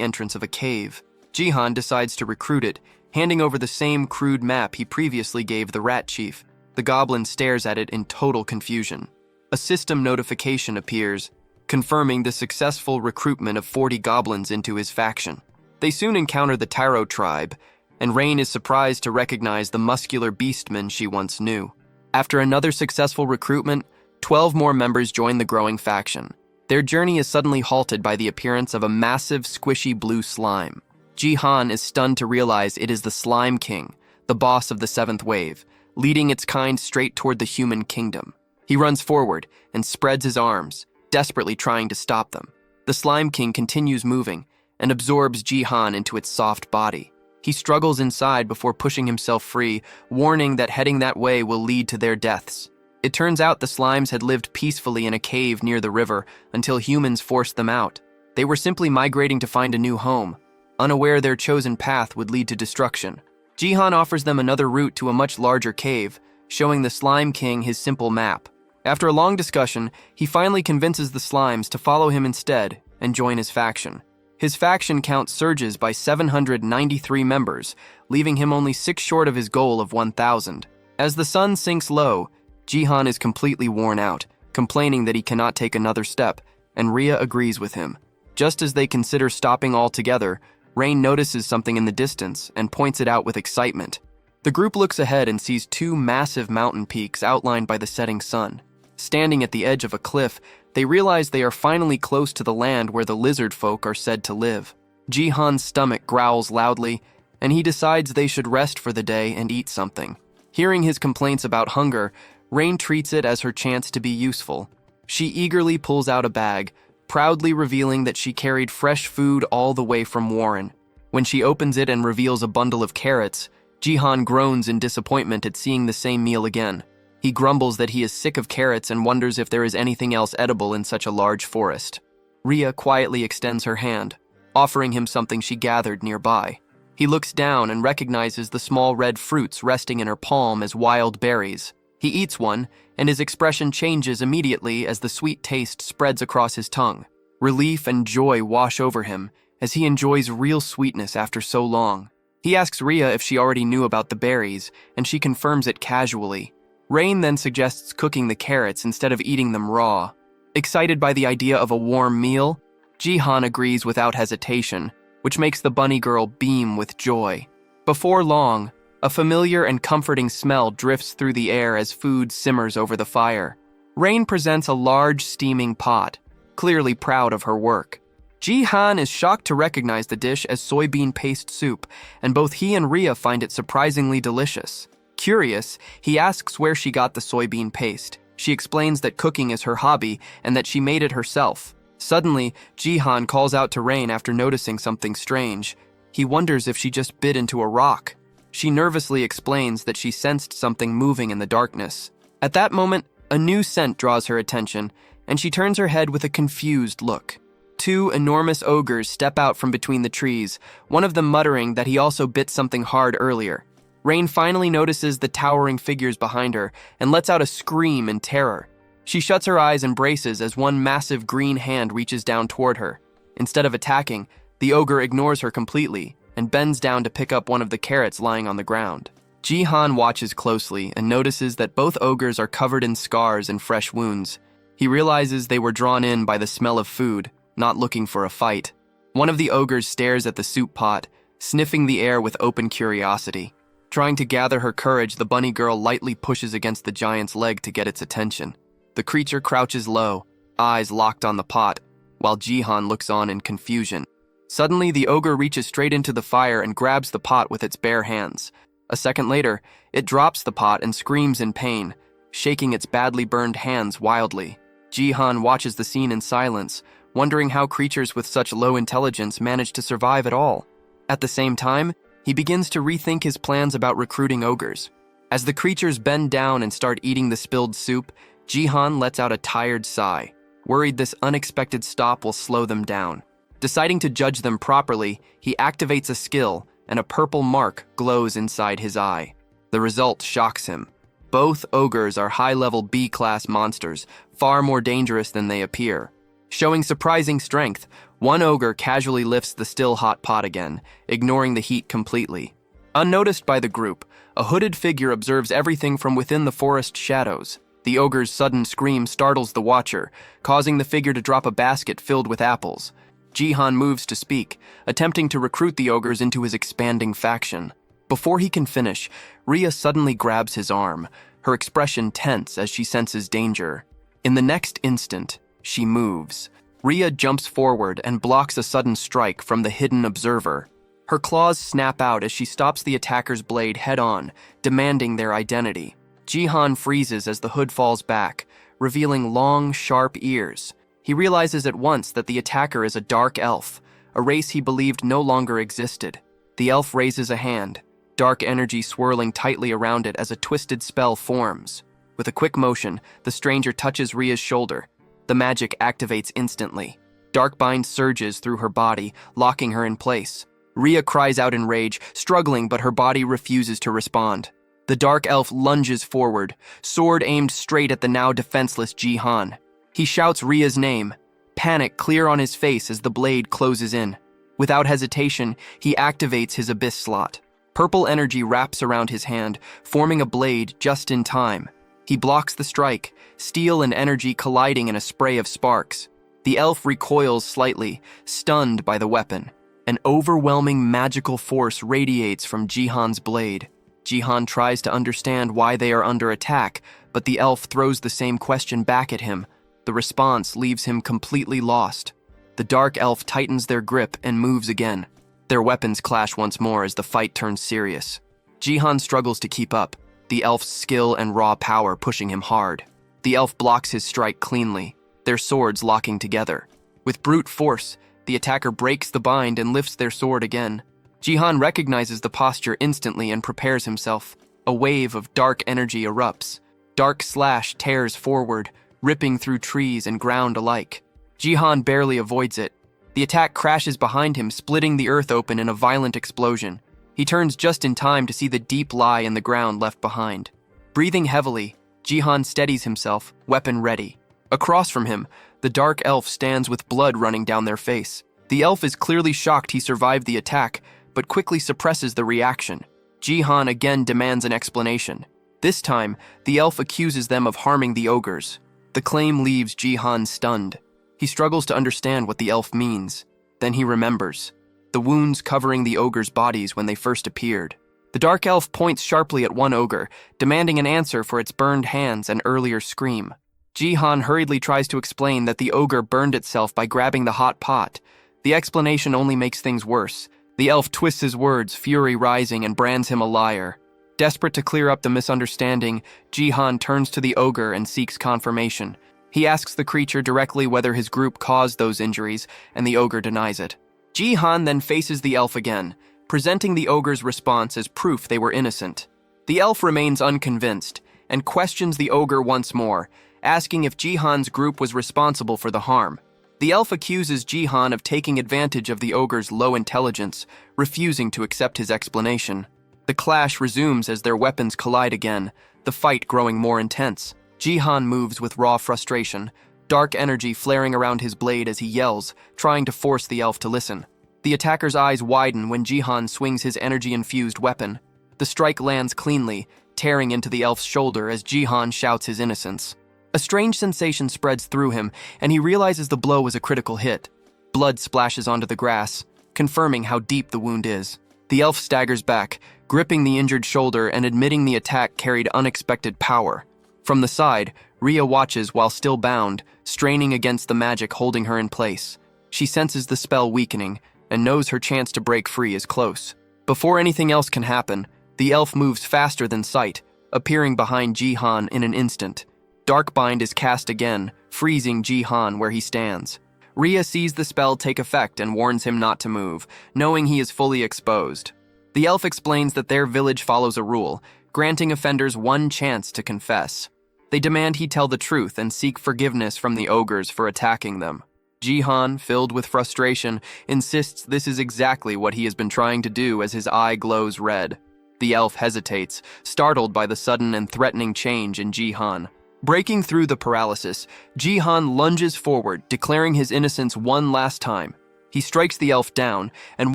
entrance of a cave. Jihan decides to recruit it, handing over the same crude map he previously gave the rat chief. The goblin stares at it in total confusion. A system notification appears, confirming the successful recruitment of 40 goblins into his faction. They soon encounter the Taro tribe, and Rain is surprised to recognize the muscular beastman she once knew. After another successful recruitment, 12 more members join the growing faction. Their journey is suddenly halted by the appearance of a massive, squishy blue slime. Jihan is stunned to realize it is the Slime King, the boss of the seventh wave, leading its kind straight toward the human kingdom. He runs forward and spreads his arms, desperately trying to stop them. The Slime King continues moving and absorbs Jihan into its soft body. He struggles inside before pushing himself free, warning that heading that way will lead to their deaths. It turns out the slimes had lived peacefully in a cave near the river until humans forced them out. They were simply migrating to find a new home, unaware their chosen path would lead to destruction. Jihan offers them another route to a much larger cave, showing the Slime King his simple map. After a long discussion, he finally convinces the slimes to follow him instead and join his faction. His faction count surges by 793 members, leaving him only 6 short of his goal of 1,000. As the sun sinks low, Jihan is completely worn out, complaining that he cannot take another step, and Ria agrees with him. Just as they consider stopping altogether, Rain notices something in the distance and points it out with excitement. The group looks ahead and sees 2 massive mountain peaks outlined by the setting sun. Standing at the edge of a cliff, they realize they are finally close to the land where the lizard folk are said to live. Jihan's stomach growls loudly, and he decides they should rest for the day and eat something. Hearing his complaints about hunger, Rain treats it as her chance to be useful. She eagerly pulls out a bag, proudly revealing that she carried fresh food all the way from Warren. When she opens it and reveals a bundle of carrots, Jihan groans in disappointment at seeing the same meal again. He grumbles that he is sick of carrots and wonders if there is anything else edible in such a large forest. Ria quietly extends her hand, offering him something she gathered nearby. He looks down and recognizes the small red fruits resting in her palm as wild berries. He eats one, and his expression changes immediately as the sweet taste spreads across his tongue. Relief and joy wash over him as he enjoys real sweetness after so long. He asks Ria if she already knew about the berries, and she confirms it casually. Rain then suggests cooking the carrots instead of eating them raw. Excited by the idea of a warm meal, Jihan agrees without hesitation, which makes the bunny girl beam with joy. Before long, a familiar and comforting smell drifts through the air as food simmers over the fire. Rain presents a large steaming pot, clearly proud of her work. Jihan is shocked to recognize the dish as soybean paste soup, and both he and Ria find it surprisingly delicious. Curious, he asks where she got the soybean paste. She explains that cooking is her hobby and that she made it herself. Suddenly, Jihan calls out to Rain after noticing something strange. He wonders if she just bit into a rock. She nervously explains that she sensed something moving in the darkness. At that moment, a new scent draws her attention, and she turns her head with a confused look. Two enormous ogres step out from between the trees, one of them muttering that he also bit something hard earlier. Rain finally notices the towering figures behind her and lets out a scream in terror. She shuts her eyes and braces as one massive green hand reaches down toward her. Instead of attacking, the ogre ignores her completely and bends down to pick up one of the carrots lying on the ground. Jihan watches closely and notices that both ogres are covered in scars and fresh wounds. He realizes they were drawn in by the smell of food, not looking for a fight. One of the ogres stares at the soup pot, sniffing the air with open curiosity. Trying to gather her courage, the bunny girl lightly pushes against the giant's leg to get its attention. The creature crouches low, eyes locked on the pot, while Jihan looks on in confusion. Suddenly, the ogre reaches straight into the fire and grabs the pot with its bare hands. A second later, it drops the pot and screams in pain, shaking its badly burned hands wildly. Jihan watches the scene in silence, wondering how creatures with such low intelligence manage to survive at all. At the same time, he begins to rethink his plans about recruiting ogres. As the creatures bend down and start eating the spilled soup, Jihan lets out a tired sigh, worried this unexpected stop will slow them down. Deciding to judge them properly, he activates a skill, and a purple mark glows inside his eye. The result shocks him. Both ogres are high-level B-class monsters, far more dangerous than they appear. Showing surprising strength, one ogre casually lifts the still hot pot again, ignoring the heat completely. Unnoticed by the group, a hooded figure observes everything from within the forest shadows. The ogre's sudden scream startles the watcher, causing the figure to drop a basket filled with apples. Jihan moves to speak, attempting to recruit the ogres into his expanding faction. Before he can finish, Rhea suddenly grabs his arm, her expression tense as she senses danger. In the next instant, she moves. Rhea jumps forward and blocks a sudden strike from the hidden observer. Her claws snap out as she stops the attacker's blade head-on, demanding their identity. Jihan freezes as the hood falls back, revealing long, sharp ears. He realizes at once that the attacker is a dark elf, a race he believed no longer existed. The elf raises a hand, dark energy swirling tightly around it as a twisted spell forms. With a quick motion, the stranger touches Rhea's shoulder. The magic activates instantly. Darkbind surges through her body, locking her in place. Rhea cries out in rage, struggling, but her body refuses to respond. The dark elf lunges forward, sword aimed straight at the now defenseless Jihan. He shouts Rhea's name, panic clear on his face as the blade closes in. Without hesitation, he activates his abyss slot. Purple energy wraps around his hand, forming a blade just in time. He blocks the strike, steel and energy colliding in a spray of sparks. The elf recoils slightly, stunned by the weapon. An overwhelming magical force radiates from Jihan's blade. Jihan tries to understand why they are under attack, but the elf throws the same question back at him. The response leaves him completely lost. The dark elf tightens their grip and moves again. Their weapons clash once more as the fight turns serious. Jihan struggles to keep up, the elf's skill and raw power pushing him hard. The elf blocks his strike cleanly, their swords locking together. With brute force, the attacker breaks the bind and lifts their sword again. Jihan recognizes the posture instantly and prepares himself. A wave of dark energy erupts. Dark slash tears forward, ripping through trees and ground alike. Jihan barely avoids it. The attack crashes behind him, splitting the earth open in a violent explosion. He turns just in time to see the deep lie in the ground left behind. Breathing heavily, Jihan steadies himself, weapon ready. Across from him, the dark elf stands with blood running down their face. The elf is clearly shocked he survived the attack, but quickly suppresses the reaction. Jihan again demands an explanation. This time, the elf accuses them of harming the ogres. The claim leaves Jihan stunned. He struggles to understand what the elf means. Then he remembers. The wounds covering the ogres' bodies when they first appeared. The dark elf points sharply at one ogre, demanding an answer for its burned hands and earlier scream. Jihan hurriedly tries to explain that the ogre burned itself by grabbing the hot pot. The explanation only makes things worse. The elf twists his words, fury rising, and brands him a liar. Desperate to clear up the misunderstanding, Jihan turns to the ogre and seeks confirmation. He asks the creature directly whether his group caused those injuries, and the ogre denies it. Jihan then faces the elf again, presenting the ogre's response as proof they were innocent. The elf remains unconvinced and questions the ogre once more, asking if Jihan's group was responsible for the harm. The elf accuses Jihan of taking advantage of the ogre's low intelligence, refusing to accept his explanation. The clash resumes as their weapons collide again, the fight growing more intense. Jihan moves with raw frustration, dark energy flaring around his blade as he yells, trying to force the elf to listen. The attacker's eyes widen when Jihan swings his energy-infused weapon. The strike lands cleanly, tearing into the elf's shoulder as Jihan shouts his innocence. A strange sensation spreads through him, and he realizes the blow was a critical hit. Blood splashes onto the grass, confirming how deep the wound is. The elf staggers back, gripping the injured shoulder and admitting the attack carried unexpected power. From the side, Rhea watches while still bound, straining against the magic holding her in place. She senses the spell weakening and knows her chance to break free is close. Before anything else can happen, the elf moves faster than sight, appearing behind Jihan in an instant. Darkbind is cast again, freezing Jihan where he stands. Rhea sees the spell take effect and warns him not to move, knowing he is fully exposed. The elf explains that their village follows a rule, granting offenders one chance to confess. They demand he tell the truth and seek forgiveness from the ogres for attacking them. Jihan, filled with frustration, insists this is exactly what he has been trying to do as his eye glows red. The elf hesitates, startled by the sudden and threatening change in Jihan. Breaking through the paralysis, Jihan lunges forward, declaring his innocence one last time. He strikes the elf down, and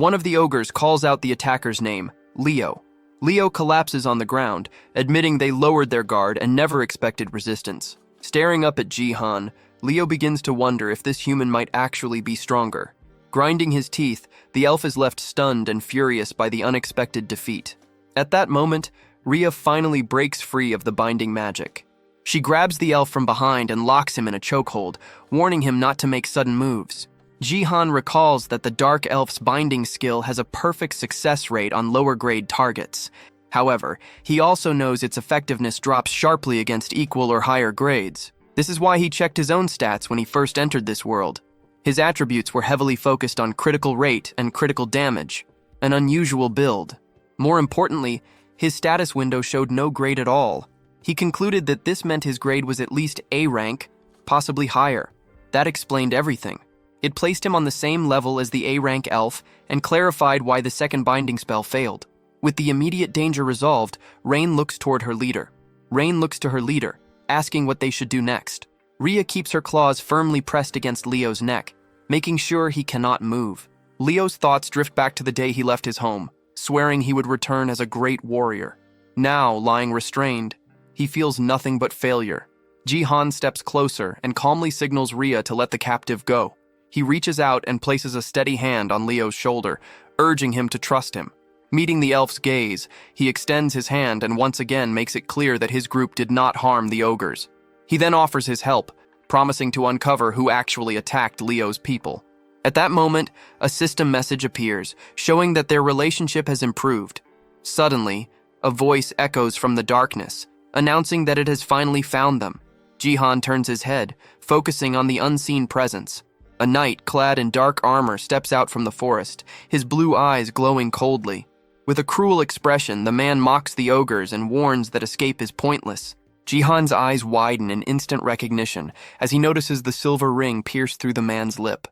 one of the ogres calls out the attacker's name, Leo. Leo collapses on the ground, admitting they lowered their guard and never expected resistance. Staring up at Jihan, Leo begins to wonder if this human might actually be stronger. Grinding his teeth, the elf is left stunned and furious by the unexpected defeat. At that moment, Rhea finally breaks free of the binding magic. She grabs the elf from behind and locks him in a chokehold, warning him not to make sudden moves. Jihan recalls that the dark elf's binding skill has a perfect success rate on lower-grade targets. However, he also knows its effectiveness drops sharply against equal or higher grades. This is why he checked his own stats when he first entered this world. His attributes were heavily focused on critical rate and critical damage, an unusual build. More importantly, his status window showed no grade at all. He concluded that this meant his grade was at least A rank, possibly higher. That explained everything. It placed him on the same level as the A-rank elf and clarified why the second binding spell failed. With the immediate danger resolved, Rain looks toward her leader. Rain looks to her leader, asking what they should do next. Rhea keeps her claws firmly pressed against Leo's neck, making sure he cannot move. Leo's thoughts drift back to the day he left his home, swearing he would return as a great warrior. Now, lying restrained, he feels nothing but failure. Jihan steps closer and calmly signals Rhea to let the captive go. He reaches out and places a steady hand on Leo's shoulder, urging him to trust him. Meeting the elf's gaze, he extends his hand and once again makes it clear that his group did not harm the ogres. He then offers his help, promising to uncover who actually attacked Leo's people. At that moment, a system message appears, showing that their relationship has improved. Suddenly, a voice echoes from the darkness, announcing that it has finally found them. Jihan turns his head, focusing on the unseen presence. A knight clad in dark armor steps out from the forest, his blue eyes glowing coldly. With a cruel expression, the man mocks the ogres and warns that escape is pointless. Jihan's eyes widen in instant recognition as he notices the silver ring pierce through the man's lip.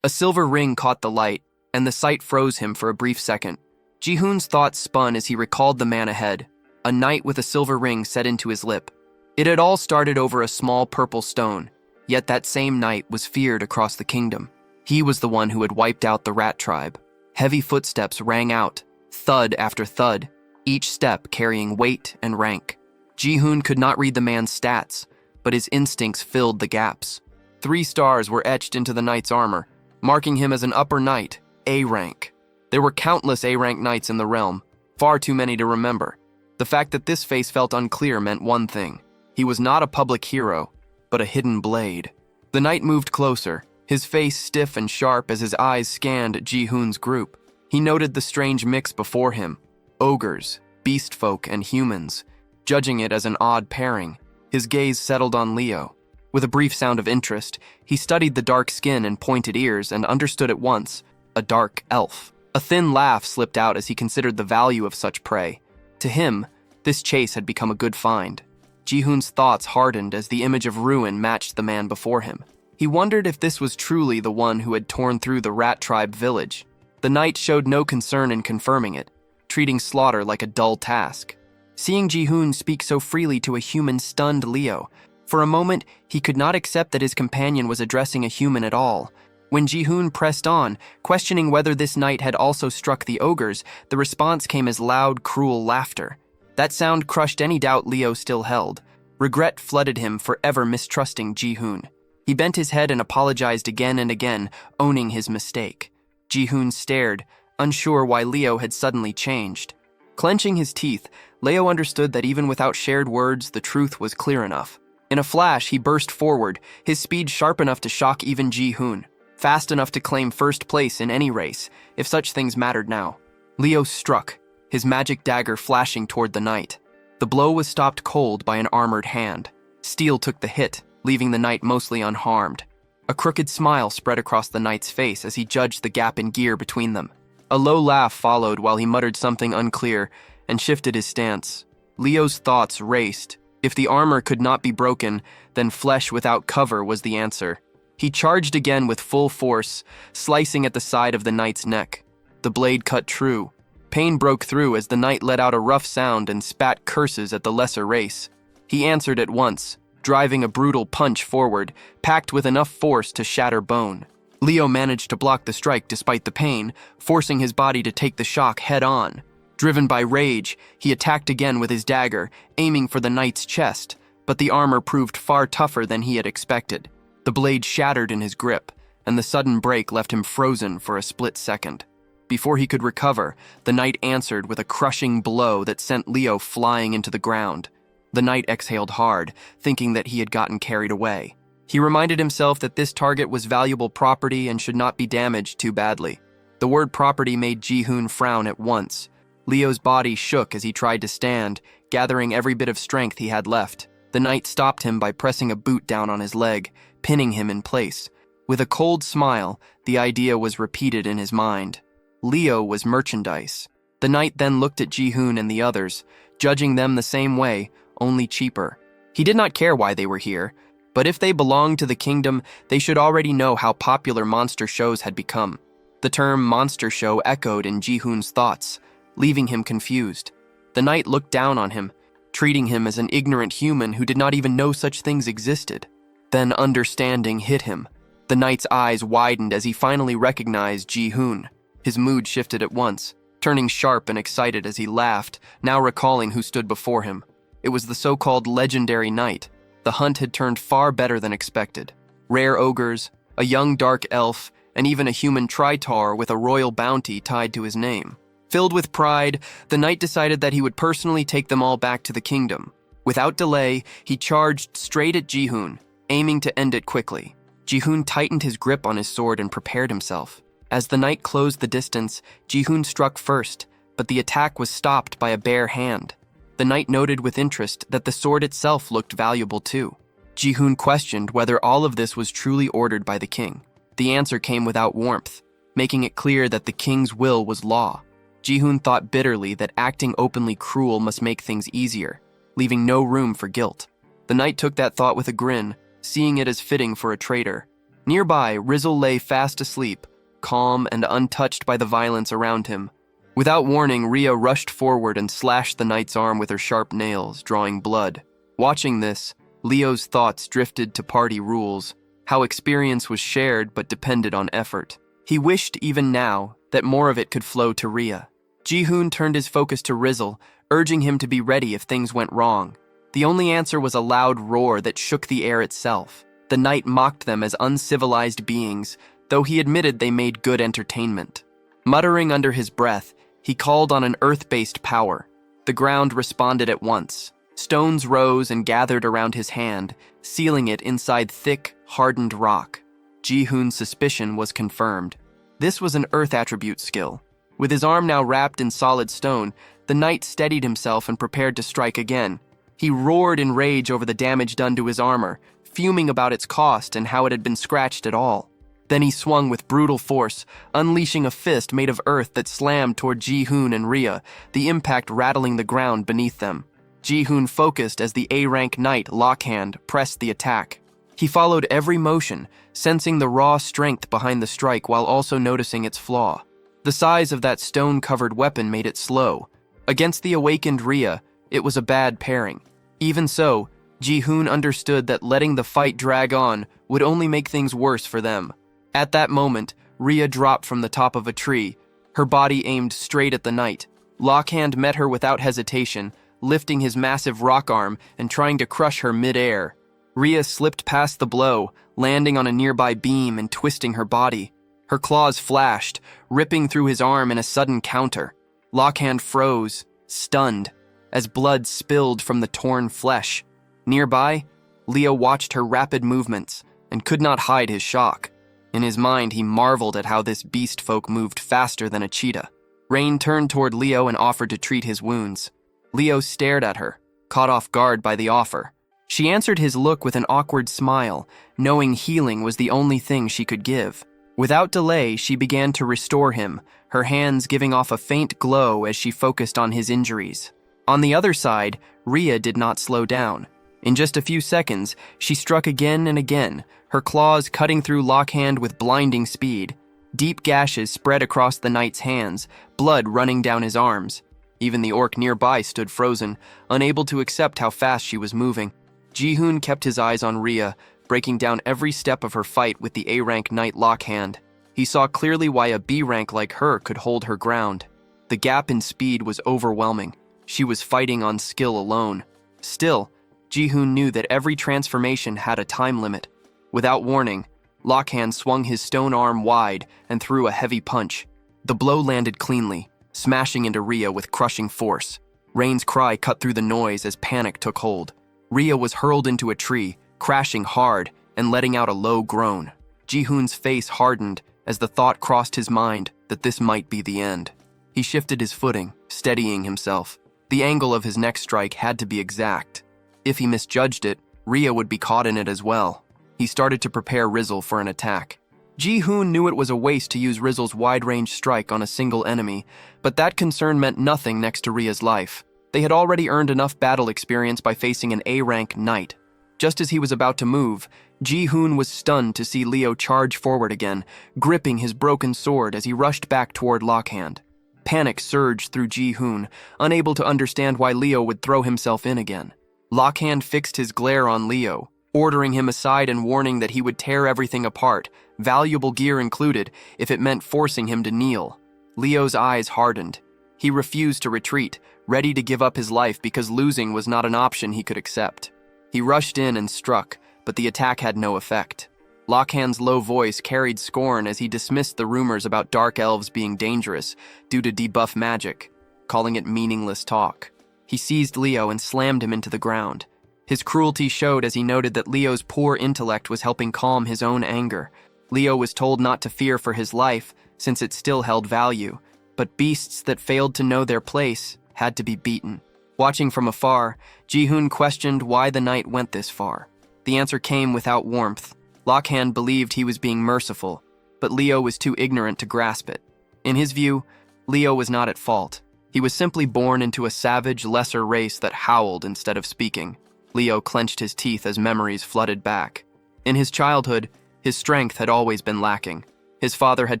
A silver ring caught the light, and the sight froze him for a brief second. Jihoon's thoughts spun as he recalled the man ahead, a knight with a silver ring set into his lip. It had all started over a small purple stone, yet that same knight was feared across the kingdom. He was the one who had wiped out the rat tribe. Heavy footsteps rang out, thud after thud, each step carrying weight and rank. Jihoon could not read the man's stats, but his instincts filled the gaps. 3 stars were etched into the knight's armor, marking him as an upper knight, A rank. There were countless A-rank knights in the realm, far too many to remember. The fact that this face felt unclear meant one thing. He was not a public hero, but a hidden blade. The knight moved closer, his face stiff and sharp as his eyes scanned Jihoon's group. He noted the strange mix before him, ogres, beast folk, and humans. Judging it as an odd pairing, his gaze settled on Leo. With a brief sound of interest, he studied the dark skin and pointed ears and understood at once, a dark elf. A thin laugh slipped out as he considered the value of such prey. To him, this chase had become a good find. Jihoon's thoughts hardened as the image of ruin matched the man before him. He wondered if this was truly the one who had torn through the rat tribe village. The knight showed no concern in confirming it, treating slaughter like a dull task. Seeing Jihoon speak so freely to a human stunned Leo. For a moment, he could not accept that his companion was addressing a human at all. When Jihoon pressed on, questioning whether this knight had also struck the ogres, the response came as loud, cruel laughter. That sound crushed any doubt Leo still held. Regret flooded him, forever mistrusting Jihoon. He bent his head and apologized again and again, owning his mistake. Jihoon stared, unsure why Leo had suddenly changed. Clenching his teeth, Leo understood that even without shared words, the truth was clear enough. In a flash, he burst forward, his speed sharp enough to shock even Jihoon, fast enough to claim first place in any race, if such things mattered now. Leo struck, his magic dagger flashing toward the knight. The blow was stopped cold by an armored hand. Steel took the hit, leaving the knight mostly unharmed. A crooked smile spread across the knight's face as he judged the gap in gear between them. A low laugh followed while he muttered something unclear and shifted his stance. Leo's thoughts raced. If the armor could not be broken, then flesh without cover was the answer. He charged again with full force, slicing at the side of the knight's neck. The blade cut true. Pain broke through as the knight let out a rough sound and spat curses at the lesser race. He answered at once, driving a brutal punch forward, packed with enough force to shatter bone. Leo managed to block the strike despite the pain, forcing his body to take the shock head-on. Driven by rage, he attacked again with his dagger, aiming for the knight's chest, but the armor proved far tougher than he had expected. The blade shattered in his grip, and the sudden break left him frozen for a split second. Before he could recover, the knight answered with a crushing blow that sent Leo flying into the ground. The knight exhaled hard, thinking that he had gotten carried away. He reminded himself that this target was valuable property and should not be damaged too badly. The word property made Jihoon frown at once. Leo's body shook as he tried to stand, gathering every bit of strength he had left. The knight stopped him by pressing a boot down on his leg, pinning him in place. With a cold smile, the idea was repeated in his mind. Leo was merchandise. The knight then looked at Jihoon and the others, judging them the same way, only cheaper. He did not care why they were here, but if they belonged to the kingdom, they should already know how popular monster shows had become. The term monster show echoed in Jihoon's thoughts, leaving him confused. The knight looked down on him, treating him as an ignorant human who did not even know such things existed. Then understanding hit him. The knight's eyes widened as he finally recognized Jihoon. His mood shifted at once, turning sharp and excited as he laughed, now recalling who stood before him. It was the so-called legendary knight. The hunt had turned far better than expected. Rare ogres, a young dark elf, and even a human tritar with a royal bounty tied to his name. Filled with pride, the knight decided that he would personally take them all back to the kingdom. Without delay, he charged straight at Jihoon, aiming to end it quickly. Jihoon tightened his grip on his sword and prepared himself. As the knight closed the distance, Jihoon struck first, but the attack was stopped by a bare hand. The knight noted with interest that the sword itself looked valuable too. Jihoon questioned whether all of this was truly ordered by the king. The answer came without warmth, making it clear that the king's will was law. Jihoon thought bitterly that acting openly cruel must make things easier, leaving no room for guilt. The knight took that thought with a grin, seeing it as fitting for a traitor. Nearby, Rizzle lay fast asleep, calm and untouched by the violence around him. Without warning, Rhea rushed forward and slashed the knight's arm with her sharp nails, drawing blood. Watching this, Leo's thoughts drifted to party rules, how experience was shared but depended on effort. He wished even now that more of it could flow to Rhea. Jihoon turned his focus to Rizzle, urging him to be ready if things went wrong. The only answer was a loud roar that shook the air itself. The knight mocked them as uncivilized beings, though he admitted they made good entertainment. Muttering under his breath, he called on an earth-based power. The ground responded at once. Stones rose and gathered around his hand, sealing it inside thick, hardened rock. Jihoon's suspicion was confirmed. This was an earth attribute skill. With his arm now wrapped in solid stone, the knight steadied himself and prepared to strike again. He roared in rage over the damage done to his armor, fuming about its cost and how it had been scratched at all. Then he swung with brutal force, unleashing a fist made of earth that slammed toward Ji-hoon and Rhea, the impact rattling the ground beneath them. Ji-hoon focused as the A-rank knight, Lockhand, pressed the attack. He followed every motion, sensing the raw strength behind the strike while also noticing its flaw. The size of that stone-covered weapon made it slow. Against the awakened Rhea, it was a bad pairing. Even so, Ji-hoon understood that letting the fight drag on would only make things worse for them. At that moment, Rhea dropped from the top of a tree, her body aimed straight at the knight. Lockhand met her without hesitation, lifting his massive rock arm and trying to crush her mid-air. Rhea slipped past the blow, landing on a nearby beam and twisting her body. Her claws flashed, ripping through his arm in a sudden counter. Lockhand froze, stunned, as blood spilled from the torn flesh. Nearby, Leo watched her rapid movements and could not hide his shock. In his mind, he marveled at how this beast folk moved faster than a cheetah. Rain turned toward Leo and offered to treat his wounds. Leo stared at her, caught off guard by the offer. She answered his look with an awkward smile, knowing healing was the only thing she could give. Without delay, she began to restore him, her hands giving off a faint glow as she focused on his injuries. On the other side, Rhea did not slow down. In just a few seconds, she struck again and again, her claws cutting through Lockhand with blinding speed. Deep gashes spread across the knight's hands, blood running down his arms. Even the orc nearby stood frozen, unable to accept how fast she was moving. Ji-hoon kept his eyes on Rhea, breaking down every step of her fight with the A-rank knight Lockhand. He saw clearly why a B-rank like her could hold her ground. The gap in speed was overwhelming. She was fighting on skill alone. Still, Ji-hoon knew that every transformation had a time limit. Without warning, Lockhand swung his stone arm wide and threw a heavy punch. The blow landed cleanly, smashing into Rhea with crushing force. Rain's cry cut through the noise as panic took hold. Rhea was hurled into a tree, crashing hard and letting out a low groan. Ji-hoon's face hardened as the thought crossed his mind that this might be the end. He shifted his footing, steadying himself. The angle of his next strike had to be exact. If he misjudged it, Rhea would be caught in it as well. He started to prepare Rizzle for an attack. Ji-hoon knew it was a waste to use Rizzle's wide-range strike on a single enemy, but that concern meant nothing next to Rhea's life. They had already earned enough battle experience by facing an A-rank knight. Just as he was about to move, Ji-hoon was stunned to see Leo charge forward again, gripping his broken sword as he rushed back toward Lockhand. Panic surged through Ji-hoon, unable to understand why Leo would throw himself in again. Lockhand fixed his glare on Leo, ordering him aside and warning that he would tear everything apart, valuable gear included, if it meant forcing him to kneel. Leo's eyes hardened. He refused to retreat, ready to give up his life because losing was not an option he could accept. He rushed in and struck, but the attack had no effect. Lockhand's low voice carried scorn as he dismissed the rumors about dark elves being dangerous due to debuff magic, calling it meaningless talk. He seized Leo and slammed him into the ground. His cruelty showed as he noted that Leo's poor intellect was helping calm his own anger. Leo was told not to fear for his life, since it still held value, but beasts that failed to know their place had to be beaten. Watching from afar, Ji-hoon questioned why the knight went this far. The answer came without warmth. Lockhand believed he was being merciful, but Leo was too ignorant to grasp it. In his view, Leo was not at fault. He was simply born into a savage, lesser race that howled instead of speaking. Leo clenched his teeth as memories flooded back. In his childhood, his strength had always been lacking. His father had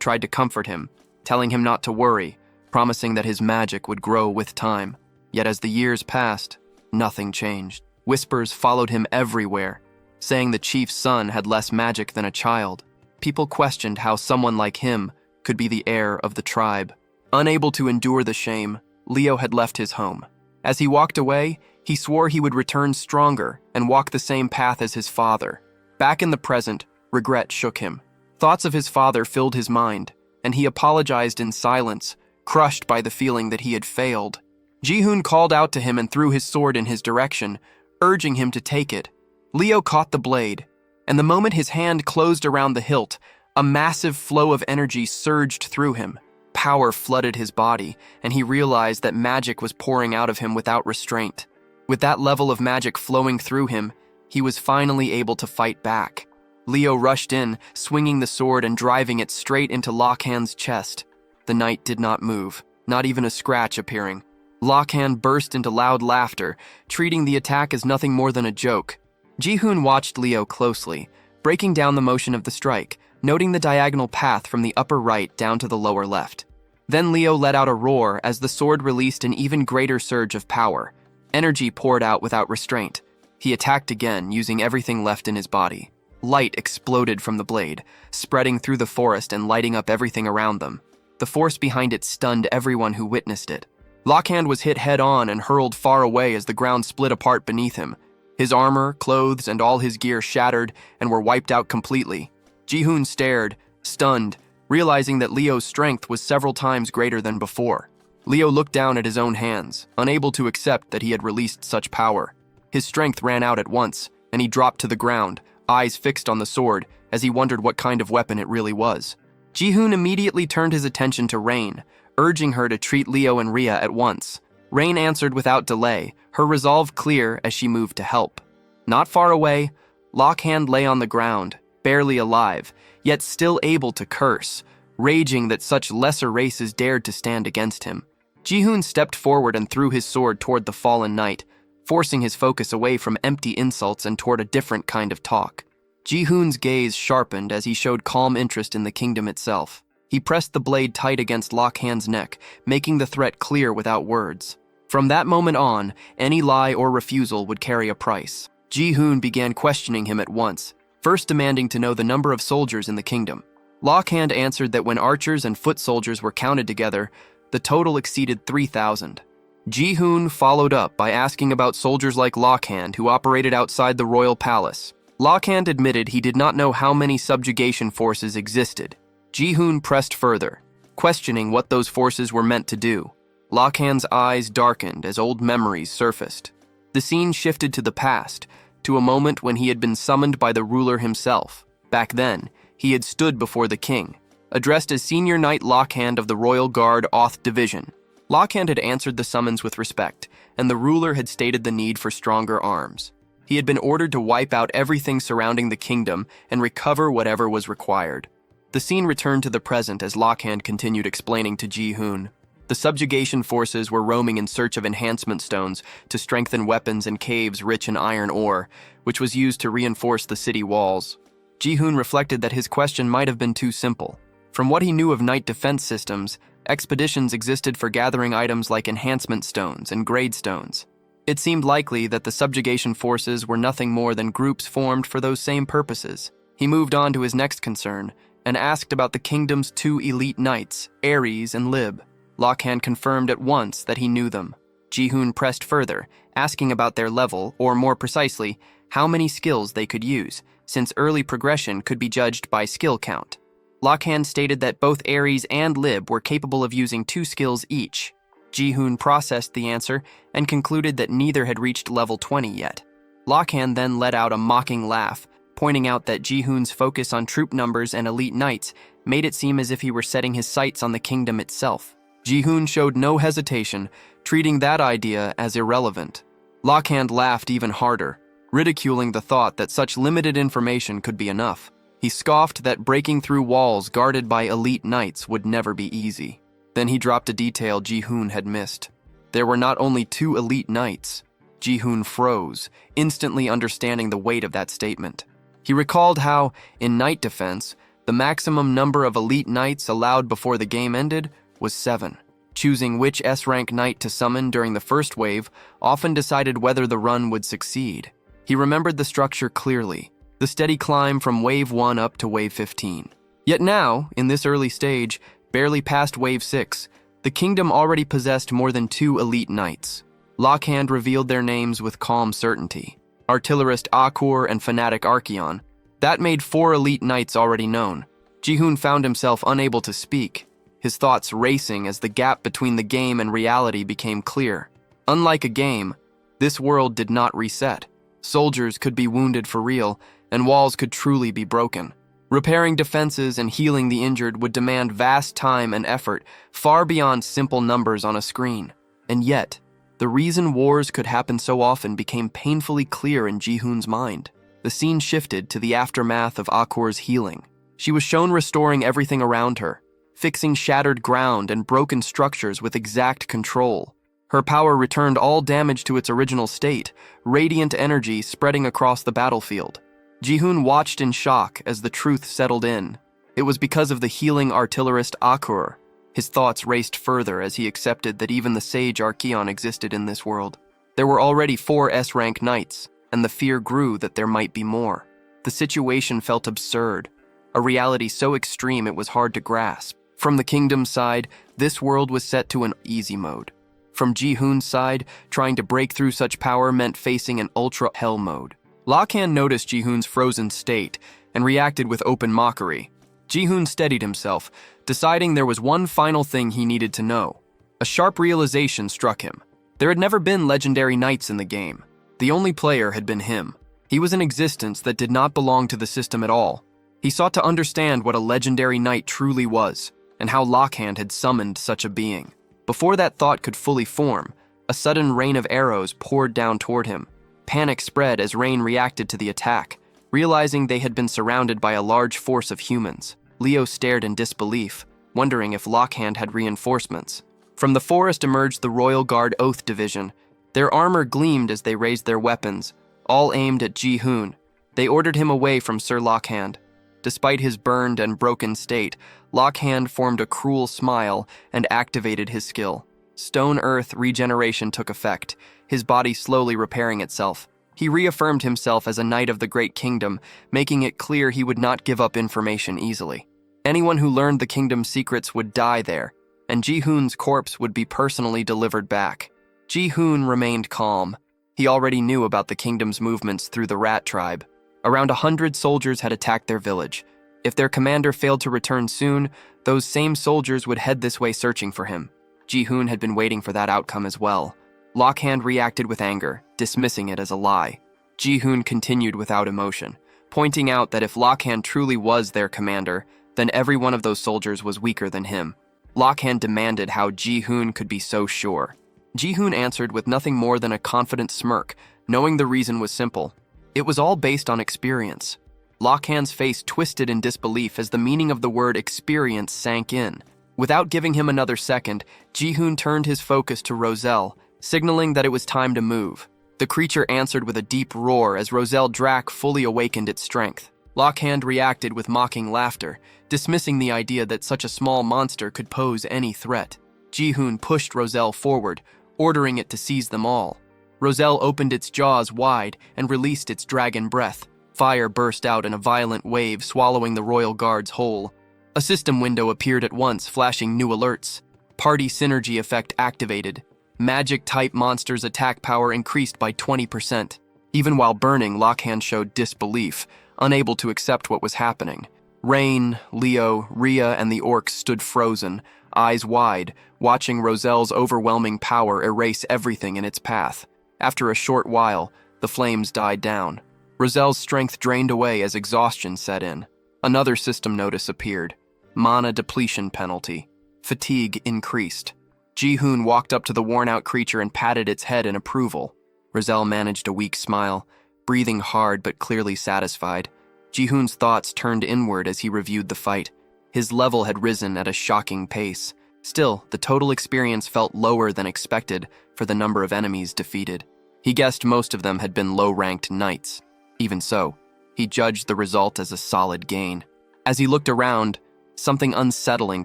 tried to comfort him, telling him not to worry, promising that his magic would grow with time. Yet as the years passed, nothing changed. Whispers followed him everywhere, saying the chief's son had less magic than a child. People questioned how someone like him could be the heir of the tribe. Unable to endure the shame, Leo had left his home. As he walked away, he swore he would return stronger and walk the same path as his father. Back in the present, regret shook him. Thoughts of his father filled his mind, and he apologized in silence, crushed by the feeling that he had failed. Ji-hoon called out to him and threw his sword in his direction, urging him to take it. Leo caught the blade, and the moment his hand closed around the hilt, a massive flow of energy surged through him. Power flooded his body, and he realized that magic was pouring out of him without restraint. With that level of magic flowing through him, he was finally able to fight back. Leo rushed in, swinging the sword and driving it straight into Lockhand's chest. The knight did not move, not even a scratch appearing. Lockhand burst into loud laughter, treating the attack as nothing more than a joke. Jihoon watched Leo closely, breaking down the motion of the strike, noting the diagonal path from the upper right down to the lower left. Then Leo let out a roar as the sword released an even greater surge of power. Energy poured out without restraint. He attacked again, using everything left in his body. Light exploded from the blade, spreading through the forest and lighting up everything around them. The force behind it stunned everyone who witnessed it. Lockhand was hit head-on and hurled far away as the ground split apart beneath him. His armor, clothes, and all his gear shattered and were wiped out completely. Jihoon stared, stunned, realizing that Leo's strength was several times greater than before. Leo looked down at his own hands, unable to accept that he had released such power. His strength ran out at once, and he dropped to the ground, eyes fixed on the sword, as he wondered what kind of weapon it really was. Jihoon immediately turned his attention to Rain, urging her to treat Leo and Ria at once. Rain answered without delay, her resolve clear as she moved to help. Not far away, Lockhand lay on the ground, barely alive, yet still able to curse, raging that such lesser races dared to stand against him. Jihoon stepped forward and threw his sword toward the fallen knight, forcing his focus away from empty insults and toward a different kind of talk. Jihoon's gaze sharpened as he showed calm interest in the kingdom itself. He pressed the blade tight against Lockhand's neck, making the threat clear without words. From that moment on, any lie or refusal would carry a price. Jihoon began questioning him at once, first demanding to know the number of soldiers in the kingdom. Lockhand answered that when archers and foot soldiers were counted together, the total exceeded 3,000. Jihoon followed up by asking about soldiers like Lockhand who operated outside the royal palace. Lockhand admitted he did not know how many subjugation forces existed. Jihoon pressed further, questioning what those forces were meant to do. Lockhand's eyes darkened as old memories surfaced. The scene shifted to the past, to a moment when he had been summoned by the ruler himself. Back then, he had stood before the king, addressed as Senior Knight Lockhand of the Royal Guard Oth Division. Lockhand had answered the summons with respect, and the ruler had stated the need for stronger arms. He had been ordered to wipe out everything surrounding the kingdom and recover whatever was required. The scene returned to the present as Lockhand continued explaining to Jihoon. The subjugation forces were roaming in search of enhancement stones to strengthen weapons in caves rich in iron ore, which was used to reinforce the city walls. Jihoon reflected that his question might have been too simple. From what he knew of knight defense systems, expeditions existed for gathering items like enhancement stones and grade stones. It seemed likely that the subjugation forces were nothing more than groups formed for those same purposes. He moved on to his next concern and asked about the kingdom's two elite knights, Ares and Lib. Lockhand confirmed at once that he knew them. Jihoon pressed further, asking about their level, or more precisely, how many skills they could use, since early progression could be judged by skill count. Lockhand stated that both Ares and Lib were capable of using 2 skills each. Jihoon processed the answer and concluded that neither had reached level 20 yet. Lockhand then let out a mocking laugh, pointing out that Jihoon's focus on troop numbers and elite knights made it seem as if he were setting his sights on the kingdom itself. Jihoon showed no hesitation, treating that idea as irrelevant. Lockhand laughed even harder, ridiculing the thought that such limited information could be enough. He scoffed that breaking through walls guarded by elite knights would never be easy. Then he dropped a detail Jihoon had missed. There were not only 2 elite knights. Jihoon froze, instantly understanding the weight of that statement. He recalled how, in knight defense, the maximum number of elite knights allowed before the game ended was 7. Choosing which S-rank knight to summon during the first wave often decided whether the run would succeed. He remembered the structure clearly, the steady climb from wave 1 up to wave 15. Yet now, in this early stage, barely past wave 6, the kingdom already possessed more than 2 elite knights. Lockhand revealed their names with calm certainty. Artillerist Akur and Fanatic Archeon. That made 4 elite knights already known. Jihoon found himself unable to speak, his thoughts racing as the gap between the game and reality became clear. Unlike a game, this world did not reset. Soldiers could be wounded for real, and walls could truly be broken. Repairing defenses and healing the injured would demand vast time and effort, far beyond simple numbers on a screen. And yet, The reason wars could happen so often became painfully clear in Jihoon's mind. The scene shifted to the aftermath of Akor's healing. She was shown restoring everything around her, fixing shattered ground and broken structures with exact control. Her power returned all damage to its original state, radiant energy spreading across the battlefield. Jihoon watched in shock as the truth settled in. It was because of the healing artillerist Akor. His thoughts raced further as he accepted that even the sage Archeon existed in this world. There were already 4 S-rank knights, and the fear grew that there might be more. The situation felt absurd, a reality so extreme it was hard to grasp. From the kingdom's side, this world was set to an easy mode. From Jihoon's side, trying to break through such power meant facing an ultra-hell mode. Lakhan noticed Jihoon's frozen state and reacted with open mockery. Jihoon steadied himself, deciding there was one final thing he needed to know. A sharp realization struck him. There had never been legendary knights in the game. The only player had been him. He was an existence that did not belong to the system at all. He sought to understand what a legendary knight truly was, and how Lakhan had summoned such a being. Before that thought could fully form, a sudden rain of arrows poured down toward him. Panic spread as Rain reacted to the attack. Realizing they had been surrounded by a large force of humans, Leo stared in disbelief, wondering if Lakhan had reinforcements. From the forest emerged the Royal Guard Oath Division. Their armor gleamed as they raised their weapons, all aimed at Jihoon. They ordered him away from Sir Lakhan. Despite his burned and broken state, Lakhan formed a cruel smile and activated his skill. Stone Earth regeneration took effect, his body slowly repairing itself. He reaffirmed himself as a knight of the Great Kingdom, making it clear he would not give up information easily. Anyone who learned the kingdom's secrets would die there, and Jihoon's corpse would be personally delivered back. Jihoon remained calm. He already knew about the kingdom's movements through the Rat Tribe. Around 100 soldiers had attacked their village. If their commander failed to return soon, those same soldiers would head this way searching for him. Jihoon had been waiting for that outcome as well. Lakhan reacted with anger, dismissing it as a lie. Jihoon continued without emotion, pointing out that if Lakhan truly was their commander, then every one of those soldiers was weaker than him. Lakhan demanded how Jihoon could be so sure. Jihoon answered with nothing more than a confident smirk, knowing the reason was simple. It was all based on experience. Lakhan's face twisted in disbelief as the meaning of the word experience sank in. Without giving him another second, Jihoon turned his focus to Roselle, signaling that it was time to move. The creature answered with a deep roar as Roselle Drac fully awakened its strength. Lakhan reacted with mocking laughter, dismissing the idea that such a small monster could pose any threat. Jihoon pushed Roselle forward, ordering it to seize them all. Roselle opened its jaws wide and released its dragon breath. Fire burst out in a violent wave, swallowing the Royal Guards whole. A system window appeared at once, flashing new alerts. Party synergy effect activated. Magic-type monsters' attack power increased by 20%. Even while burning, Lakhan showed disbelief, unable to accept what was happening. Rain, Leo, Rhea, and the orcs stood frozen, eyes wide, watching Roselle's overwhelming power erase everything in its path. After a short while, the flames died down. Roselle's strength drained away as exhaustion set in. Another system notice appeared. Mana depletion penalty. Fatigue increased. Jihoon walked up to the worn-out creature and patted its head in approval. Roselle managed a weak smile, breathing hard but clearly satisfied. Jihoon's thoughts turned inward as he reviewed the fight. His level had risen at a shocking pace. Still, the total experience felt lower than expected for the number of enemies defeated. He guessed most of them had been low-ranked knights. Even so, he judged the result as a solid gain. As he looked around, something unsettling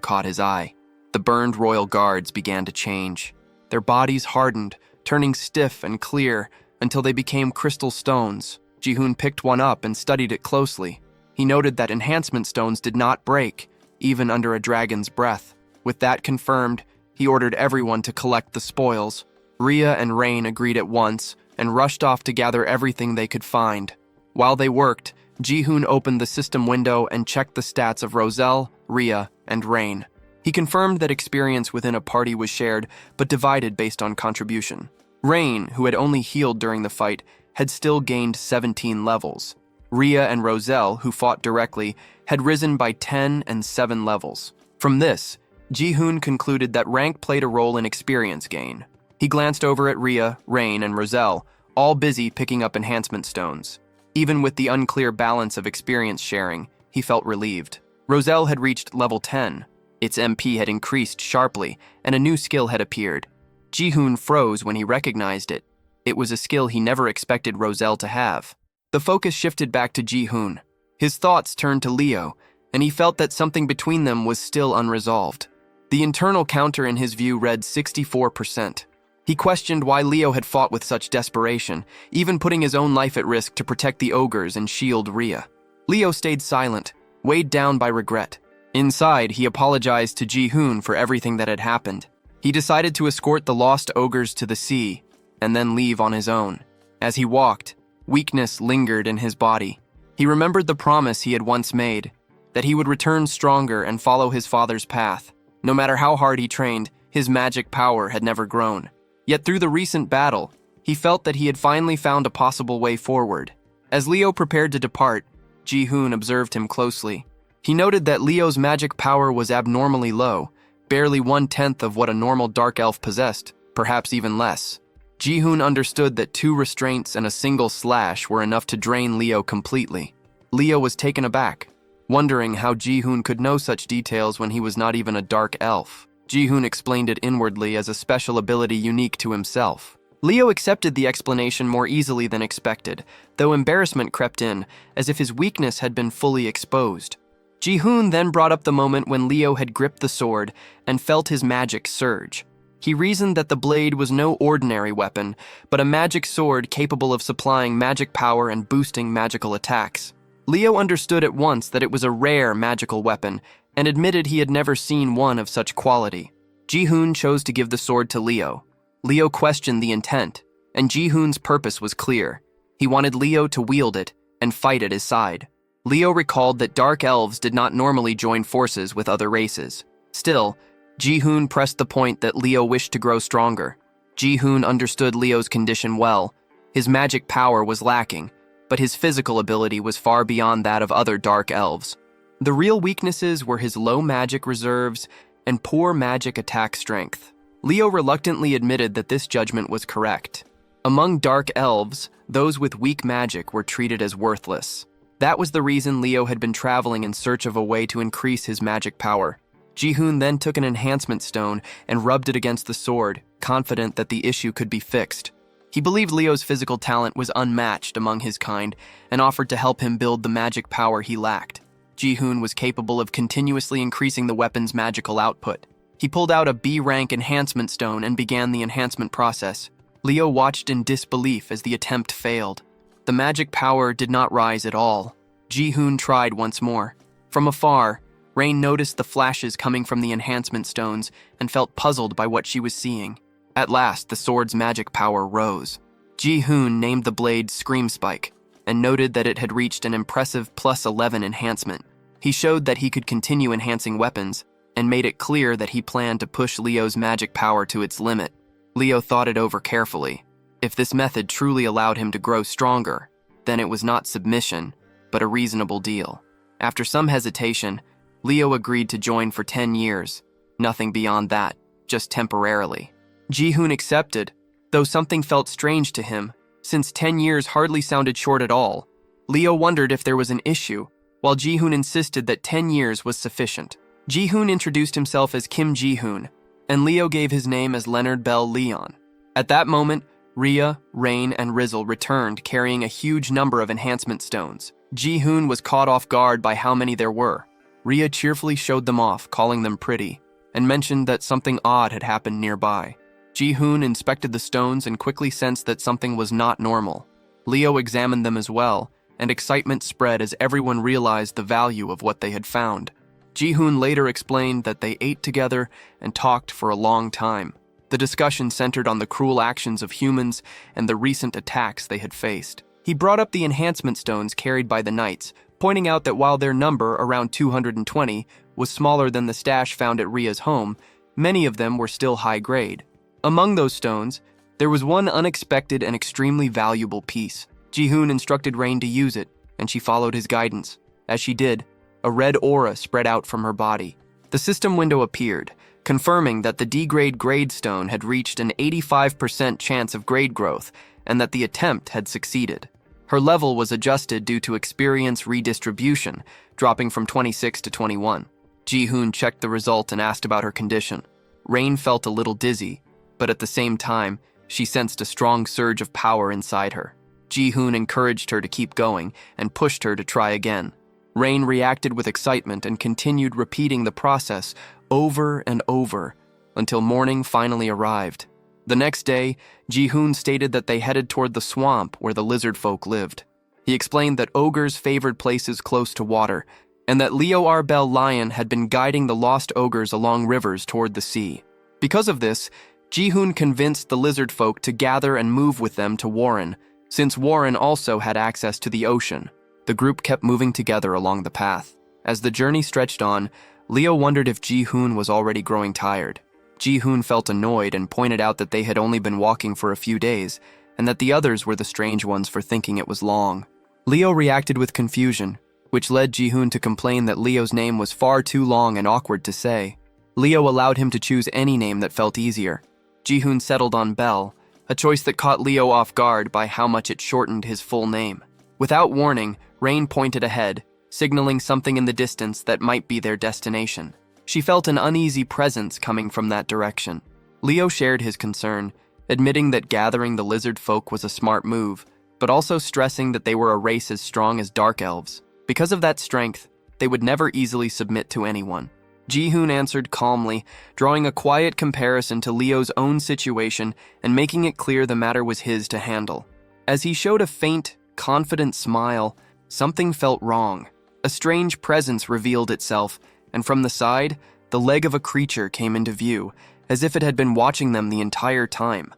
caught his eye. The burned royal guards began to change. Their bodies hardened, turning stiff and clear until they became crystal stones. Jihoon picked one up and studied it closely. He noted that enhancement stones did not break, even under a dragon's breath. With that confirmed, he ordered everyone to collect the spoils. Rhea and Rain agreed at once and rushed off to gather everything they could find. While they worked, Jihoon opened the system window and checked the stats of Roselle, Rhea, and Rain. He confirmed that experience within a party was shared, but divided based on contribution. Rain, who had only healed during the fight, had still gained 17 levels. Rhea and Roselle, who fought directly, had risen by 10 and 7 levels. From this, Jihoon concluded that rank played a role in experience gain. He glanced over at Rhea, Rain, and Roselle, all busy picking up enhancement stones. Even with the unclear balance of experience sharing, he felt relieved. Roselle had reached level 10. Its MP had increased sharply, and a new skill had appeared. Jiune froze when he recognized it. It was a skill he never expected Roselle to have. The focus shifted back to Jiune. His thoughts turned to Leo, and he felt that something between them was still unresolved. The internal counter in his view read 64%. He questioned why Leo had fought with such desperation, even putting his own life at risk to protect the ogres and shield Rhea. Leo stayed silent, weighed down by regret. Inside, he apologized to Jiune for everything that had happened. He decided to escort the lost ogres to the sea, and then leave on his own. As he walked, weakness lingered in his body. He remembered the promise he had once made, that he would return stronger and follow his father's path. No matter how hard he trained, his magic power had never grown. Yet through the recent battle, he felt that he had finally found a possible way forward. As Leo prepared to depart, Jiune observed him closely. He noted that Leo's magic power was abnormally low, barely 1/10 of what a normal dark elf possessed, perhaps even less. Jiune understood that 2 restraints and a single slash were enough to drain Leo completely. Leo was taken aback, wondering how Jiune could know such details when he was not even a dark elf. Jiune explained it inwardly as a special ability unique to himself. Leo accepted the explanation more easily than expected, though embarrassment crept in, as if his weakness had been fully exposed. Jiune then brought up the moment when Leo had gripped the sword and felt his magic surge. He reasoned that the blade was no ordinary weapon, but a magic sword capable of supplying magic power and boosting magical attacks. Leo understood at once that it was a rare magical weapon, and admitted he had never seen one of such quality. Jiune chose to give the sword to Leo. Leo questioned the intent, and Jihune's purpose was clear. He wanted Leo to wield it and fight at his side. Leo recalled that dark elves did not normally join forces with other races. Still, Jiune pressed the point that Leo wished to grow stronger. Jiune understood Leo's condition well. His magic power was lacking, but his physical ability was far beyond that of other dark elves. The real weaknesses were his low magic reserves and poor magic attack strength. Leo reluctantly admitted that this judgment was correct. Among dark elves, those with weak magic were treated as worthless. That was the reason Leo had been traveling in search of a way to increase his magic power. Jiune then took an enhancement stone and rubbed it against the sword, confident that the issue could be fixed. He believed Leo's physical talent was unmatched among his kind and offered to help him build the magic power he lacked. Jiune was capable of continuously increasing the weapon's magical output. He pulled out a B-rank enhancement stone and began the enhancement process. Leo watched in disbelief as the attempt failed. The magic power did not rise at all. Jiune tried once more. From afar, Rain noticed the flashes coming from the enhancement stones and felt puzzled by what she was seeing. At last, the sword's magic power rose. Jiune named the blade Scream Spike and noted that it had reached an impressive +11 enhancement. He showed that he could continue enhancing weapons and made it clear that he planned to push Leo's magic power to its limit. Leo thought it over carefully. If this method truly allowed him to grow stronger, then it was not submission, but a reasonable deal. After some hesitation, Leo agreed to join for 10 years. Nothing beyond that, just temporarily. Jiune accepted, though something felt strange to him, since 10 years hardly sounded short at all. Leo wondered if there was an issue, while Jiune insisted that 10 years was sufficient. Jiune introduced himself as Kim Jiune, and Leo gave his name as Leonard Bell Leon. At that moment, Rhea, Rain, and Rizzle returned carrying a huge number of enhancement stones. Jiune was caught off guard by how many there were. Rhea cheerfully showed them off, calling them pretty, and mentioned that something odd had happened nearby. Jiune inspected the stones and quickly sensed that something was not normal. Leo examined them as well, and excitement spread as everyone realized the value of what they had found. Jiune later explained that they ate together and talked for a long time. The discussion centered on the cruel actions of humans and the recent attacks they had faced. He brought up the enhancement stones carried by the knights, pointing out that while their number, around 220, was smaller than the stash found at Rhea's home, many of them were still high grade. Among those stones, there was one unexpected and extremely valuable piece. Jiune instructed Rain to use it, and she followed his guidance. As she did, a red aura spread out from her body. The system window appeared, confirming that the D-grade grade stone had reached an 85% chance of grade growth and that the attempt had succeeded. Her level was adjusted due to experience redistribution, dropping from 26 to 21. Jihoon checked the result and asked about her condition. Rain felt a little dizzy, but at the same time, she sensed a strong surge of power inside her. Jihoon encouraged her to keep going and pushed her to try again. Rain reacted with excitement and continued repeating the process over and over until morning finally arrived. The next day, Jihoon stated that they headed toward the swamp where the lizard folk lived. He explained that ogres favored places close to water, and that Leo Arbel Lion had been guiding the lost ogres along rivers toward the sea. Because of this, Jihoon convinced the lizard folk to gather and move with them to Warren, since Warren also had access to the ocean. The group kept moving together along the path. As the journey stretched on, Leo wondered if Jihoon was already growing tired. Jihoon felt annoyed and pointed out that they had only been walking for a few days, and that the others were the strange ones for thinking it was long. Leo reacted with confusion, which led Jihoon to complain that Leo's name was far too long and awkward to say. Leo allowed him to choose any name that felt easier. Jihoon settled on Bell, a choice that caught Leo off guard by how much it shortened his full name. Without warning, Rain pointed ahead, signaling something in the distance that might be their destination. She felt an uneasy presence coming from that direction. Leo shared his concern, admitting that gathering the lizard folk was a smart move, but also stressing that they were a race as strong as dark elves. Because of that strength, they would never easily submit to anyone. Jihoon answered calmly, drawing a quiet comparison to Leo's own situation and making it clear the matter was his to handle. As he showed a faint, confident smile, something felt wrong. A strange presence revealed itself, and from the side, the leg of a creature came into view, as if it had been watching them the entire time.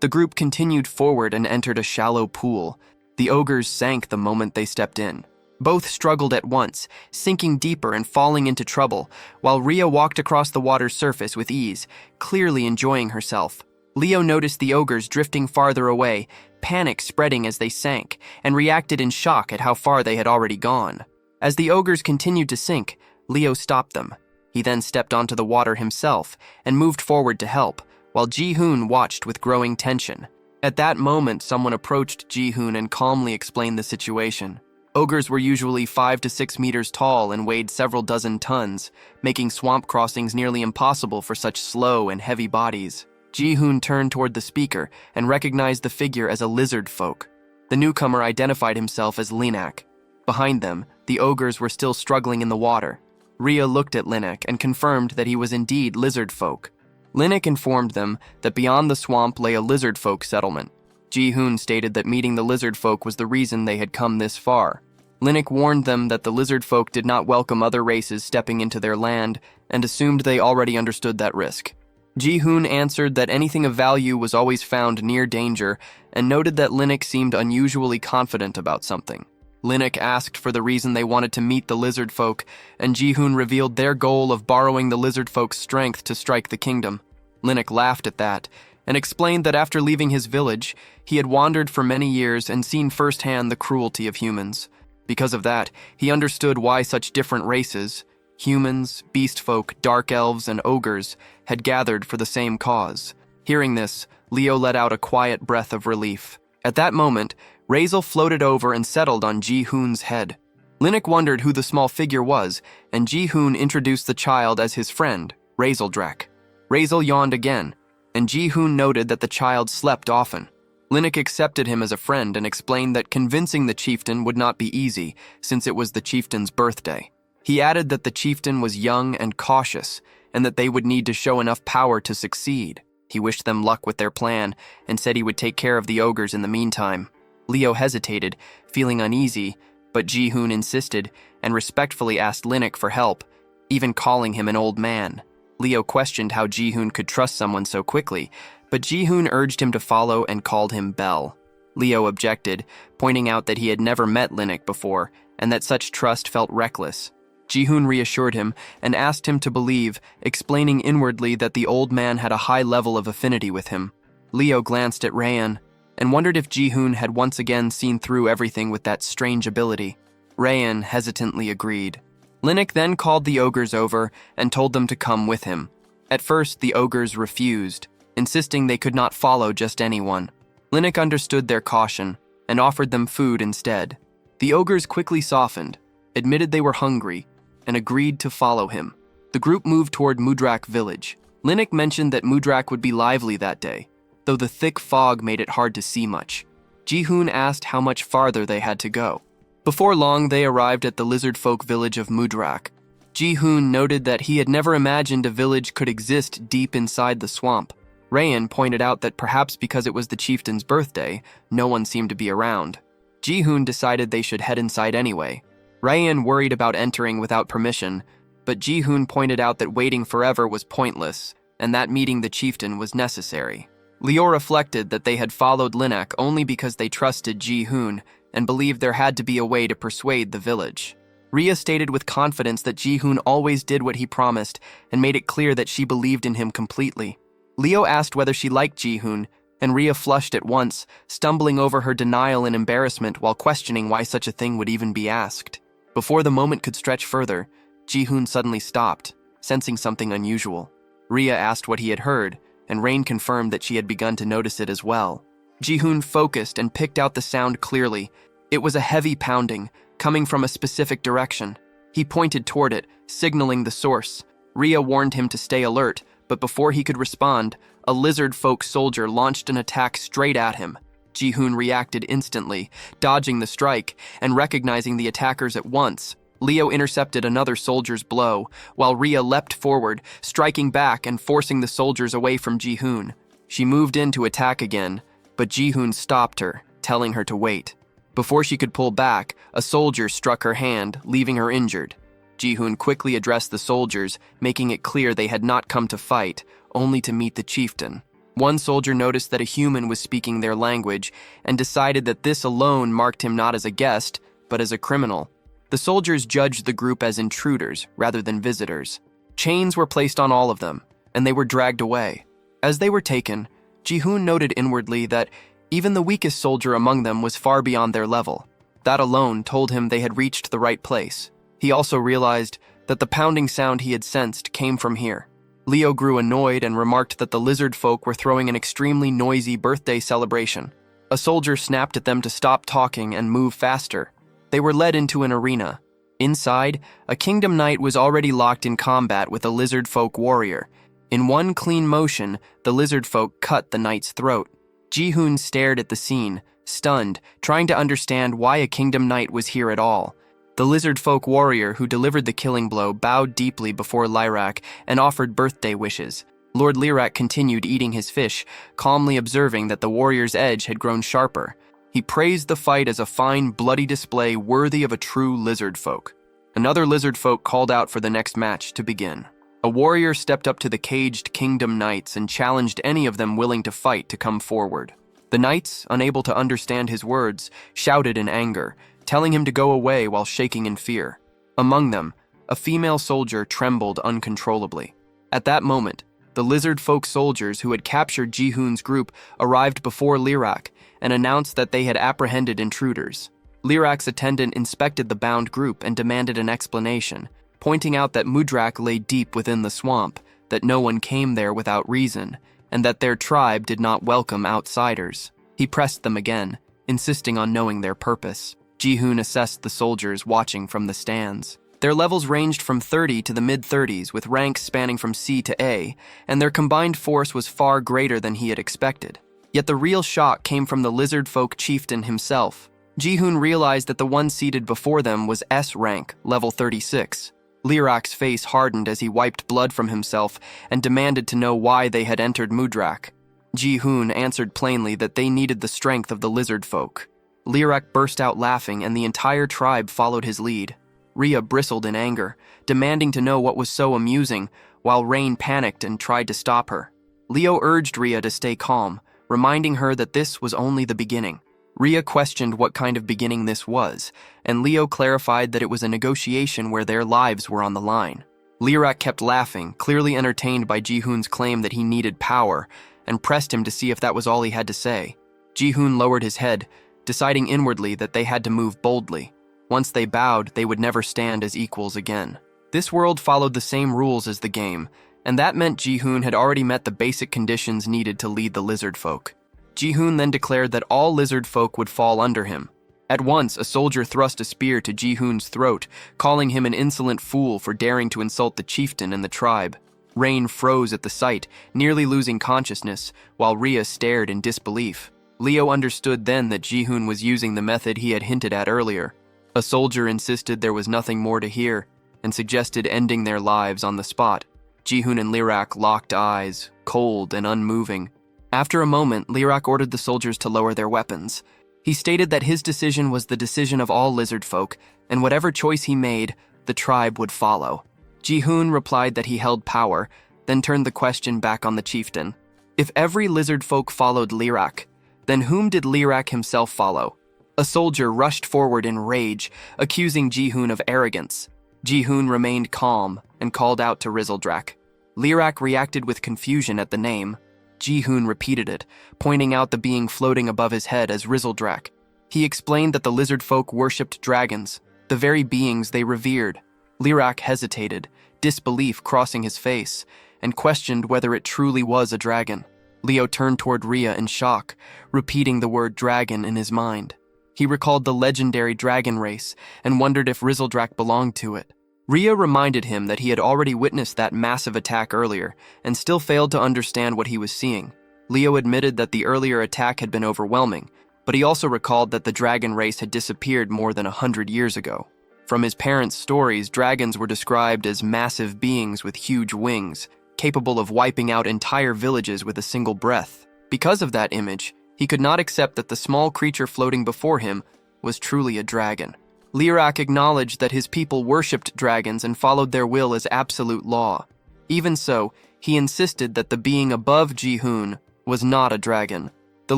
The group continued forward and entered a shallow pool. The ogres sank the moment they stepped in. Both struggled at once, sinking deeper and falling into trouble, while Rhea walked across the water's surface with ease, clearly enjoying herself. Leo noticed the ogres drifting farther away, panic spreading as they sank, and reacted in shock at how far they had already gone. As the ogres continued to sink, Leo stopped them. He then stepped onto the water himself and moved forward to help, while Jihoon watched with growing tension. At that moment, someone approached Jihoon and calmly explained the situation. Ogres were usually 5 to 6 meters tall and weighed several dozen tons, making swamp crossings nearly impossible for such slow and heavy bodies. Jihoon turned toward the speaker and recognized the figure as a lizard folk. The newcomer identified himself as Linak. Behind them, the ogres were still struggling in the water. Rhea looked at Linak and confirmed that he was indeed lizard folk. Linak informed them that beyond the swamp lay a lizard folk settlement. Jihoon stated that meeting the lizard folk was the reason they had come this far. Linak warned them that the lizard folk did not welcome other races stepping into their land and assumed they already understood that risk. Jihoon answered that anything of value was always found near danger and noted that Linak seemed unusually confident about something. Linak asked for the reason they wanted to meet the lizard folk, and Jihoon revealed their goal of borrowing the lizard folk's strength to strike the kingdom. Linak laughed at that and explained that after leaving his village, he had wandered for many years and seen firsthand the cruelty of humans. Because of that, he understood why such different races, humans, beast folk, dark elves, and ogres, had gathered for the same cause. Hearing this, Leo let out a quiet breath of relief. At that moment, Razel floated over and settled on Jihoon's head. Linak wondered who the small figure was, and Jihoon introduced the child as his friend, Razeldrak. Razel yawned again, and Jihoon noted that the child slept often. Linak accepted him as a friend and explained that convincing the chieftain would not be easy, since it was the chieftain's birthday. He added that the chieftain was young and cautious, and that they would need to show enough power to succeed. He wished them luck with their plan, and said he would take care of the ogres in the meantime. Leo hesitated, feeling uneasy, but Jihoon insisted and respectfully asked Linak for help, even calling him an old man. Leo questioned how Jihoon could trust someone so quickly, but Jihoon urged him to follow and called him Bell. Leo objected, pointing out that he had never met Linak before and that such trust felt reckless. Jihoon reassured him and asked him to believe, explaining inwardly that the old man had a high level of affinity with him. Leo glanced at Rayan and wondered if Jihoon had once again seen through everything with that strange ability. Rayan hesitantly agreed. Linek then called the ogres over and told them to come with him. At first, the ogres refused, insisting they could not follow just anyone. Linek understood their caution and offered them food instead. The ogres quickly softened, admitted they were hungry, and agreed to follow him. The group moved toward Mudrak village. Linek mentioned that Mudrak would be lively that day, though the thick fog made it hard to see much. Jiune asked how much farther they had to go. Before long, they arrived at the lizard folk village of Mudrak. Jiune noted that he had never imagined a village could exist deep inside the swamp. Rayan pointed out that perhaps because it was the chieftain's birthday, no one seemed to be around. Jiune decided they should head inside anyway. Rayan worried about entering without permission, but Jiune pointed out that waiting forever was pointless, and that meeting the chieftain was necessary. Leo reflected that they had followed Linek only because they trusted Jiune and believed there had to be a way to persuade the village. Rhea stated with confidence that Jiune always did what he promised and made it clear that she believed in him completely. Leo asked whether she liked Jiune, and Rhea flushed at once, stumbling over her denial and embarrassment while questioning why such a thing would even be asked. Before the moment could stretch further, Jiune suddenly stopped, sensing something unusual. Rhea asked what he had heard, and Rain confirmed that she had begun to notice it as well. Jiune focused and picked out the sound clearly. It was a heavy pounding, coming from a specific direction. He pointed toward it, signaling the source. Rhea warned him to stay alert, but before he could respond, a lizard folk soldier launched an attack straight at him. Jiune reacted instantly, dodging the strike and recognizing the attackers at once. Leo intercepted another soldier's blow, while Rhea leapt forward, striking back and forcing the soldiers away from Jiune. She moved in to attack again, but Jiune stopped her, telling her to wait. Before she could pull back, a soldier struck her hand, leaving her injured. Jiune quickly addressed the soldiers, making it clear they had not come to fight, only to meet the chieftain. One soldier noticed that a human was speaking their language and decided that this alone marked him not as a guest, but as a criminal. The soldiers judged the group as intruders rather than visitors. Chains were placed on all of them, and they were dragged away. As they were taken, Jiune noted inwardly that even the weakest soldier among them was far beyond their level. That alone told him they had reached the right place. He also realized that the pounding sound he had sensed came from here. Leo grew annoyed and remarked that the lizard folk were throwing an extremely noisy birthday celebration. A soldier snapped at them to stop talking and move faster. They were led into an arena. Inside, a kingdom knight was already locked in combat with a lizard folk warrior. In one clean motion, the lizard folk cut the knight's throat. Jiune stared at the scene, stunned, trying to understand why a kingdom knight was here at all. The lizard folk warrior who delivered the killing blow bowed deeply before Lyrak and offered birthday wishes. Lord Lyrak continued eating his fish, calmly observing that the warrior's edge had grown sharper. He praised the fight as a fine, bloody display worthy of a true lizard folk. Another lizard folk called out for the next match to begin. A warrior stepped up to the caged kingdom knights and challenged any of them willing to fight to come forward. The knights, unable to understand his words, shouted in anger, telling him to go away while shaking in fear. Among them, a female soldier trembled uncontrollably. At that moment, the lizard folk soldiers who had captured Jihune's group arrived before Lyrak and announced that they had apprehended intruders. Lyrak's attendant inspected the bound group and demanded an explanation, pointing out that Mudrak lay deep within the swamp, that no one came there without reason, and that their tribe did not welcome outsiders. He pressed them again, insisting on knowing their purpose. Jiune assessed the soldiers watching from the stands. Their levels ranged from 30 to the mid-30s, with ranks spanning from C to A, and their combined force was far greater than he had expected. Yet the real shock came from the lizard folk chieftain himself. Jiune realized that the one seated before them was S rank, level 36. Lyrak's face hardened as he wiped blood from himself and demanded to know why they had entered Mudrak. Jiune answered plainly that they needed the strength of the lizard folk. Lyrak burst out laughing, and the entire tribe followed his lead. Rhea bristled in anger, demanding to know what was so amusing, while Rain panicked and tried to stop her. Leo urged Rhea to stay calm, reminding her that this was only the beginning. Rhea questioned what kind of beginning this was, and Leo clarified that it was a negotiation where their lives were on the line. Lyrak kept laughing, clearly entertained by Jihune's claim that he needed power, and pressed him to see if that was all he had to say. Jiune lowered his head, deciding inwardly that they had to move boldly. Once they bowed, they would never stand as equals again. This world followed the same rules as the game, and that meant Jihoon had already met the basic conditions needed to lead the lizard folk. Jihoon then declared that all lizard folk would fall under him. At once, a soldier thrust a spear to Jihoon's throat, calling him an insolent fool for daring to insult the chieftain and the tribe. Rain froze at the sight, nearly losing consciousness, while Rhea stared in disbelief. Leo understood then that Jihoon was using the method he had hinted at earlier. A soldier insisted there was nothing more to hear, and suggested ending their lives on the spot. Jihoon and Lirak locked eyes, cold and unmoving. After a moment, Lirak ordered the soldiers to lower their weapons. He stated that his decision was the decision of all lizard folk, and whatever choice he made, the tribe would follow. Jihoon replied that he held power, then turned the question back on the chieftain. If every lizard folk followed Lirak, then whom did Lirak himself follow? A soldier rushed forward in rage, accusing Jihoon of arrogance. Jihoon remained calm and called out to Rizeldrak. Lirak reacted with confusion at the name. Jihoon repeated it, pointing out the being floating above his head as Rizeldrak. He explained that the lizard folk worshipped dragons, the very beings they revered. Lirak hesitated, disbelief crossing his face, and questioned whether it truly was a dragon. Leo turned toward Rhea in shock, repeating the word dragon in his mind. He recalled the legendary dragon race and wondered if Rizeldrak belonged to it. Rhea reminded him that he had already witnessed that massive attack earlier and still failed to understand what he was seeing. Leo admitted that the earlier attack had been overwhelming, but he also recalled that the dragon race had disappeared more than 100 years ago. From his parents' stories, dragons were described as massive beings with huge wings, capable of wiping out entire villages with a single breath. Because of that image, he could not accept that the small creature floating before him was truly a dragon. Lirak acknowledged that his people worshipped dragons and followed their will as absolute law. Even so, he insisted that the being above Jihoon was not a dragon. The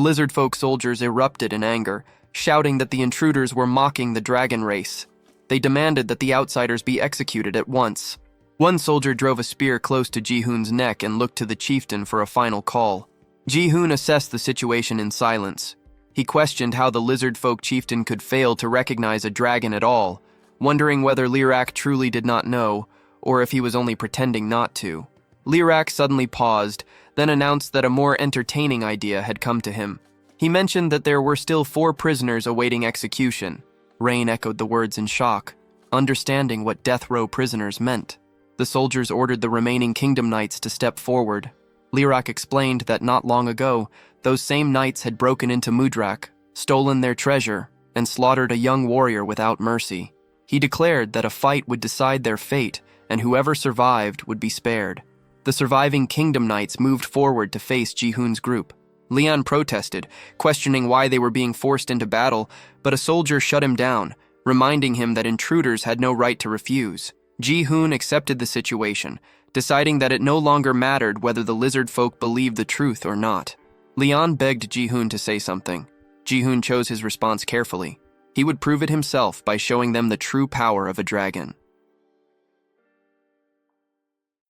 lizard folk soldiers erupted in anger, shouting that the intruders were mocking the dragon race. They demanded that the outsiders be executed at once. One soldier drove a spear close to Jihoon's neck and looked to the chieftain for a final call. Jihoon assessed the situation in silence. He questioned how the lizard folk chieftain could fail to recognize a dragon at all, wondering whether Lirak truly did not know, or if he was only pretending not to. Lirak suddenly paused, then announced that a more entertaining idea had come to him. He mentioned that there were still 4 prisoners awaiting execution. Rain echoed the words in shock, understanding what death row prisoners meant. The soldiers ordered the remaining kingdom knights to step forward. Lirak explained that not long ago, those same knights had broken into Mudra, stolen their treasure, and slaughtered a young warrior without mercy. He declared that a fight would decide their fate, and whoever survived would be spared. The surviving kingdom knights moved forward to face Jihoon's group. Leon protested, questioning why they were being forced into battle, but a soldier shut him down, reminding him that intruders had no right to refuse. Jihoon accepted the situation, deciding that it no longer mattered whether the lizard folk believed the truth or not. Leon begged Jihoon to say something. Jihoon chose his response carefully. He would prove it himself by showing them the true power of a dragon.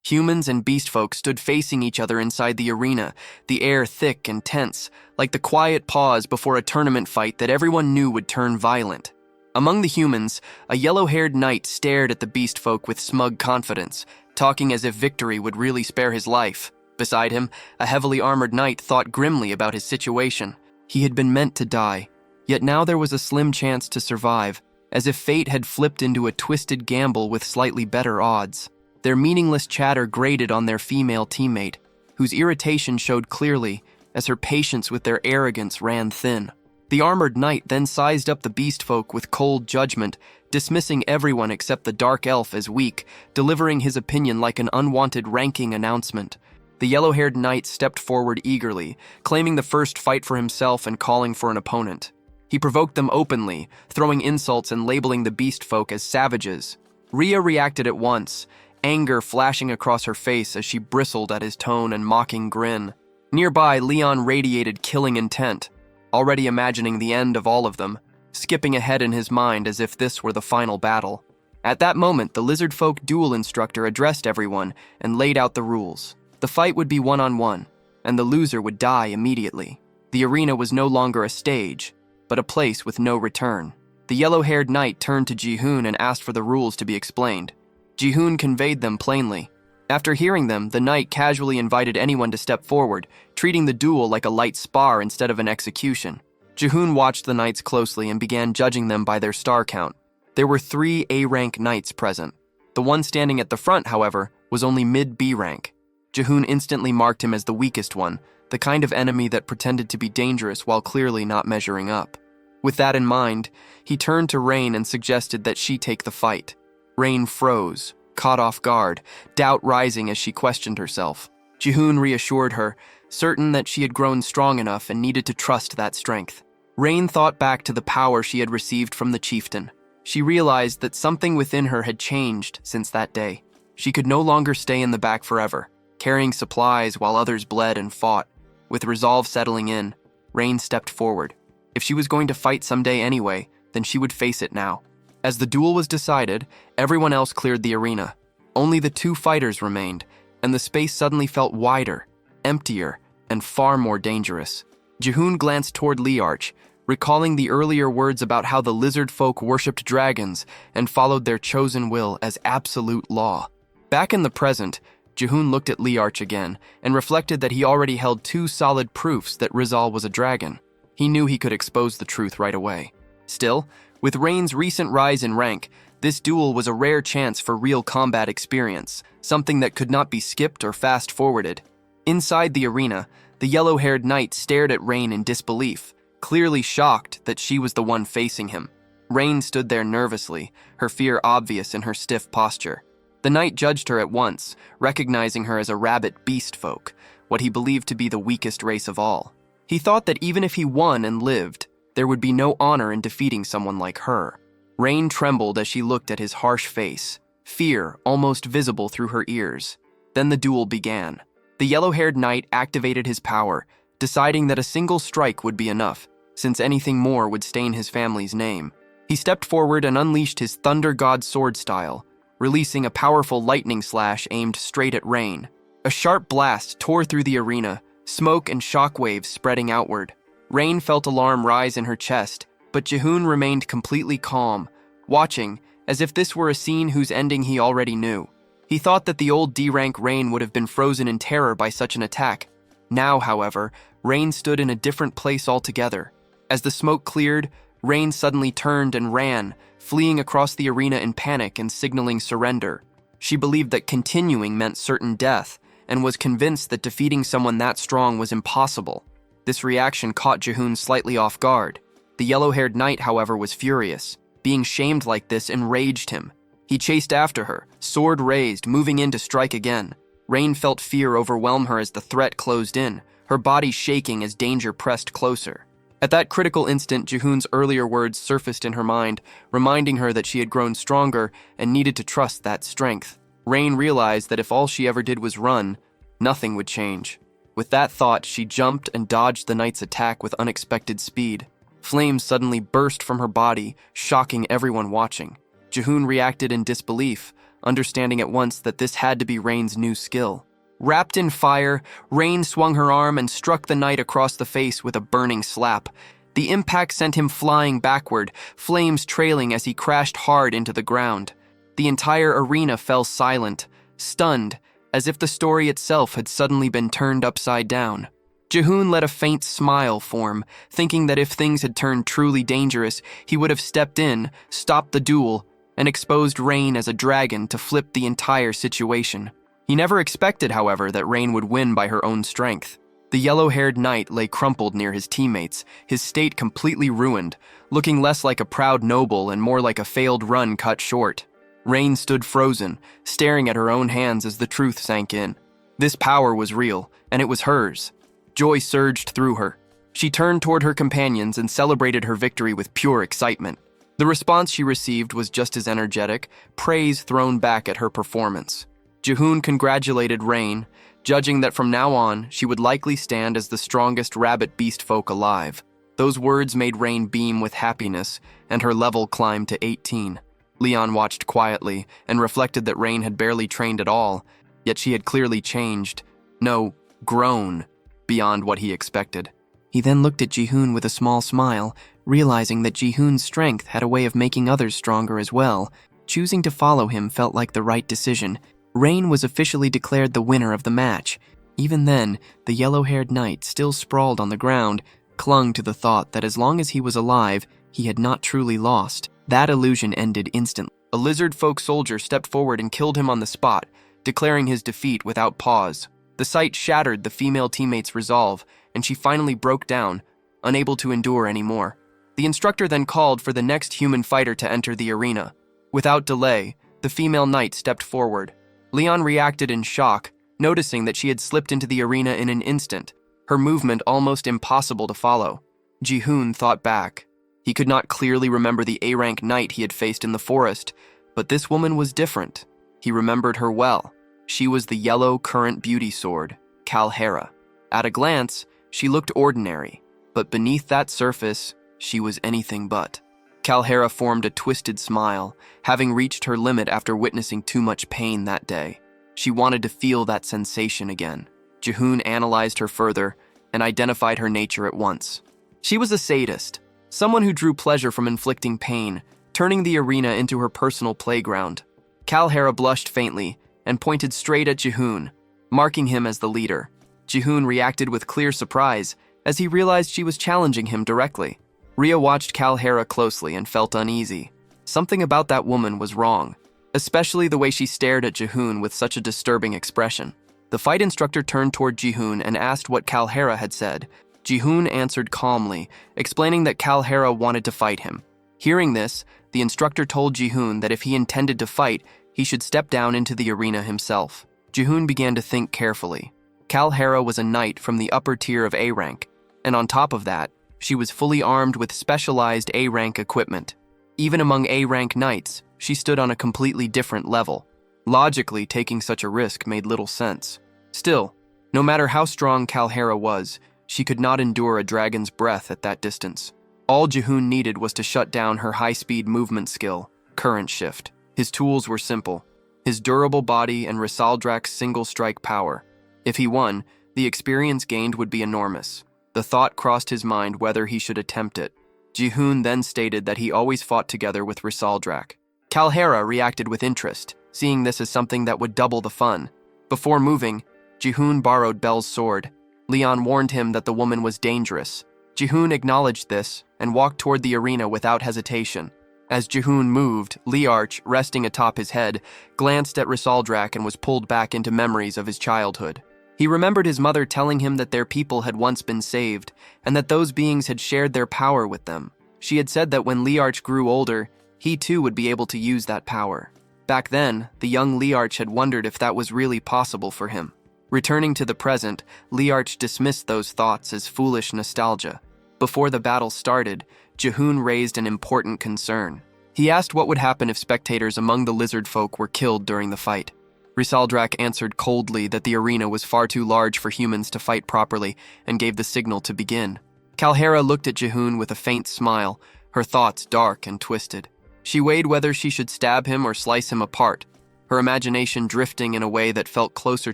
Humans and beast folk stood facing each other inside the arena, the air thick and tense, like the quiet pause before a tournament fight that everyone knew would turn violent. Among the humans, a yellow-haired knight stared at the beast folk with smug confidence, talking as if victory would really spare his life. Beside him, a heavily armored knight thought grimly about his situation. He had been meant to die, yet now there was a slim chance to survive, as if fate had flipped into a twisted gamble with slightly better odds. Their meaningless chatter grated on their female teammate, whose irritation showed clearly as her patience with their arrogance ran thin. The armored knight then sized up the beast folk with cold judgment, dismissing everyone except the dark elf as weak, delivering his opinion like an unwanted ranking announcement. The yellow-haired knight stepped forward eagerly, claiming the first fight for himself and calling for an opponent. He provoked them openly, throwing insults and labeling the beast folk as savages. Rhea reacted at once, anger flashing across her face as she bristled at his tone and mocking grin. Nearby, Leon radiated killing intent, already imagining the end of all of them, skipping ahead in his mind as if this were the final battle. At that moment, the lizard folk duel instructor addressed everyone and laid out the rules. The fight would be one-on-one, and the loser would die immediately. The arena was no longer a stage, but a place with no return. The yellow-haired knight turned to Jiune and asked for the rules to be explained. Jiune conveyed them plainly. After hearing them, the knight casually invited anyone to step forward, treating the duel like a light spar instead of an execution. Jiune watched the knights closely and began judging them by their star count. There were 3 A-rank knights present. The one standing at the front, however, was only mid-B rank. Jiune instantly marked him as the weakest one, the kind of enemy that pretended to be dangerous while clearly not measuring up. With that in mind, he turned to Rain and suggested that she take the fight. Rain froze, caught off guard, doubt rising as she questioned herself. Jiune reassured her, certain that she had grown strong enough and needed to trust that strength. Rain thought back to the power she had received from the chieftain. She realized that something within her had changed since that day. She could no longer stay in the back forever, carrying supplies while others bled and fought. With resolve settling in, Rain stepped forward. If she was going to fight someday anyway, then she would face it now. As the duel was decided, everyone else cleared the arena. Only the 2 fighters remained, and the space suddenly felt wider, emptier, and far more dangerous. Jiune glanced toward Liarch, recalling the earlier words about how the lizard folk worshipped dragons and followed their chosen will as absolute law. Back in the present, Jiune looked at Liarch again and reflected that he already held 2 solid proofs that Rizal was a dragon. He knew he could expose the truth right away. Still, with Rain's recent rise in rank, this duel was a rare chance for real combat experience, something that could not be skipped or fast-forwarded. Inside the arena, the yellow-haired knight stared at Rain in disbelief, clearly shocked that she was the one facing him. Rain stood there nervously, her fear obvious in her stiff posture. The knight judged her at once, recognizing her as a rabbit beast folk, what he believed to be the weakest race of all. He thought that even if he won and lived, there would be no honor in defeating someone like her. Rain trembled as she looked at his harsh face, fear almost visible through her ears. Then the duel began. The yellow-haired knight activated his power, deciding that a single strike would be enough, since anything more would stain his family's name. He stepped forward and unleashed his Thunder God sword style, releasing a powerful lightning slash aimed straight at Rain. A sharp blast tore through the arena, smoke and shockwaves spreading outward. Rain felt alarm rise in her chest, but Jiune remained completely calm, watching as if this were a scene whose ending he already knew. He thought that the old D-rank Rain would have been frozen in terror by such an attack. Now, however, Rain stood in a different place altogether. As the smoke cleared, Rain suddenly turned and ran, fleeing across the arena in panic and signaling surrender. She believed that continuing meant certain death, and was convinced that defeating someone that strong was impossible. This reaction caught Jiune slightly off guard. The yellow-haired knight, however, was furious. Being shamed like this enraged him. He chased after her, sword raised, moving in to strike again. Rain felt fear overwhelm her as the threat closed in, her body shaking as danger pressed closer. At that critical instant, Jihune's earlier words surfaced in her mind, reminding her that she had grown stronger and needed to trust that strength. Rain realized that if all she ever did was run, nothing would change. With that thought, she jumped and dodged the knight's attack with unexpected speed. Flames suddenly burst from her body, shocking everyone watching. Jiune reacted in disbelief, understanding at once that this had to be Rain's new skill. Wrapped in fire, Rain swung her arm and struck the knight across the face with a burning slap. The impact sent him flying backward, flames trailing as he crashed hard into the ground. The entire arena fell silent, stunned, as if the story itself had suddenly been turned upside down. Jiune let a faint smile form, thinking that if things had turned truly dangerous, he would have stepped in, stopped the duel, and exposed Rain as a dragon to flip the entire situation. He never expected, however, that Rain would win by her own strength. The yellow-haired knight lay crumpled near his teammates, his state completely ruined, looking less like a proud noble and more like a failed run cut short. Rain stood frozen, staring at her own hands as the truth sank in. This power was real, and it was hers. Joy surged through her. She turned toward her companions and celebrated her victory with pure excitement. The response she received was just as energetic, praise thrown back at her performance. Jiune congratulated Rain, judging that from now on, she would likely stand as the strongest rabbit beast folk alive. Those words made Rain beam with happiness, and her level climbed to 18. Leon watched quietly and reflected that Rain had barely trained at all, yet she had clearly changed. No, grown, beyond what he expected. He then looked at Jiune with a small smile, Realizing that Jihoon's strength had a way of making others stronger as well, choosing to follow him felt like the right decision. Rain was officially declared the winner of the match. Even then, the yellow-haired knight, still sprawled on the ground, clung to the thought that as long as he was alive, he had not truly lost. That illusion ended instantly. A lizard folk soldier stepped forward and killed him on the spot, declaring his defeat without pause. The sight shattered the female teammate's resolve, and she finally broke down, unable to endure anymore. The instructor then called for the next human fighter to enter the arena. Without delay, the female knight stepped forward. Leon reacted in shock, noticing that she had slipped into the arena in an instant, her movement almost impossible to follow. Jihoon thought back. He could not clearly remember the A-rank knight he had faced in the forest, but this woman was different. He remembered her well. She was the yellow current beauty sword, Kalhera. At a glance, she looked ordinary, but beneath that surface, she was anything but. Kalhera formed a twisted smile, having reached her limit after witnessing too much pain that day. She wanted to feel that sensation again. Jihoon analyzed her further and identified her nature at once. She was a sadist, someone who drew pleasure from inflicting pain, turning the arena into her personal playground. Kalhera blushed faintly and pointed straight at Jihoon, marking him as the leader. Jihoon reacted with clear surprise as he realized she was challenging him directly. Rhea watched Kalhera closely and felt uneasy. Something about that woman was wrong, especially the way she stared at Jihoon with such a disturbing expression. The fight instructor turned toward Jihoon and asked what Kalhera had said. Jihoon answered calmly, explaining that Kalhera wanted to fight him. Hearing this, the instructor told Jihoon that if he intended to fight, he should step down into the arena himself. Jihoon began to think carefully. Kalhera was a knight from the upper tier of A rank, and on top of that, she was fully armed with specialized A-rank equipment. Even among A-rank knights, she stood on a completely different level. Logically, taking such a risk made little sense. Still, no matter how strong Kalhera was, she could not endure a dragon's breath at that distance. All Jihoon needed was to shut down her high-speed movement skill, Current Shift. His tools were simple: his durable body and Risaldrak's single-strike power. If he won, the experience gained would be enormous. The thought crossed his mind whether he should attempt it. Jihoon then stated that he always fought together with Risaldrak. Kalhera reacted with interest, seeing this as something that would double the fun. Before moving, Jihoon borrowed Belle's sword. Leon warned him that the woman was dangerous. Jihoon acknowledged this and walked toward the arena without hesitation. As Jihoon moved, Liarch, resting atop his head, glanced at Risaldrak and was pulled back into memories of his childhood. He remembered his mother telling him that their people had once been saved, and that those beings had shared their power with them. She had said that when Liarch grew older, he too would be able to use that power. Back then, the young Liarch had wondered if that was really possible for him. Returning to the present, Liarch dismissed those thoughts as foolish nostalgia. Before the battle started, Jihoon raised an important concern. He asked what would happen if spectators among the lizard folk were killed during the fight. Risaldrak answered coldly that the arena was far too large for humans to fight properly and gave the signal to begin. Kalhera looked at Jihoon with a faint smile, her thoughts dark and twisted. She weighed whether she should stab him or slice him apart, her imagination drifting in a way that felt closer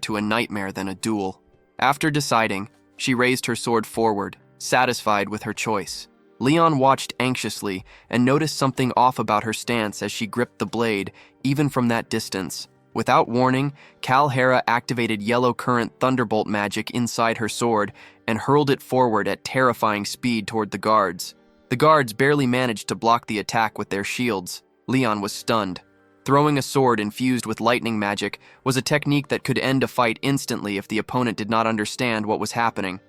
to a nightmare than a duel. After deciding, she raised her sword forward, satisfied with her choice. Leon watched anxiously and noticed something off about her stance as she gripped the blade, even from that distance. Without warning, Kalhera activated yellow current thunderbolt magic inside her sword and hurled it forward at terrifying speed toward the guards. The guards barely managed to block the attack with their shields. Leon was stunned. Throwing a sword infused with lightning magic was a technique that could end a fight instantly if the opponent did not understand what was happening.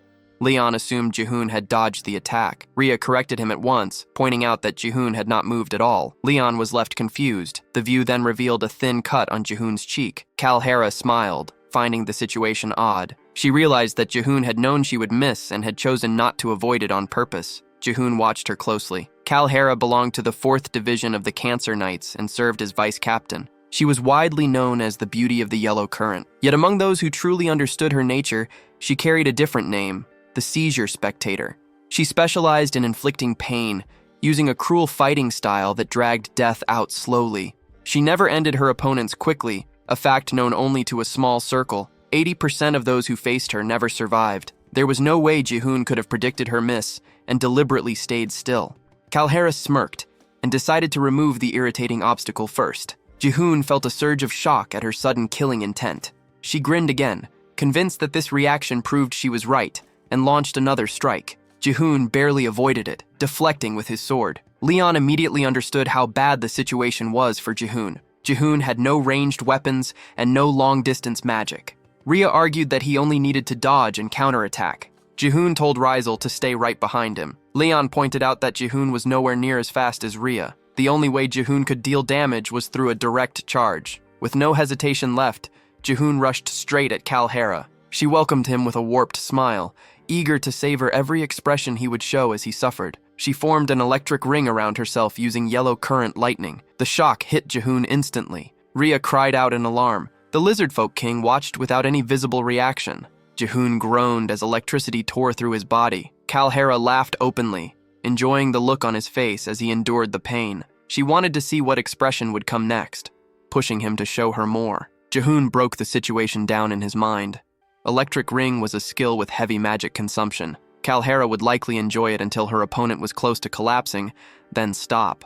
Leon assumed Jihoon had dodged the attack. Rhea corrected him at once, pointing out that Jihoon had not moved at all. Leon was left confused. The view then revealed a thin cut on Jihoon's cheek. Kalhera smiled, finding the situation odd. She realized that Jihoon had known she would miss and had chosen not to avoid it on purpose. Jihoon watched her closely. Kalhera belonged to the 4th Division of the Cancer Knights and served as vice-captain. She was widely known as the Beauty of the Yellow Current. Yet among those who truly understood her nature, she carried a different name: the Seizure Spectator. She specialized in inflicting pain, using a cruel fighting style that dragged death out slowly. She never ended her opponents quickly, a fact known only to a small circle. 80% of those who faced her never survived. There was no way Jihoon could have predicted her miss and deliberately stayed still. Calhera smirked and decided to remove the irritating obstacle first. Jiune felt a surge of shock at her sudden killing intent. She grinned again, convinced that this reaction proved she was right, and launched another strike. Jiune barely avoided it, deflecting with his sword. Leon immediately understood how bad the situation was for Jiune. Jiune had no ranged weapons and no long-distance magic. Rhea argued that he only needed to dodge and counterattack. Jiune told Rizel to stay right behind him. Leon pointed out that Jiune was nowhere near as fast as Rhea. The only way Jiune could deal damage was through a direct charge. With no hesitation left, Jiune rushed straight at Calhera. She welcomed him with a warped smile, eager to savor every expression he would show as he suffered. She formed an electric ring around herself using yellow current lightning. The shock hit Jiune instantly. Rhea cried out in alarm. The Lizardfolk King watched without any visible reaction. Jiune groaned as electricity tore through his body. Calhera laughed openly, enjoying the look on his face as he endured the pain. She wanted to see what expression would come next, pushing him to show her more. Jiune broke the situation down in his mind. Electric Ring was a skill with heavy magic consumption. Calhera would likely enjoy it until her opponent was close to collapsing, then stop.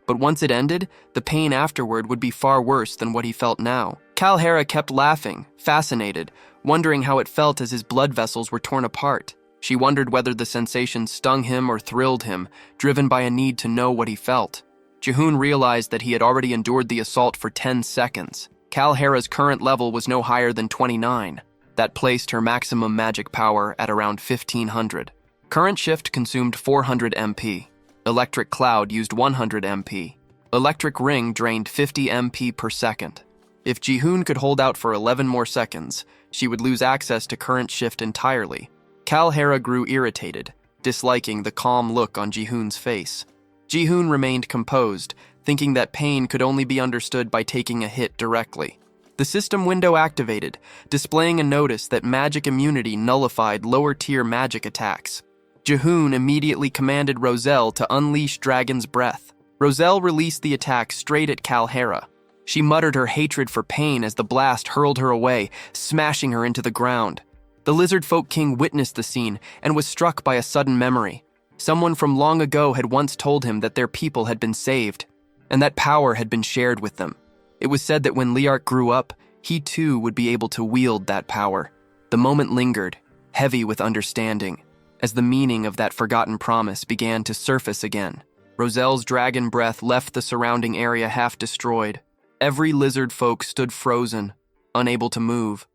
But once it ended, the pain afterward would be far worse than what he felt now. Calhera kept laughing, fascinated, wondering how it felt as his blood vessels were torn apart. She wondered whether the sensation stung him or thrilled him, driven by a need to know what he felt. Jiune realized that he had already endured the assault for 10 seconds. Calhera's current level was no higher than 29. That placed her maximum magic power at around 1500. Current Shift consumed 400 MP. Electric Cloud used 100 MP. Electric Ring drained 50 MP per second. If Jiune could hold out for 11 more seconds, she would lose access to Current Shift entirely. Calhera grew irritated, disliking the calm look on Jihune's face. Jiune remained composed, thinking that pain could only be understood by taking a hit directly. The system window activated, displaying a notice that magic immunity nullified lower-tier magic attacks. Jiune immediately commanded Roselle to unleash Dragon's Breath. Roselle released the attack straight at Calhera. She muttered her hatred for pain as the blast hurled her away, smashing her into the ground. The Lizardfolk King witnessed the scene and was struck by a sudden memory. Someone from long ago had once told him that their people had been saved, and that power had been shared with them. It was said that when Liart grew up, he too would be able to wield that power. The moment lingered, heavy with understanding, as the meaning of that forgotten promise began to surface again. Roselle's dragon breath left the surrounding area half destroyed. Every lizard folk stood frozen, unable to move.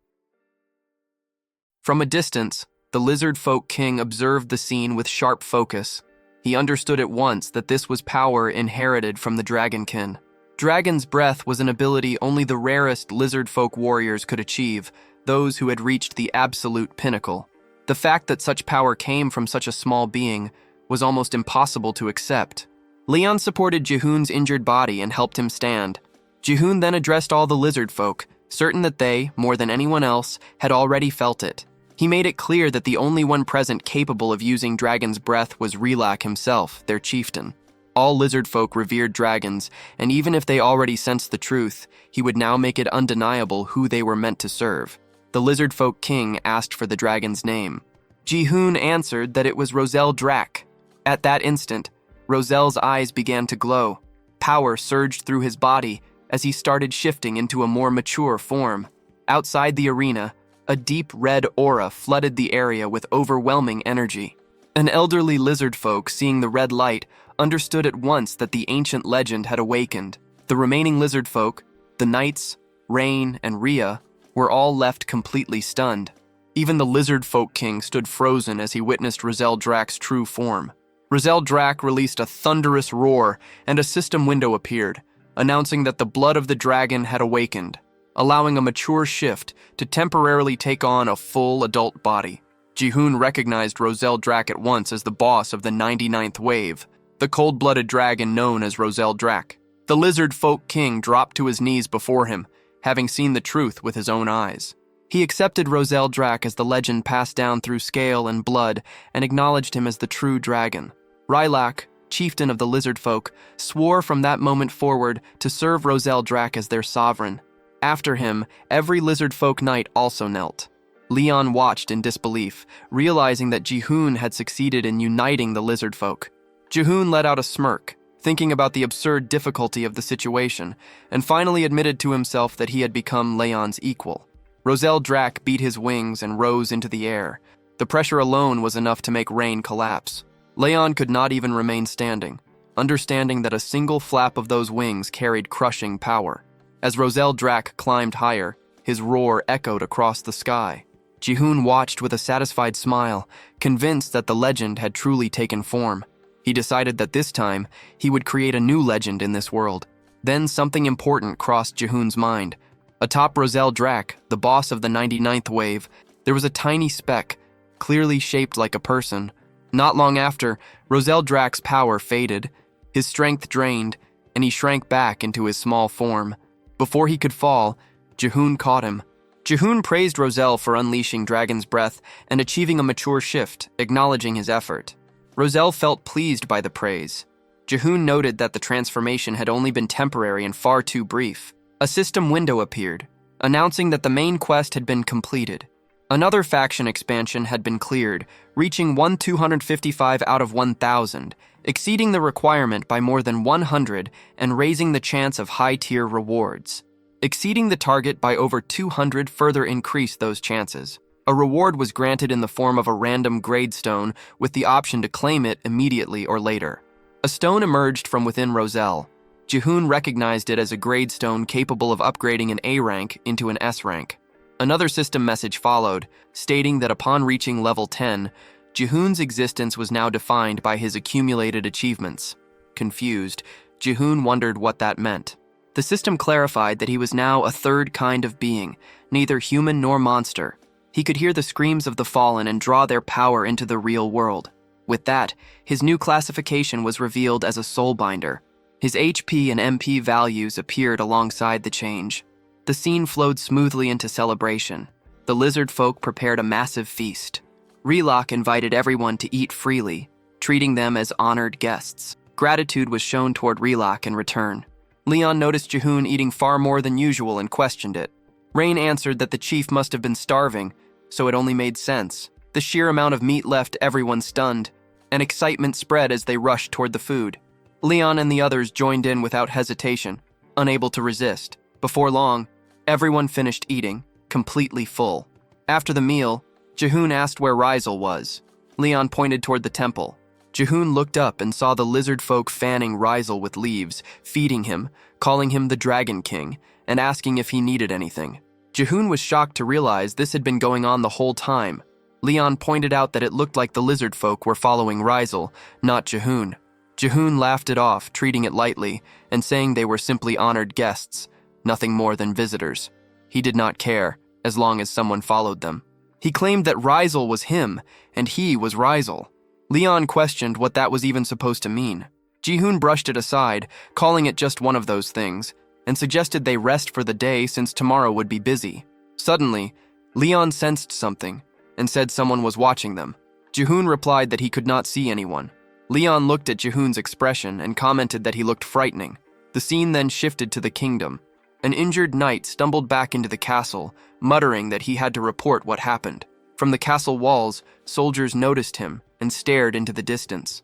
From a distance, the Lizard Folk King observed the scene with sharp focus. He understood at once that this was power inherited from the Dragonkin. Dragon's Breath was an ability only the rarest lizard folk warriors could achieve, those who had reached the absolute pinnacle. The fact that such power came from such a small being was almost impossible to accept. Leon supported Jihune's injured body and helped him stand. Jiune then addressed all the lizard folk, certain that they, more than anyone else, had already felt it. He made it clear that the only one present capable of using Dragon's Breath was Relak himself, their chieftain. All lizard folk revered dragons, and even if they already sensed the truth, he would now make it undeniable who they were meant to serve. The Lizard Folk King asked for the dragon's name. Jiune answered that it was Roselle Drac. At that instant, Roselle's eyes began to glow. Power surged through his body as he started shifting into a more mature form. Outside the arena, a deep red aura flooded the area with overwhelming energy. An elderly lizard folk, seeing the red light, understood at once that the ancient legend had awakened. The remaining lizard folk, the knights, Rain, and Rhea, were all left completely stunned. Even the Lizard Folk King stood frozen as he witnessed Roselle Drac's true form. Roselle Drac released a thunderous roar, and a system window appeared, announcing that the blood of the dragon had awakened, allowing a mature shift to temporarily take on a full adult body. Jiune recognized Roselle Drac at once as the boss of the 99th wave, the cold-blooded dragon known as Roselle Drac. The Lizard Folk King dropped to his knees before him, having seen the truth with his own eyes. He accepted Roselle Drac as the legend passed down through scale and blood and acknowledged him as the true dragon. Rylak, chieftain of the lizard folk, swore from that moment forward to serve Roselle Drac as their sovereign. After him, every lizard folk knight also knelt. Leon watched in disbelief, realizing that Jiune had succeeded in uniting the lizard folk. Jiune let out a smirk, thinking about the absurd difficulty of the situation, and finally admitted to himself that he had become Leon's equal. Roselle Drac beat his wings and rose into the air. The pressure alone was enough to make Rain collapse. Leon could not even remain standing, understanding that a single flap of those wings carried crushing power. As Roselle Drac climbed higher, his roar echoed across the sky. Jiune watched with a satisfied smile, convinced that the legend had truly taken form. He decided that this time, he would create a new legend in this world. Then something important crossed Jihun's mind. Atop Roselle Drac, the boss of the 99th wave, there was a tiny speck, clearly shaped like a person. Not long after, Roselle Drac's power faded, his strength drained, and he shrank back into his small form. Before he could fall, Jiune caught him. Jiune praised Roselle for unleashing Dragon's Breath and achieving a mature shift, acknowledging his effort. Roselle felt pleased by the praise. Jiune noted that the transformation had only been temporary and far too brief. A system window appeared, announcing that the main quest had been completed. Another faction expansion had been cleared, reaching 255 out of 1,000, exceeding the requirement by more than 100 and raising the chance of high-tier rewards. Exceeding the target by over 200 further increased those chances. A reward was granted in the form of a random grade stone with the option to claim it immediately or later. A stone emerged from within Roselle. Jiune recognized it as a grade stone capable of upgrading an A rank into an S rank. Another system message followed, stating that upon reaching level 10, Jihune's existence was now defined by his accumulated achievements. Confused, Jiune wondered what that meant. The system clarified that he was now a third kind of being, neither human nor monster. He could hear the screams of the fallen and draw their power into the real world. With that, his new classification was revealed as a soulbinder. His HP and MP values appeared alongside the change. The scene flowed smoothly into celebration. The lizard folk prepared a massive feast. Relok invited everyone to eat freely, treating them as honored guests. Gratitude was shown toward Relok in return. Leon noticed Jiune eating far more than usual and questioned it. Rain answered that the chief must have been starving, so it only made sense. The sheer amount of meat left everyone stunned, and excitement spread as they rushed toward the food. Leon and the others joined in without hesitation, unable to resist. Before long, everyone finished eating, completely full. After the meal, Jiune asked where Rizal was. Leon pointed toward the temple. Jiune looked up and saw the lizard folk fanning Rizal with leaves, feeding him, calling him the Dragon King, and asking if he needed anything. Jiune was shocked to realize this had been going on the whole time. Leon pointed out that it looked like the lizard folk were following Rizal, not Jiune. Jiune laughed it off, treating it lightly, and saying they were simply honored guests, nothing more than visitors. He did not care, as long as someone followed them. He claimed that Rizal was him, and he was Rizal. Leon questioned what that was even supposed to mean. Jiune brushed it aside, calling it just one of those things, and suggested they rest for the day since tomorrow would be busy. Suddenly, Leon sensed something, and said someone was watching them. Jiune replied that he could not see anyone. Leon looked at Jihune's expression and commented that he looked frightening. The scene then shifted to the kingdom. An injured knight stumbled back into the castle, muttering that he had to report what happened. From the castle walls, soldiers noticed him and stared into the distance.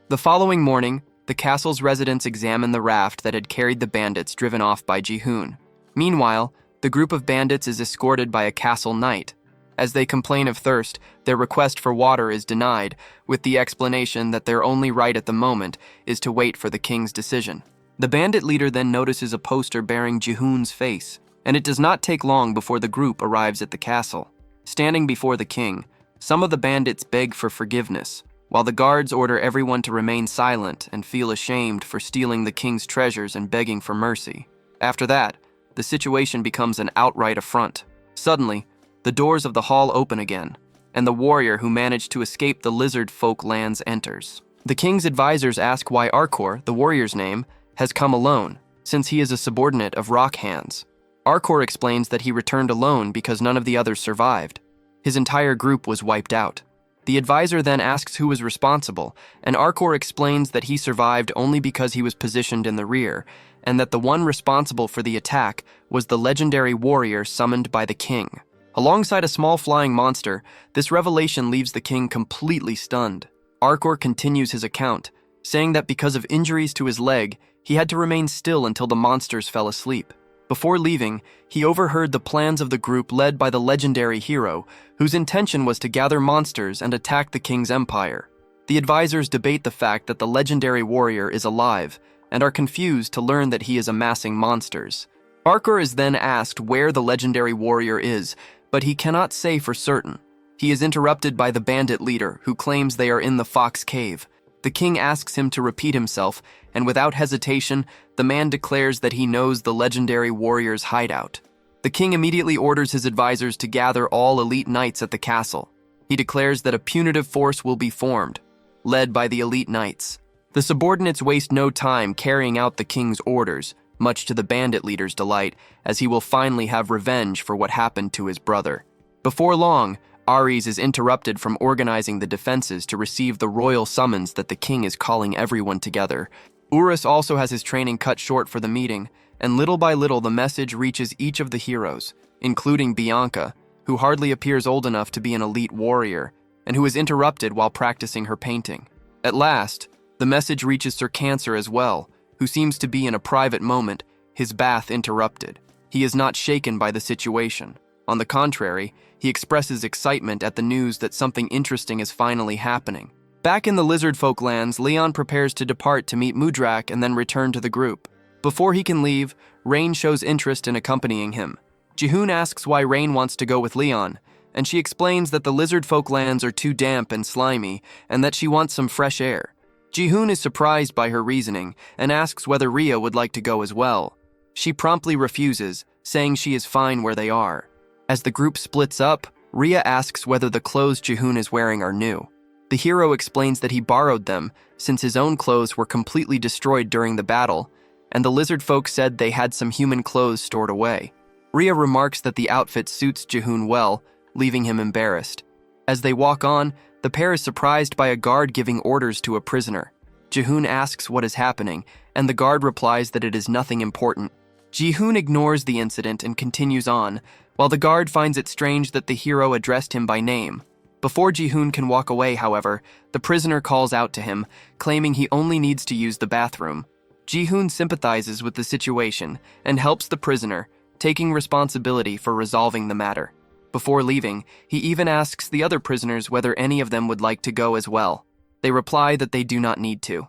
The following morning, the castle's residents examined the raft that had carried the bandits driven off by Jiune. Meanwhile, the group of bandits is escorted by a castle knight. As they complain of thirst, their request for water is denied, with the explanation that their only right at the moment is to wait for the king's decision. The bandit leader then notices a poster bearing Jihune's face, and it does not take long before the group arrives at the castle. Standing before the king, some of the bandits beg for forgiveness, while the guards order everyone to remain silent and feel ashamed for stealing the king's treasures and begging for mercy. After that, the situation becomes an outright affront. Suddenly, the doors of the hall open again, and the warrior who managed to escape the lizard folk lands enters. The king's advisors ask why Arkor, the warrior's name, has come alone, since he is a subordinate of Rock Hands. Arkor explains that he returned alone because none of the others survived. His entire group was wiped out. The advisor then asks who was responsible, and Arkor explains that he survived only because he was positioned in the rear, and that the one responsible for the attack was the legendary warrior summoned by the king. Alongside a small flying monster, this revelation leaves the king completely stunned. Arkor continues his account, saying that because of injuries to his leg, he had to remain still until the monsters fell asleep. Before leaving, he overheard the plans of the group led by the legendary hero, whose intention was to gather monsters and attack the king's empire. The advisors debate the fact that the legendary warrior is alive, and are confused to learn that he is amassing monsters. Barker is then asked where the legendary warrior is, but he cannot say for certain. He is interrupted by the bandit leader, who claims they are in the Fox Cave. The king asks him to repeat himself, and without hesitation, the man declares that he knows the legendary warrior's hideout. The king immediately orders his advisors to gather all elite knights at the castle. He declares that a punitive force will be formed, led by the elite knights. The subordinates waste no time carrying out the king's orders, much to the bandit leader's delight, as he will finally have revenge for what happened to his brother. Before long, Ares is interrupted from organizing the defenses to receive the royal summons that the king is calling everyone together. Urus also has his training cut short for the meeting, and little by little the message reaches each of the heroes, including Bianca, who hardly appears old enough to be an elite warrior, and who is interrupted while practicing her painting. At last, the message reaches Sir Cancer as well, who seems to be in a private moment, his bath interrupted. He is not shaken by the situation. On the contrary, he expresses excitement at the news that something interesting is finally happening. Back in the lizard folk lands, Leon prepares to depart to meet Mudra and then return to the group. Before he can leave, Rain shows interest in accompanying him. Jiune asks why Rain wants to go with Leon, and she explains that the lizard folk lands are too damp and slimy, and that she wants some fresh air. Jihoon is surprised by her reasoning and asks whether Rhea would like to go as well. She promptly refuses, saying she is fine where they are. As the group splits up, Rhea asks whether the clothes Jihoon is wearing are new. The hero explains that he borrowed them since his own clothes were completely destroyed during the battle, and the lizard folk said they had some human clothes stored away. Rhea remarks that the outfit suits Jihoon well, leaving him embarrassed. As they walk on, the pair is surprised by a guard giving orders to a prisoner. Jihoon asks what is happening, and the guard replies that it is nothing important. Jihoon ignores the incident and continues on, while the guard finds it strange that the hero addressed him by name. Before Jihoon can walk away, however, the prisoner calls out to him, claiming he only needs to use the bathroom. Jihoon sympathizes with the situation and helps the prisoner, taking responsibility for resolving the matter. Before leaving, he even asks the other prisoners whether any of them would like to go as well. They reply that they do not need to.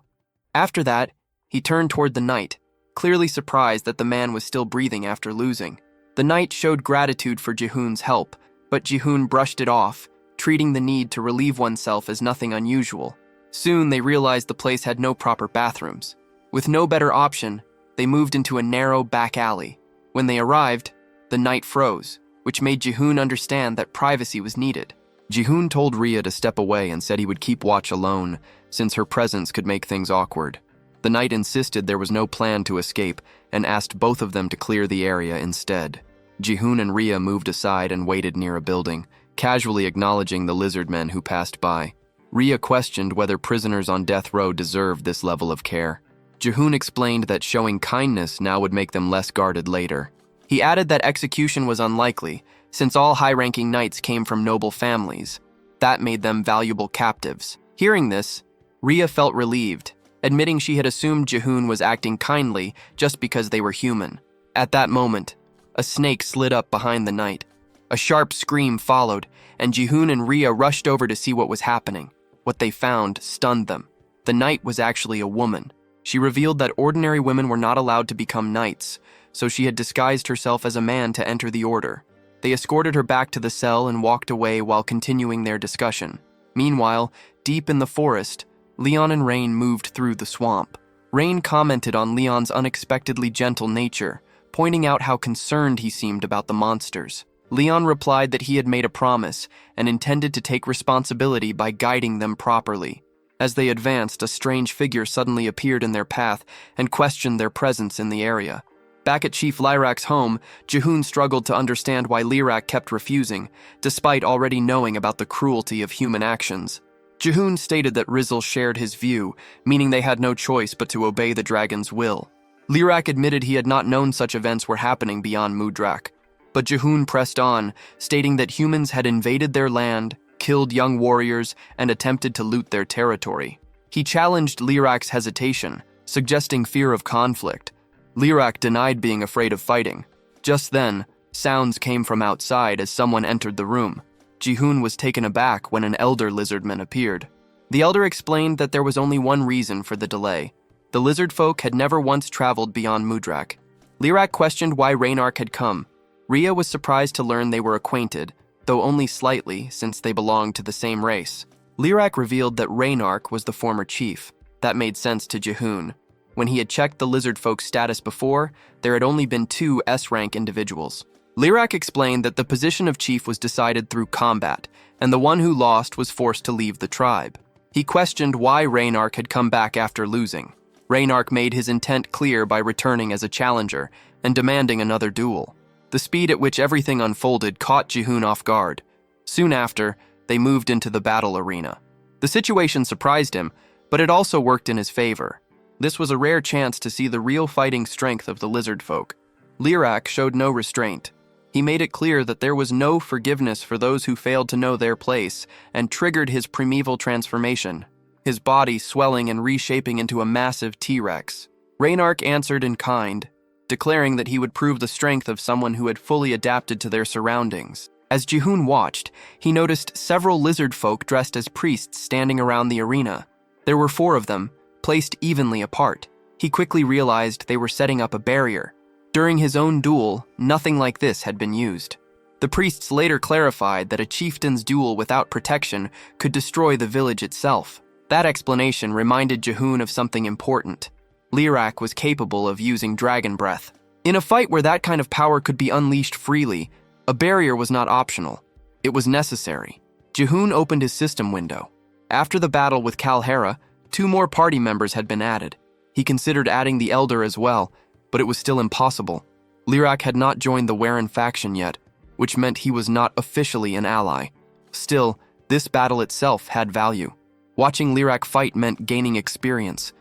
After that, he turned toward the knight, clearly surprised that the man was still breathing after losing. The knight showed gratitude for Jihoon's help, but Jihoon brushed it off, treating the need to relieve oneself as nothing unusual. Soon they realized the place had no proper bathrooms. With no better option, they moved into a narrow back alley. When they arrived, the knight froze, which made Jihoon understand that privacy was needed. Jihoon told Rhea to step away and said he would keep watch alone, since her presence could make things awkward. The knight insisted there was no plan to escape and asked both of them to clear the area instead. Jihoon and Rhea moved aside and waited near a building, casually acknowledging the lizard men who passed by. Rhea questioned whether prisoners on death row deserved this level of care. Jihoon explained that showing kindness now would make them less guarded later. He added that execution was unlikely, since all high-ranking knights came from noble families. That made them valuable captives. Hearing this, Rhea felt relieved, admitting she had assumed Jihoon was acting kindly just because they were human. At that moment, a snake slid up behind the knight. A sharp scream followed, and Jihoon and Rhea rushed over to see what was happening. What they found stunned them. The knight was actually a woman. She revealed that ordinary women were not allowed to become knights, so she had disguised herself as a man to enter the order. They escorted her back to the cell and walked away while continuing their discussion. Meanwhile, deep in the forest, Leon and Rain moved through the swamp. Rain commented on Leon's unexpectedly gentle nature, pointing out how concerned he seemed about the monsters. Leon replied that he had made a promise and intended to take responsibility by guiding them properly. As they advanced, a strange figure suddenly appeared in their path and questioned their presence in the area. Back at Chief Lyrak's home, Jihoon struggled to understand why Lyrak kept refusing, despite already knowing about the cruelty of human actions. Jihoon stated that Rizzle shared his view, meaning they had no choice but to obey the dragon's will. Lyrak admitted he had not known such events were happening beyond Mudrak. But Jihoon pressed on, stating that humans had invaded their land, killed young warriors, and attempted to loot their territory. He challenged Lirak's hesitation, suggesting fear of conflict. Lirak denied being afraid of fighting. Just then, sounds came from outside as someone entered the room. Jiune was taken aback when an elder lizardman appeared. The elder explained that there was only one reason for the delay. The lizard folk had never once traveled beyond Mudrak. Lirak questioned why Reinark had come. Ria was surprised to learn they were acquainted, though only slightly since they belonged to the same race. Lirak revealed that Reinark was the former chief. That made sense to Jiune. When he had checked the lizard folk's status before, there had only been 2 S-rank individuals. Lirak explained that the position of chief was decided through combat, and the one who lost was forced to leave the tribe. He questioned why Reinark had come back after losing. Reinark made his intent clear by returning as a challenger and demanding another duel. The speed at which everything unfolded caught Jiune off guard. Soon after, they moved into the battle arena. The situation surprised him, but it also worked in his favor. This was a rare chance to see the real fighting strength of the lizard folk. Lirak showed no restraint. He made it clear that there was no forgiveness for those who failed to know their place and triggered his primeval transformation, his body swelling and reshaping into a massive T-Rex. Reinark answered in kind, declaring that he would prove the strength of someone who had fully adapted to their surroundings. As Jiune watched, he noticed several lizard folk dressed as priests standing around the arena. There were 4 of them, placed evenly apart. He quickly realized they were setting up a barrier. During his own duel, nothing like this had been used. The priests later clarified that a chieftain's duel without protection could destroy the village itself. That explanation reminded Jiune of something important. Lirak was capable of using dragon breath. In a fight where that kind of power could be unleashed freely, a barrier was not optional. It was necessary. Jiune opened his system window. After the battle with Kalhera, 2 more party members had been added. He considered adding the Elder as well, but it was still impossible. Lirak had not joined the Warren faction yet, which meant he was not officially an ally. Still, this battle itself had value. Watching Lirak fight meant gaining experience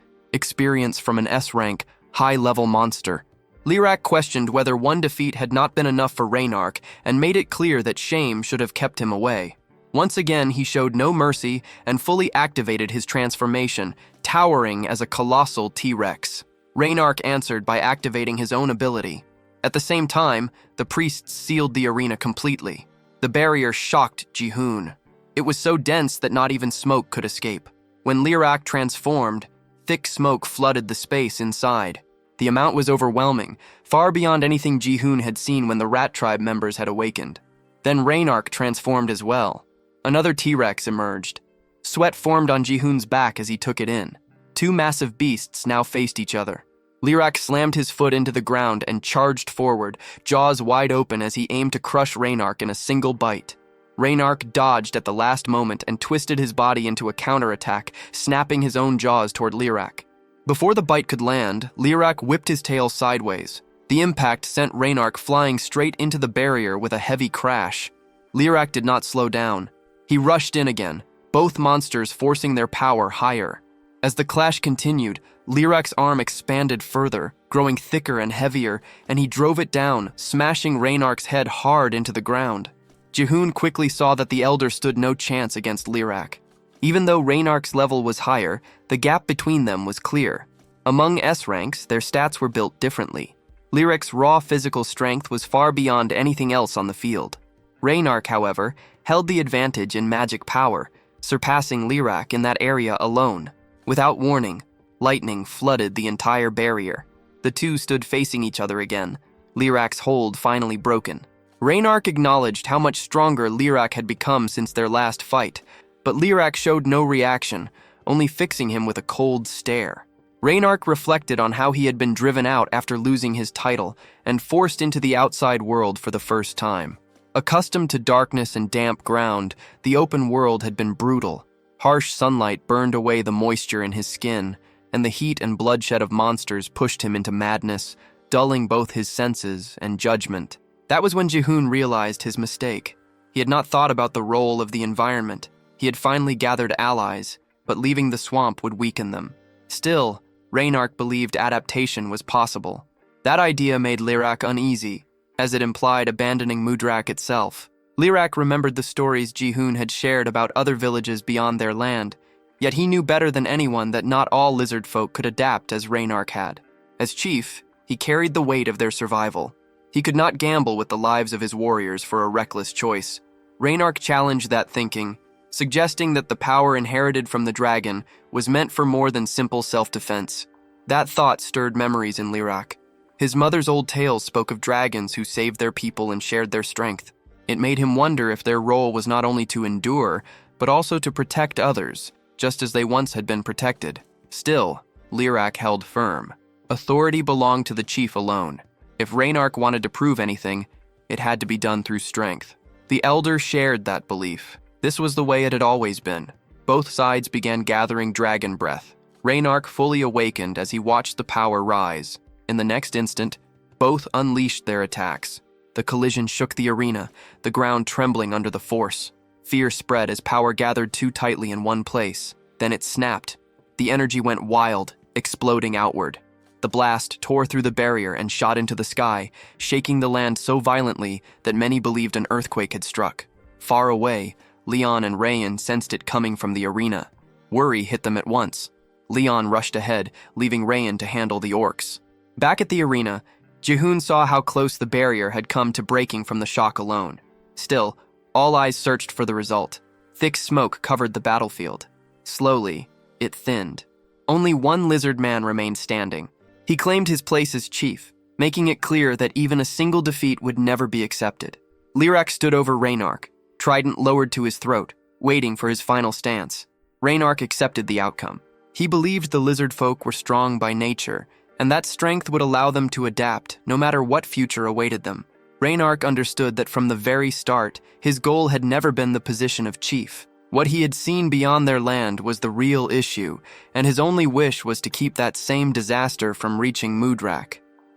from an S-rank, high-level monster. Lirak questioned whether one defeat had not been enough for Reinark and made it clear that shame should have kept him away. Once again, he showed no mercy and fully activated his transformation, towering as a colossal T-Rex. Reinark answered by activating his own ability. At the same time, the priests sealed the arena completely. The barrier shocked Jiune. It was so dense that not even smoke could escape. When Lirak transformed, thick smoke flooded the space inside. The amount was overwhelming, far beyond anything Jiune had seen when the Rat Tribe members had awakened. Then Reinark transformed as well. Another T-Rex emerged. Sweat formed on Jihune's back as he took it in. 2 massive beasts now faced each other. Lirak slammed his foot into the ground and charged forward, jaws wide open as he aimed to crush Reinark in a single bite. Reinark dodged at the last moment and twisted his body into a counterattack, snapping his own jaws toward Lirak. Before the bite could land, Lirak whipped his tail sideways. The impact sent Reinark flying straight into the barrier with a heavy crash. Lirak did not slow down. He rushed in again, both monsters forcing their power higher. As the clash continued, Lirak's arm expanded further, growing thicker and heavier, and he drove it down, smashing Reinark's head hard into the ground. Jiune quickly saw that the Elder stood no chance against Lirak. Even though Reinark's level was higher, the gap between them was clear. Among S-ranks, their stats were built differently. Lirak's raw physical strength was far beyond anything else on the field. Reinark, however, held the advantage in magic power, surpassing Lirak in that area alone. Without warning, lightning flooded the entire barrier. The 2 stood facing each other again, Lirak's hold finally broken. Reinark acknowledged how much stronger Lirak had become since their last fight, but Lirak showed no reaction, only fixing him with a cold stare. Reinark reflected on how he had been driven out after losing his title and forced into the outside world for the first time. Accustomed to darkness and damp ground, the open world had been brutal. Harsh sunlight burned away the moisture in his skin, and the heat and bloodshed of monsters pushed him into madness, dulling both his senses and judgment. That was when Jiune realized his mistake. He had not thought about the role of the environment. He had finally gathered allies, but leaving the swamp would weaken them. Still, Reinark believed adaptation was possible. That idea made Lirak uneasy, as it implied abandoning Mudrak itself. Lirak remembered the stories Jiune had shared about other villages beyond their land, Yet he knew better than anyone that not all lizard folk could adapt as Reynark had. As chief, he carried the weight of their survival. He could not gamble with the lives of his warriors for a reckless choice. Reynark challenged that thinking, suggesting that the power inherited from the dragon was meant for more than simple self-defense. That thought stirred memories in Lyrak. His mother's old tales spoke of dragons who saved their people and shared their strength. It made him wonder if their role was not only to endure, but also to protect others, just as they once had been protected. Still, Lyrak held firm. Authority belonged to the chief alone. If Reynark wanted to prove anything, it had to be done through strength. The elder shared that belief. This was the way it had always been. Both sides began gathering dragon breath. Reynark fully awakened as he watched the power rise. In the next instant, both unleashed their attacks. The collision shook the arena, the ground trembling under the force. Fear spread as power gathered too tightly in one place. Then it snapped. The energy went wild, exploding outward. The blast tore through the barrier and shot into the sky, shaking the land so violently that many believed an earthquake had struck. Far away, Leon and Rayan sensed it coming from the arena. Worry hit them at once. Leon rushed ahead, leaving Rayan to handle the orcs. Back at the arena, Jiune saw how close the barrier had come to breaking from the shock alone. Still, all eyes searched for the result. Thick smoke covered the battlefield. Slowly, it thinned. Only one lizard man remained standing. He claimed his place as chief, making it clear that even a single defeat would never be accepted. Lyrak stood over Reynark, trident lowered to his throat, waiting for his final stance. Reynark accepted the outcome. He believed the lizard folk were strong by nature, and that strength would allow them to adapt, no matter what future awaited them. Reynark understood that from the very start, his goal had never been the position of chief. What he had seen beyond their land was the real issue, and his only wish was to keep that same disaster from reaching Mudra.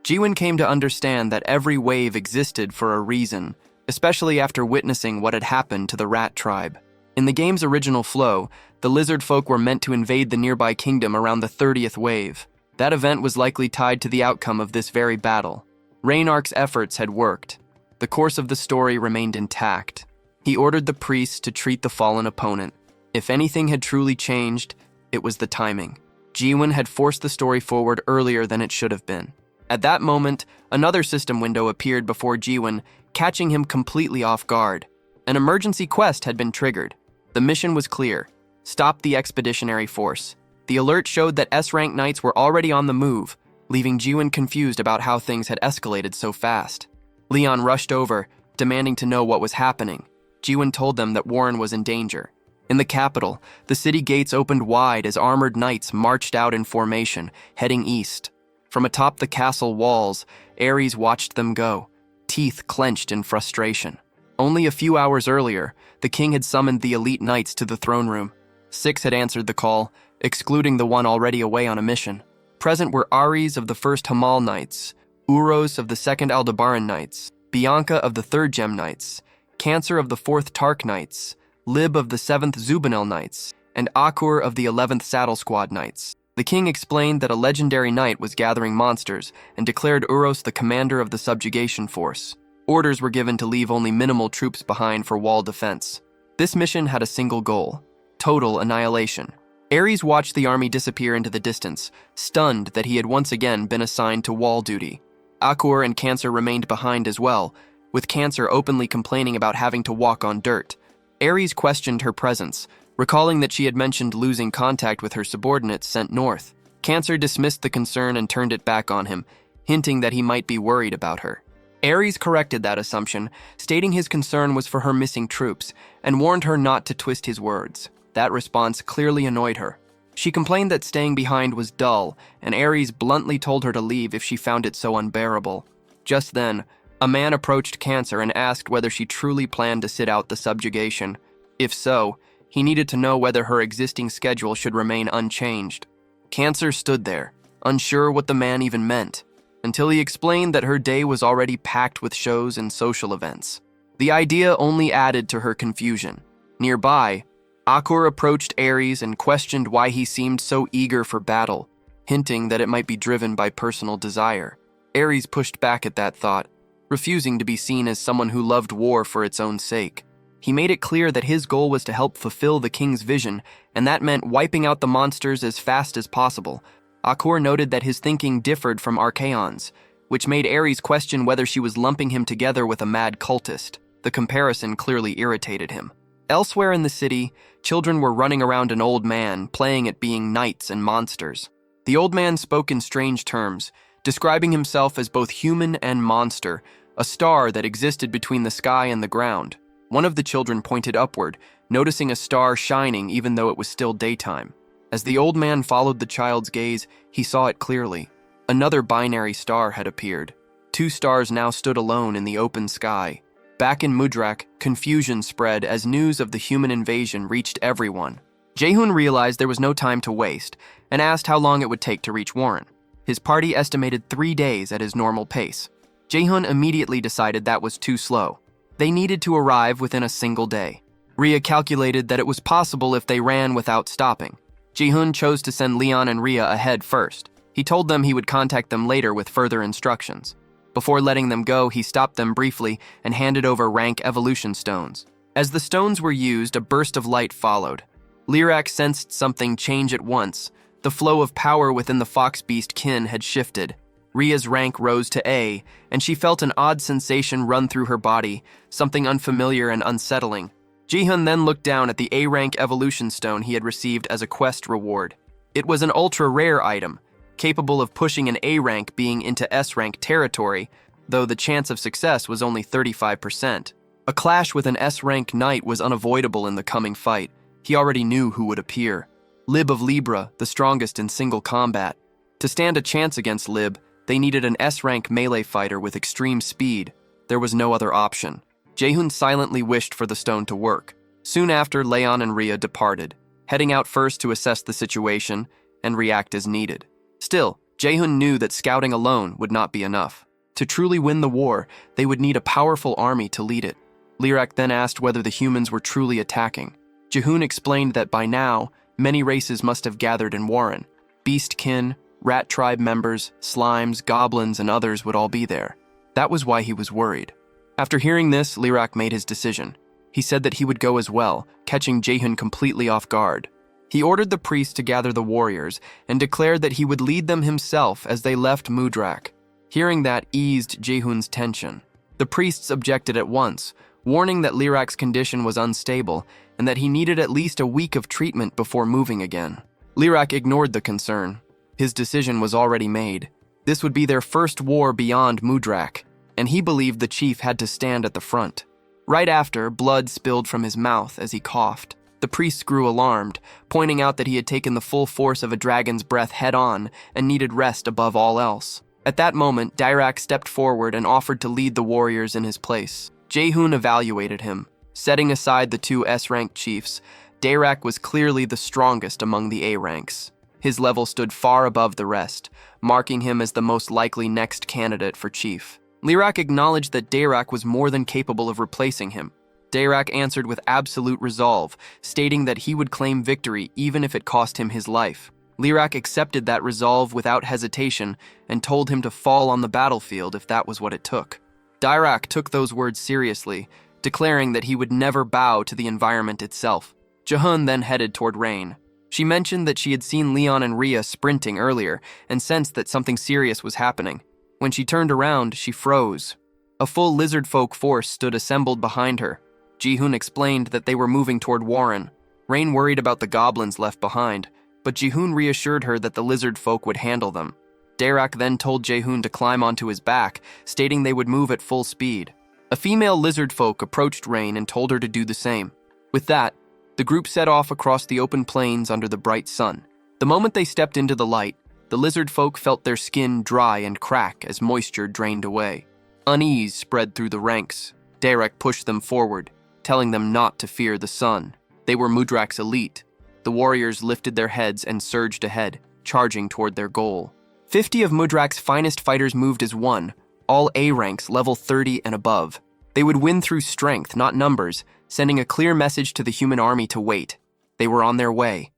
Jiune came to understand that every wave existed for a reason, especially after witnessing what had happened to the rat tribe. In the game's original flow, the lizard folk were meant to invade the nearby kingdom around the 30th wave. That event was likely tied to the outcome of this very battle. Reynark's efforts had worked. The course of the story remained intact. He ordered the priests to treat the fallen opponent. If anything had truly changed, it was the timing. Jiune had forced the story forward earlier than it should have been. At that moment, another system window appeared before Jiune, catching him completely off guard. An emergency quest had been triggered. The mission was clear: stop the expeditionary force. The alert showed that S-rank knights were already on the move, leaving Jiune confused about how things had escalated so fast. Leon rushed over, demanding to know what was happening. Jiune told them that Warren was in danger. In the capital, the city gates opened wide as armored knights marched out in formation, heading east. From atop the castle walls, Ares watched them go, teeth clenched in frustration. Only a few hours earlier, the king had summoned the elite knights to the throne room. 6 had answered the call, excluding the one already away on a mission. Present were Ares of the 1st Hamal Knights, Uros of the 2nd Aldebaran Knights, Bianca of the 3rd Gem Knights, Cancer of the 4th Tark Knights, Lib of the 7th Zubanel Knights, and Akur of the 11th Saddle Squad Knights. The king explained that a legendary knight was gathering monsters and declared Uros the commander of the subjugation force. Orders were given to leave only minimal troops behind for wall defense. This mission had a single goal: total annihilation. Ares watched the army disappear into the distance, stunned that he had once again been assigned to wall duty. Akur and Cancer remained behind as well, with Cancer openly complaining about having to walk on dirt. Ares questioned her presence, recalling that she had mentioned losing contact with her subordinates sent north. Cancer dismissed the concern and turned it back on him, hinting that he might be worried about her. Ares corrected that assumption, stating his concern was for her missing troops, and warned her not to twist his words. That response clearly annoyed her. She complained that staying behind was dull, and Ares bluntly told her to leave if she found it so unbearable. Just then, a man approached Cancer and asked whether she truly planned to sit out the subjugation. If so, he needed to know whether her existing schedule should remain unchanged. Cancer stood there, unsure what the man even meant, until he explained that her day was already packed with shows and social events. The idea only added to her confusion. Nearby, Akur approached Ares and questioned why he seemed so eager for battle, hinting that it might be driven by personal desire. Ares pushed back at that thought, refusing to be seen as someone who loved war for its own sake. He made it clear that his goal was to help fulfill the king's vision, and that meant wiping out the monsters as fast as possible. Akor noted that his thinking differed from Archaon's, which made Ares question whether she was lumping him together with a mad cultist. The comparison clearly irritated him. Elsewhere in the city, children were running around an old man, playing at being knights and monsters. The old man spoke in strange terms, describing himself as both human and monster, a star that existed between the sky and the ground. One of the children pointed upward, noticing a star shining even though it was still daytime. As the old man followed the child's gaze, he saw it clearly. Another binary star had appeared. 2 stars now stood alone in the open sky. Back in Mudra, confusion spread as news of the human invasion reached everyone. Jiune realized there was no time to waste and asked how long it would take to reach Warren. His party estimated 3 days at his normal pace. Jiune immediately decided that was too slow. They needed to arrive within a single day. Rhea calculated that it was possible if they ran without stopping. Jiune chose to send Leon and Rhea ahead first. He told them he would contact them later with further instructions. Before letting them go, he stopped them briefly and handed over rank evolution stones. As the stones were used, a burst of light followed. Lyrak sensed something change at once. The flow of power within the fox beastkin had shifted. Rhea's rank rose to A, and she felt an odd sensation run through her body, something unfamiliar and unsettling. Jiune then looked down at the A-rank evolution stone he had received as a quest reward. It was an ultra-rare item, capable of pushing an A-rank being into S-rank territory, though the chance of success was only 35%. A clash with an S-rank knight was unavoidable in the coming fight. He already knew who would appear. Lib of Libra, the strongest in single combat. To stand a chance against Lib, they needed an S-rank melee fighter with extreme speed. There was no other option. Jiune silently wished for the stone to work. Soon after, Leon and Rhea departed, heading out first to assess the situation and react as needed. Still, Jiune knew that scouting alone would not be enough. To truly win the war, they would need a powerful army to lead it. Lyrak then asked whether the humans were truly attacking. Jiune explained that by now, many races must have gathered in Warren. Beastkin, rat tribe members, slimes, goblins, and others would all be there. That was why he was worried. After hearing this, Lyrak made his decision. He said that he would go as well, catching Jiune completely off guard. He ordered the priest to gather the warriors and declared that he would lead them himself as they left Mudra. Hearing that eased Jihune's tension. The priests objected at once, warning that Lyrak's condition was unstable and that he needed at least a week of treatment before moving again. Lyrak ignored the concern. His decision was already made. This would be their first war beyond Mudra, and he believed the chief had to stand at the front. Right after, blood spilled from his mouth as he coughed. The priests grew alarmed, pointing out that he had taken the full force of a dragon's breath head-on and needed rest above all else. At that moment, Dirac stepped forward and offered to lead the warriors in his place. Jiune evaluated him. Setting aside the 2 S-rank chiefs, Dirac was clearly the strongest among the A-ranks. His level stood far above the rest, marking him as the most likely next candidate for chief. Lyrak acknowledged that Dirac was more than capable of replacing him. Dirac answered with absolute resolve, stating that he would claim victory even if it cost him his life. Lyrak accepted that resolve without hesitation and told him to fall on the battlefield if that was what it took. Dirac took those words seriously, declaring that he would never bow to the environment itself. Jiune then headed toward Rain. She mentioned that she had seen Leon and Rhea sprinting earlier and sensed that something serious was happening. When she turned around, she froze. A full lizard folk force stood assembled behind her. Jiune explained that they were moving toward Warren. Rain worried about the goblins left behind, but Jiune reassured her that the lizard folk would handle them. Dirac then told Jiune to climb onto his back, stating they would move at full speed. A female lizard folk approached Rain and told her to do the same. With that, the group set off across the open plains under the bright sun. The moment they stepped into the light, the lizard folk felt their skin dry and crack as moisture drained away. Unease spread through the ranks. Dirac pushed them forward, telling them not to fear the sun. They were Mudrak's elite. The warriors lifted their heads and surged ahead, charging toward their goal. 50 of Mudrak's finest fighters moved as one, all A ranks level 30 and above. They would win through strength, not numbers, sending a clear message to the human army to wait. They were on their way.